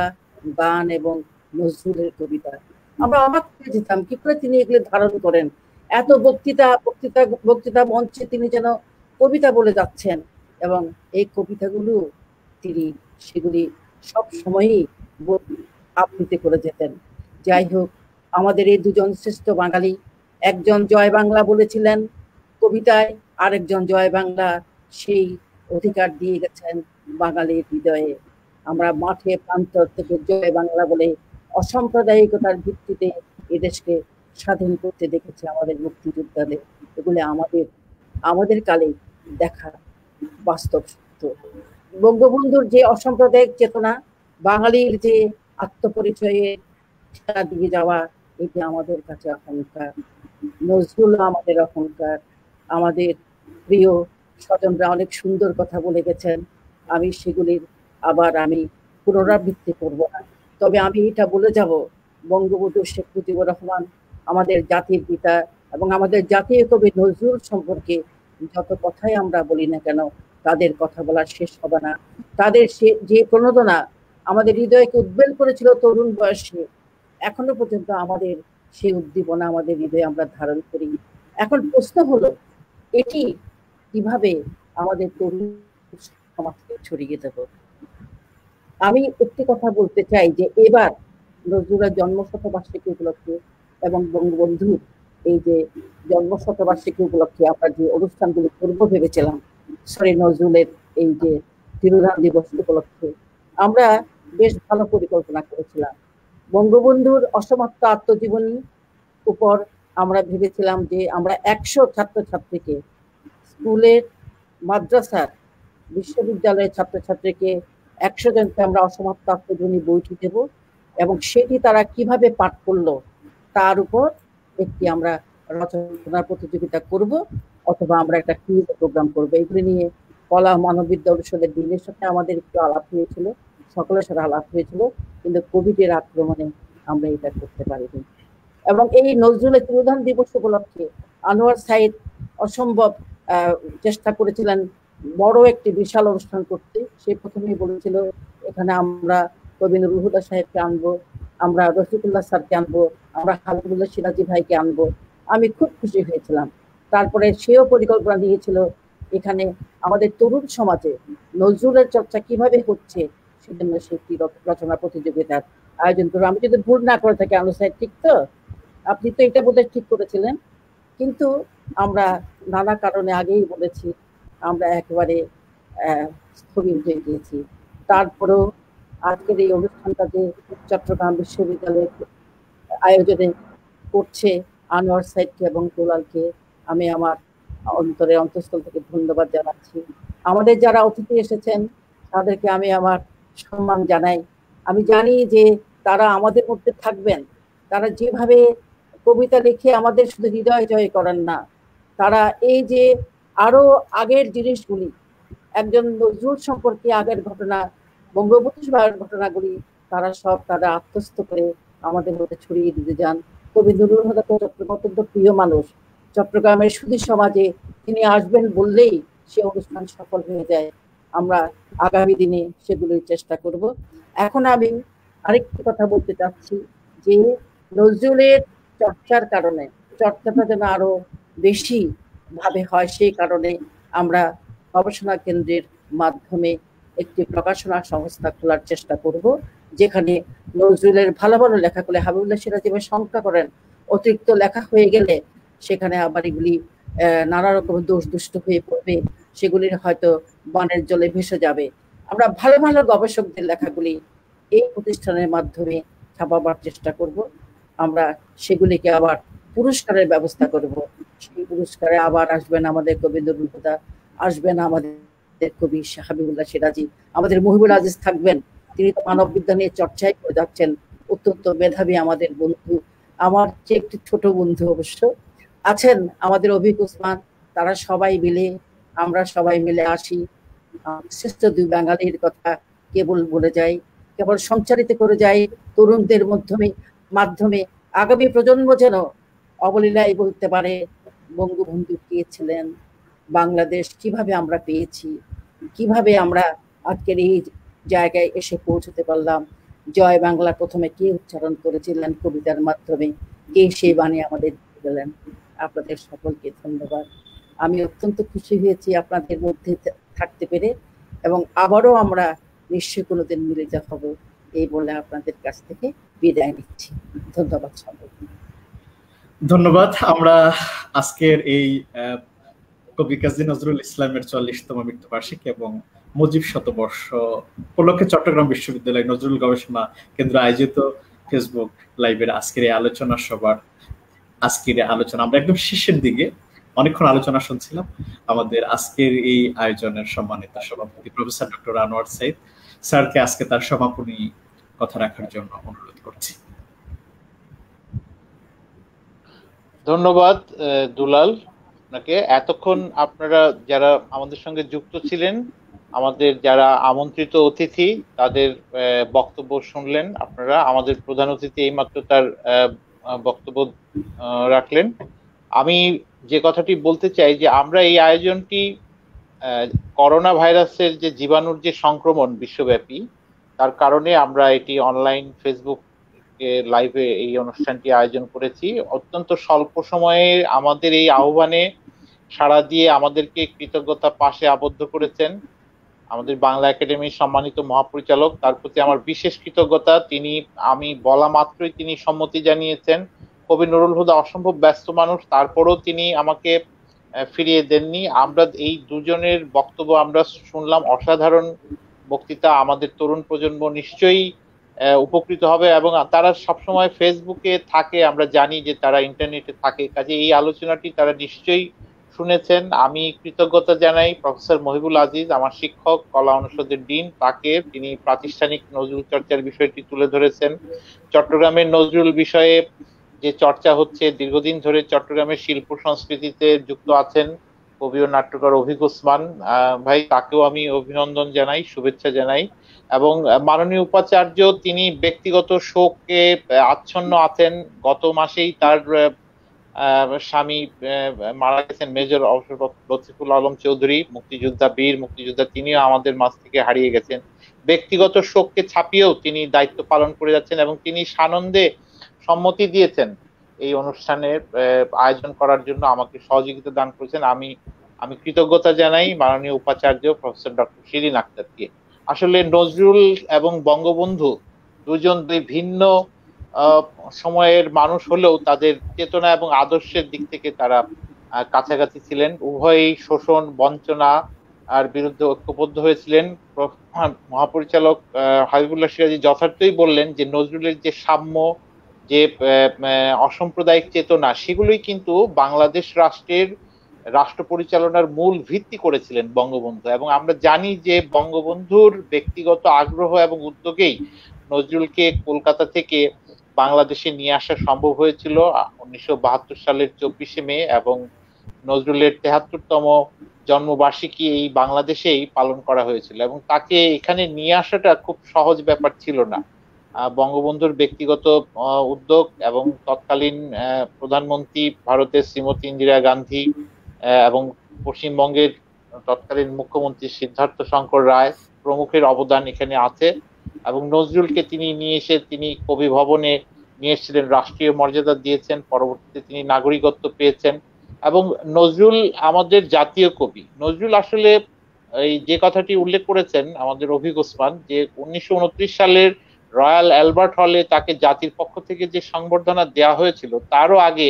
গান এবং নজরুলের কবিতা। আমরা অবাক হয়ে যেতাম কি করে তিনি এগুলো ধারণ করেন। এত বক্তৃতা মঞ্চে তিনি যেন কবিতা বলে যাচ্ছেন, এবং এই কবিতাগুলো তিনি সেগুলি সব সময়ই আবৃত্তি করে যেতেন। যাই হোক, আমাদের এই দুজন শ্রেষ্ঠ বাঙালি, একজন জয় বাংলা বলেছিলেন কবিতায়, আরেকজন জয় বাংলা সেই অধিকার দিয়ে গেছেন বাঙালির হৃদয়ে। আমরা মাঠে প্রান্তর থেকে জয় বাংলা বলে অসাম্প্রদায়িকতার ভিত্তিতে এদেশকে স্বাধীন করতে দেখেছে আমাদের মুক্তিযোদ্ধাদের। এগুলো আমাদের কালে দেখা বাস্তব সত্য। বঙ্গবন্ধুর যে অসাম্প্রদায়িক চেতনা, বাঙালির যে আত্মপরিচয়ে দিয়ে যাওয়া, এটি আমাদের কাছে অহংকার। নজরুল আমাদের অহংকার। আমাদের প্রিয় স্বজনরা অনেক সুন্দর কথা বলে গেছেন, আমি সেগুলির আবার পুনরাবৃত্তি করব না। তবে আমি এটা বলে যাব, বঙ্গবন্ধু শেখ মুজিবুর রহমান আমাদের জাতির পিতা, এবং আমাদের জাতীয় কবি নজরুল সম্পর্কে যত কথাই আমরা বলি না কেন, তাদের কথা বলার শেষ হবে না। তাদের যে প্রণোদনা, আমাদের হৃদয়কে উদ্বেল করেছিল তরুণ বয়সে। এখনো পর্যন্ত আমাদের সেই উদ্দীপনা আমাদের হৃদয়ে আমরা ধারণ করি। এখন প্রশ্ন হলো এটি কিভাবে আমাদের তরুণ সমাজকে ছড়িয়ে দেব। আমি একটি কথা বলতে চাই যে এবার নজরুলের জন্মশতবার্ষিকী উপলক্ষে এবং বঙ্গবন্ধুর এই যে জন্মশতবার্ষিকী উপলক্ষে আমরা যে অনুষ্ঠানগুলি করব ভেবেছিলাম, নজরুলের এই যে তিরোধান দিবস উপলক্ষে আমরা বেশ ভালো পরিকল্পনা করেছিলাম। বঙ্গবন্ধুর অসমাপ্ত আত্মজীবনী উপর আমরা ভেবেছিলাম যে আমরা 100 ছাত্রছাত্রীকে, স্কুলের, মাদ্রাসার, বিশ্ববিদ্যালয়ের ছাত্রছাত্রীকে 100 জনকে আমরা অসমাপ্ত আত্মজীবনী বইটি দেব এবং সেটি তারা কিভাবে পাঠ করলো তার উপর একটি আমরা রচনা প্রতিযোগিতা করব, অথবা আমরা একটা কুইজ প্রোগ্রাম করবো। এগুলি নিয়ে কলা মানববিদ্যা অনুষদের ডিনের সাথে আমাদের একটু আলাপ হয়েছিল, সকলের সাথে আলাপ হয়েছিল, কিন্তু কোভিডের আক্রমণে আমরা এটা করতে পারিনি। এবং এই নজরুলের তিরোধান দিবস উপলক্ষে আনোয়ার সাইদ অসম্ভব চেষ্টা করেছিলেন বড় একটি বিশাল অনুষ্ঠান করতে। সে প্রথমেই বলেছিল এখানে আমরা কবি নুরুল হুদা সাহেবকে আনবো, আমরা রফিকুল্লাহ স্যারকে আনবো, আমরা হাবিবুল্লাহ সিরাজি ভাইকে আনবো। আমি খুব খুশি হয়েছিলাম। তারপরে সেও পরিকল্পনা দিয়েছিল এখানে আমাদের তরুণ সমাজে নজরুলের চর্চা কিভাবে হচ্ছে সেজন্য সে একটি রচনা প্রতিযোগিতার আয়োজন করবো। আমি যদি ভুল না করে থাকি আনোয়ার সাহেব, ঠিক তো? আপনি তো এটা বোধহয় ঠিক করেছিলেন, কিন্তু আমরা নানা কারণে আগেই বলেছি আমরা একেবারে স্থগিত হয়ে গিয়েছি। তারপরেও আজকের এই অনুষ্ঠানটা যে চট্টগ্রাম বিশ্ববিদ্যালয়ের আয়োজনে করছে আনোয়ার সাইদকে এবং দুলালকে আমি আমার অন্তঃস্থল থেকে ধন্যবাদ জানাচ্ছি। আমাদের যারা অতিথি এসেছেন তাদেরকে আমি আমার সম্মান জানাই। আমি জানি যে তারা আমাদের মধ্যে থাকবেন, তারা যেভাবে কবিতা লিখে আমাদের শুধু হৃদয় জয় করেন না, তারা এই যে আরো আগের জিনিসগুলি, একজন নজরুল সম্পর্কে আগের ঘটনা, বঙ্গবন্ধু সভার ঘটনাগুলি তারা আত্মস্থ করে আমাদের মধ্যে ছড়িয়ে দিতে যান। কবি নুরুল হুদা চট্টগ্রাম অত্যন্ত প্রিয় মানুষ। চট্টগ্রামের সুধী সমাজে তিনি আসবেন বললেই সে অনুষ্ঠান সফল হয়ে যায়। আমরা আগামী দিনে সেগুলির চেষ্টা করব। এখন আমি আরেকটি কথা বলতে চাচ্ছি যে নজরুলের চর্চার কারণে চর্চাটা যেন আরো বেশি ভাবে হয়, সেই কারণে আমরা গবেষণা কেন্দ্রের মাধ্যমে একটি প্রকাশনা সংস্থা খোলার চেষ্টা করব, যেখানে নজরুলের ভালো ভালো লেখাগুলি, হাবিবুল্লাহ সিরাজি ভাই সংখ্যা করেন অতিরিক্ত লেখা হয়ে গেলে সেখানে আবার এগুলি নানা রকম দোষ দুষ্ট হয়ে পড়বে, সেগুলির হয়তো বানের জলে ভেসে যাবে। আমরা ভালো ভালো গবেষকদের লেখাগুলি এই প্রতিষ্ঠানের মাধ্যমে ছাপাবার চেষ্টা করব। আমরা সেগুলিকে আবার পুরস্কারের ব্যবস্থা করব। সেই পুরস্কারে আবার আসবেন আমাদের কবি নুরুল হুদা, আসবেন আমাদের কবি হাবিবুল্লাহ সিরাজি, আমাদের মুহিবুল আজিজ থাকবেন, তিনি তো মানব বিজ্ঞান নিয়ে চর্চাই করে যাচ্ছেন, অত্যন্ত মেধাবী আমাদের বন্ধু, আমার চেয়ে একটি ছোট বন্ধু অবশ্য আছেন আমাদের অভিক ওসমান। তারা সবাই মিলে, আমরা সবাই মিলে আসি, শ্রেষ্ঠ দুই বাঙালির কথা কেবল বলে যাই, কেবল সঞ্চারিত করে যাই তরুণদের মাধ্যমে আগামী প্রজন্ম যেন অবলীলায় বলতে পারে বঙ্গবন্ধু কে ছিলেন, বাংলাদেশ কিভাবে আমরা পেয়েছি, কিভাবে আমরা আজকের এই জায়গায় এসে পৌঁছতে পারলাম, জয় বাংলা প্রথমে কে উচ্চারণ করেছিলেন কবিতার মাধ্যমে, কে সেই বাণী আমাদের দিলেন। আপনাদের সকলকে ধন্যবাদ। আমি অত্যন্ত খুশি হয়েছি আপনাদের মধ্যে থাকতে পেরে, এবং আবারও আমরা নিশ্চয়ই কোনোদিন মিলিত হব, এই বলে আপনাদের কাছ থেকে বিদায় নিচ্ছি। ধন্যবাদ সকলকে। ধন্যবাদ। আমরা আজকের এই কবি কাজী নজরুল ইসলামের 40তম মৃত্যুবার্ষিকী এবং মুজিব শতবর্ষ উপলক্ষে চট্টগ্রাম বিশ্ববিদ্যালয় নজরুল গবেষণা কেন্দ্র আয়োজিত ফেসবুক লাইভের আজকের এই আলোচনা সভার আলোচনা আমরা একদম শেষের দিকে অনেকক্ষণ আলোচনা শুনছিলাম। আমাদের আজকের এই আয়োজনের সম্মানিত সভাপতি প্রফেসর ডক্টর আনোয়ার সাইদ স্যারকে আজকে তার সমাপনী কথা রাখার জন্য অনুরোধ করছি। ধন্যবাদ দুলাল আপনাকে। এতক্ষণ আপনারা যারা আমাদের সঙ্গে যুক্ত ছিলেন, আমাদের যারা আমন্ত্রিত অতিথি, তাদের বক্তব্য শুনলেন আপনারা। আমাদের প্রধান অতিথি এইমাত্র তার বক্তব্য রাখলেন। আমি যে কথাটি বলতে চাই যে আমরা এই আয়োজনটি করোনা ভাইরাসের যে জীবাণুর যে সংক্রমণ বিশ্বব্যাপী, তার কারণে আমরা এটি অনলাইন ফেসবুক লাইভে এই অনুষ্ঠানটি আয়োজন করেছি। অত্যন্ত স্বল্প সময়ে আমাদের এই আহ্বানে সাড়া দিয়ে আমাদেরকে কৃতজ্ঞতা পাশে আবদ্ধ করেছেন আমাদের বাংলা একাডেমির সম্মানিত মহাপরিচালক, তার প্রতি আমার বিশেষ কৃতজ্ঞতা। তিনি আমি বলা মাত্রই তিনি সম্মতি জানিয়েছেন। কবি নুরুল হুদা অসম্ভব ব্যস্ত মানুষ, তারপরেও তিনি আমাকে ফিরিয়ে দেননি। আমরা এই দুজনের বক্তব্য আমরা শুনলাম, অসাধারণ বক্তৃতা। আমাদের তরুণ প্রজন্ম নিশ্চয়ই উপকৃত হবে এবং তারা সবসময় ফেসবুকে থাকে, আমরা জানি যে তারা ইন্টারনেটে থাকে, কাজে এই আলোচনাটি তারা নিশ্চয়ই শুনেছেন। আমি কৃতজ্ঞতা জানাই প্রফেসর মহিবুল আজিজ, আমার শিক্ষক, কলা অনুষদের ডিন, তাকে। তিনি প্রাতিষ্ঠানিক নজরুল চর্চার বিষয়টি তুলে ধরেছেন। চট্টগ্রামের নজরুল বিষয়ে যে চর্চা হচ্ছে, দীর্ঘদিন ধরে চট্টগ্রামের শিল্প সংস্কৃতিতে যুক্ত আছেন কবি ও নাট্যকার অভিক ওসমান ভাই, তাকেও আমি অভিনন্দন জানাই, শুভেচ্ছা জানাই। এবং মাননীয় উপাচার্য, তিনি ব্যক্তিগত শোকে আচ্ছন্ন আছেন। গত মাসেই তার স্বামী মারা গেছেন, মেজর অবসরপ্রাপ্ত লতিফুল আলম চৌধুরী, মুক্তিযোদ্ধা, বীর মুক্তিযোদ্ধা, তিনিও আমাদের মাঝ থেকে হারিয়ে গেছেন। ব্যক্তিগত শোককে ছাপিয়েও তিনি দায়িত্ব পালন করে যাচ্ছেন এবং তিনি সানন্দে সম্মতি দিয়েছেন এই অনুষ্ঠানের আয়োজন করার জন্য, আমাকে সহযোগিতা দান করেছেন। আমি কৃতজ্ঞতা জানাই মাননীয় উপাচার্য প্রফেসর ডক্টর শিরিন আক্তারকে। আসলে নজরুল এবং বঙ্গবন্ধু দুজন দুই ভিন্ন সময়ের মানুষ হলেও তাদের চেতনা এবং আদর্শের দিক থেকে তারা কাছাকাছি ছিলেন। উভয়ই শোষণ, বঞ্চনা আর বিরুদ্ধে ঐক্যবদ্ধ হয়েছিলেন। মহাপরিচালক হাবিবুল্লাহ সিরাজী যথার্থই বললেন যে নজরুলের যে সাম্য, যে অসাম্প্রদায়িক চেতনা, সেগুলোই কিন্তু বাংলাদেশ রাষ্ট্রের রাষ্ট্র পরিচালনার মূল ভিত্তি করেছিলেন বঙ্গবন্ধু। এবং আমরা জানি যে বঙ্গবন্ধুর ব্যক্তিগত আগ্রহ এবং উদ্যোগেই নজরুলকে কলকাতা থেকে বাংলাদেশে নিয়ে আসা সম্ভব হয়েছিল 1972 সালের 24শে মে, এবং নজরুলের 73তম জন্মবার্ষিকী এই বাংলাদেশেই পালন করা হয়েছিল। এবং তাকে এখানে নিয়ে আসাটা খুব সহজ ব্যাপার ছিল না। বঙ্গবন্ধুর ব্যক্তিগত উদ্যোগ এবং তৎকালীন প্রধানমন্ত্রী ভারতের শ্রীমতী ইন্দিরা গান্ধী এবং পশ্চিমবঙ্গের তৎকালীন মুখ্যমন্ত্রী সিদ্ধার্থ শঙ্কর রায় প্রমুখের অবদান এখানে আছে। এবং নজরুলকে তিনি নিয়ে এসে তিনি কবি ভবনে নিয়ে এসেছিলেন, রাষ্ট্রীয় মর্যাদা দিয়েছেন, পরবর্তীতে তিনি নাগরিকত্ব পেয়েছেন। এবং নজরুল আমাদের জাতীয় কবি। নজরুল আসলে এই যে কথাটি উল্লেখ করেছেন আমাদের অভিক ওসমান, যে 1929 সালের রয়্যাল অ্যালবার্ট হলে তাকে জাতির পক্ষ থেকে যে সংবর্ধনা দেওয়া হয়েছিল, তারও আগে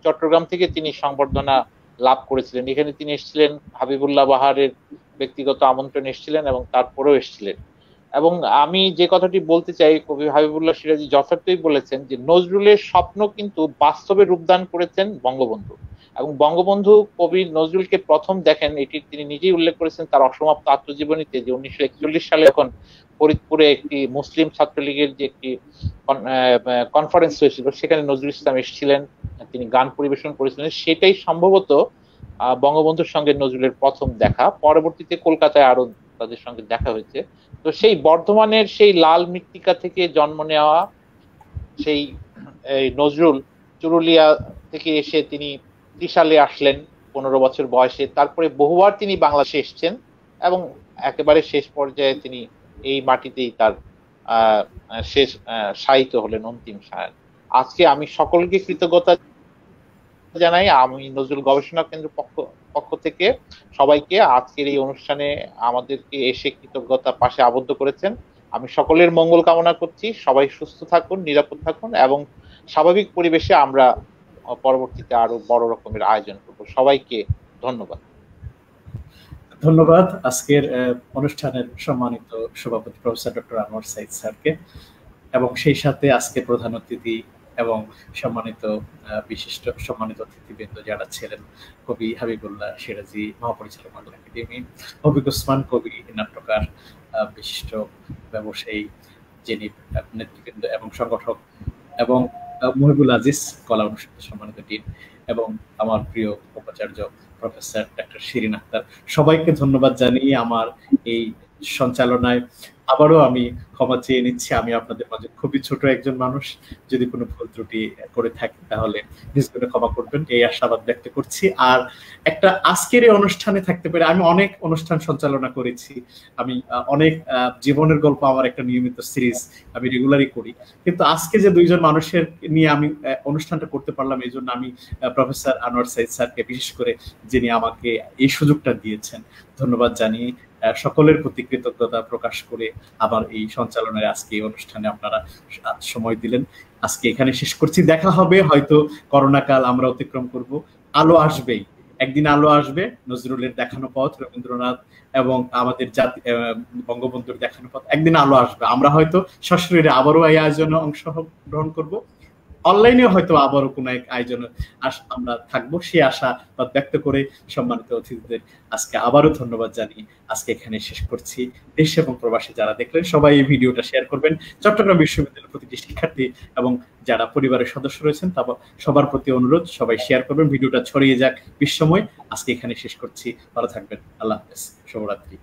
চট্টগ্রাম থেকে তিনি সংবর্ধনা লাভ করেছিলেন। এখানে তিনি এসেছিলেন, হাবিবুল্লাহ বাহারের ব্যক্তিগত আমন্ত্রণ এসেছিলেন এবং তারপরেও এসেছিলেন। এবং আমি যে কথাটি বলতে চাই, কবি হাবিবুল্লাহ সিরাজী যথার্থই বলেছেন যে নজরুলের স্বপ্ন কিন্তু বাস্তবে রূপদান করেছেন বঙ্গবন্ধু। এবং বঙ্গবন্ধু কবি নজরুলকে প্রথম দেখেন, এটি তিনি নিজেই উল্লেখ করেছেন তার অসমাপ্ত আত্মজীবনীতে, যে 1941 সালে এখন ফরিদপুরে একটি মুসলিম ছাত্রলীগের যে একটি কনফারেন্স হয়েছিল, সেখানে নজরুল ইসলাম এসেছিলেন, তিনি গান পরিবেশন করেছিলেন। সেটাই সম্ভবত বঙ্গবন্ধুর সঙ্গে নজরুলের প্রথম দেখা। পরবর্তীতে কলকাতায় আরো তাদের সঙ্গে দেখা হয়েছে। তো সেই বর্ধমানের সেই লাল মৃত্তিকা থেকে জন্ম নেওয়া সেই নজরুল চুরুলিয়া থেকে এসে তিনি ত্রিশালে আসলেন 15 বছর বয়সে। তারপরে বহুবার তিনি বাংলাদেশে এসেছেন এবং একেবারে শেষ পর্যায়ে তিনি এই মাটিতেই তার শেষ শায়িত হলেন, অন্তিম শায়ন। আজকে আমি সকলকে কৃতজ্ঞতা জানাই। আমি নজরুল গবেষণা কেন্দ্র পক্ষ থেকে সবাইকে আজকের এই অনুষ্ঠানে আমাদেরকে এসে কৃতজ্ঞতা পাশে আবদ্ধ করেছেন। আমি সকলের মঙ্গল কামনা করছি। সবাই সুস্থ থাকুন, নিরাপদ থাকুন এবং স্বাভাবিক পরিবেশে আমরা পরবর্তীতে আরো বড় রকমের আয়োজন করব। সবাইকে ধন্যবাদ। ধন্যবাদ আজকের অনুষ্ঠানের সম্মানিত সভাপতি প্রফেসর ডক্টর আনোয়ার সাইদ স্যারকে, এবং সেই সাথে আজকে প্রধান অতিথি এবং বিশিষ্ট সম্মানিত অতিথিবৃন্দ যারা ছিলেন, কবি হাবিবুল্লাহ সিরাজী, মহাপরিচালক বাংলা একাডেমি, অভিক ওসমান কবি, নাট্যকার, বিশিষ্ট ব্যবসায়ী যিনি নেতৃবৃন্দ এবং সংগঠক, এবং মহিবুল আজিজ, কলা অনুষদের সম্মানিত ডিন, এবং আমার প্রিয় উপাচার্য প্রফেসর ডক্টর শিরিন আক্তার, সবাইকে ধন্যবাদ জানিয়ে আমার এই সঞ্চালনায় আবারও আমি ক্ষমা চেয়ে নিচ্ছি। আমি আপনাদের মাঝে খুবই ছোট একজন মানুষ, যদি কোনো ভুল ত্রুটি করে থাকি তাহলে নিজ করে ক্ষমা করবেন, এই আশাবাদ ব্যক্ত করছি। আর একটা আজকের এই অনুষ্ঠানে থাকতে পারে, আমি অনেক অনুষ্ঠান সঞ্চালনা করেছি, আমি অনেক জীবনের গল্প আমার একটা নিয়মিত সিরিজ আমি রেগুলারই করি, কিন্তু আজকে যে দুইজন মানুষের নিয়ে আমি অনুষ্ঠানটা করতে পারলাম, এই জন্য আমি প্রফেসর আনোয়ার সাইদ স্যারকে বিশেষ করে, যিনি আমাকে এই সুযোগটা দিয়েছেন, ধন্যবাদ জানিয়ে সকলের প্রতি কৃতজ্ঞতা প্রকাশ করে আবার এই সঞ্চালনের আজকে এই অনুষ্ঠানে আপনারা সময় দিলেন। আজকে এখানে শেষ করছি, দেখা হবে হয়তো করোনা কাল আমরা অতিক্রম করব, আলো আসবেই, একদিন আলো আসবে, নজরুলের দেখানো পথ, রবীন্দ্রনাথ এবং আমাদের জাতি বঙ্গবন্ধুর দেখানো পথ, একদিন আলো আসবে, আমরা হয়তো সশরীরে আবারও এই আয়োজনে অংশগ্রহণ করব, অনলাইনে হয়তো আবারও কোনো এক আয়োজনে আমরা থাকবো, সেই আশা ব্যক্ত করে সম্মানিত অতিথিদের আজকে আবারও ধন্যবাদ জানিয়ে আজকে এখানে শেষ করছি। দেশ এবং প্রবাসী যারা দেখলেন সবাই এই ভিডিওটা শেয়ার করবেন, চট্টগ্রাম বিশ্ববিদ্যালয়ের প্রতিটি শিক্ষার্থী এবং যারা পরিবারের সদস্য রয়েছেন সবার প্রতি অনুরোধ, সবাই শেয়ার করবেন, ভিডিওটা ছড়িয়ে যাক বিশ্বময়। আজকে এখানে শেষ করছি, ভালো থাকবেন, আল্লাহ হাফেজ, শুভরাত্রি।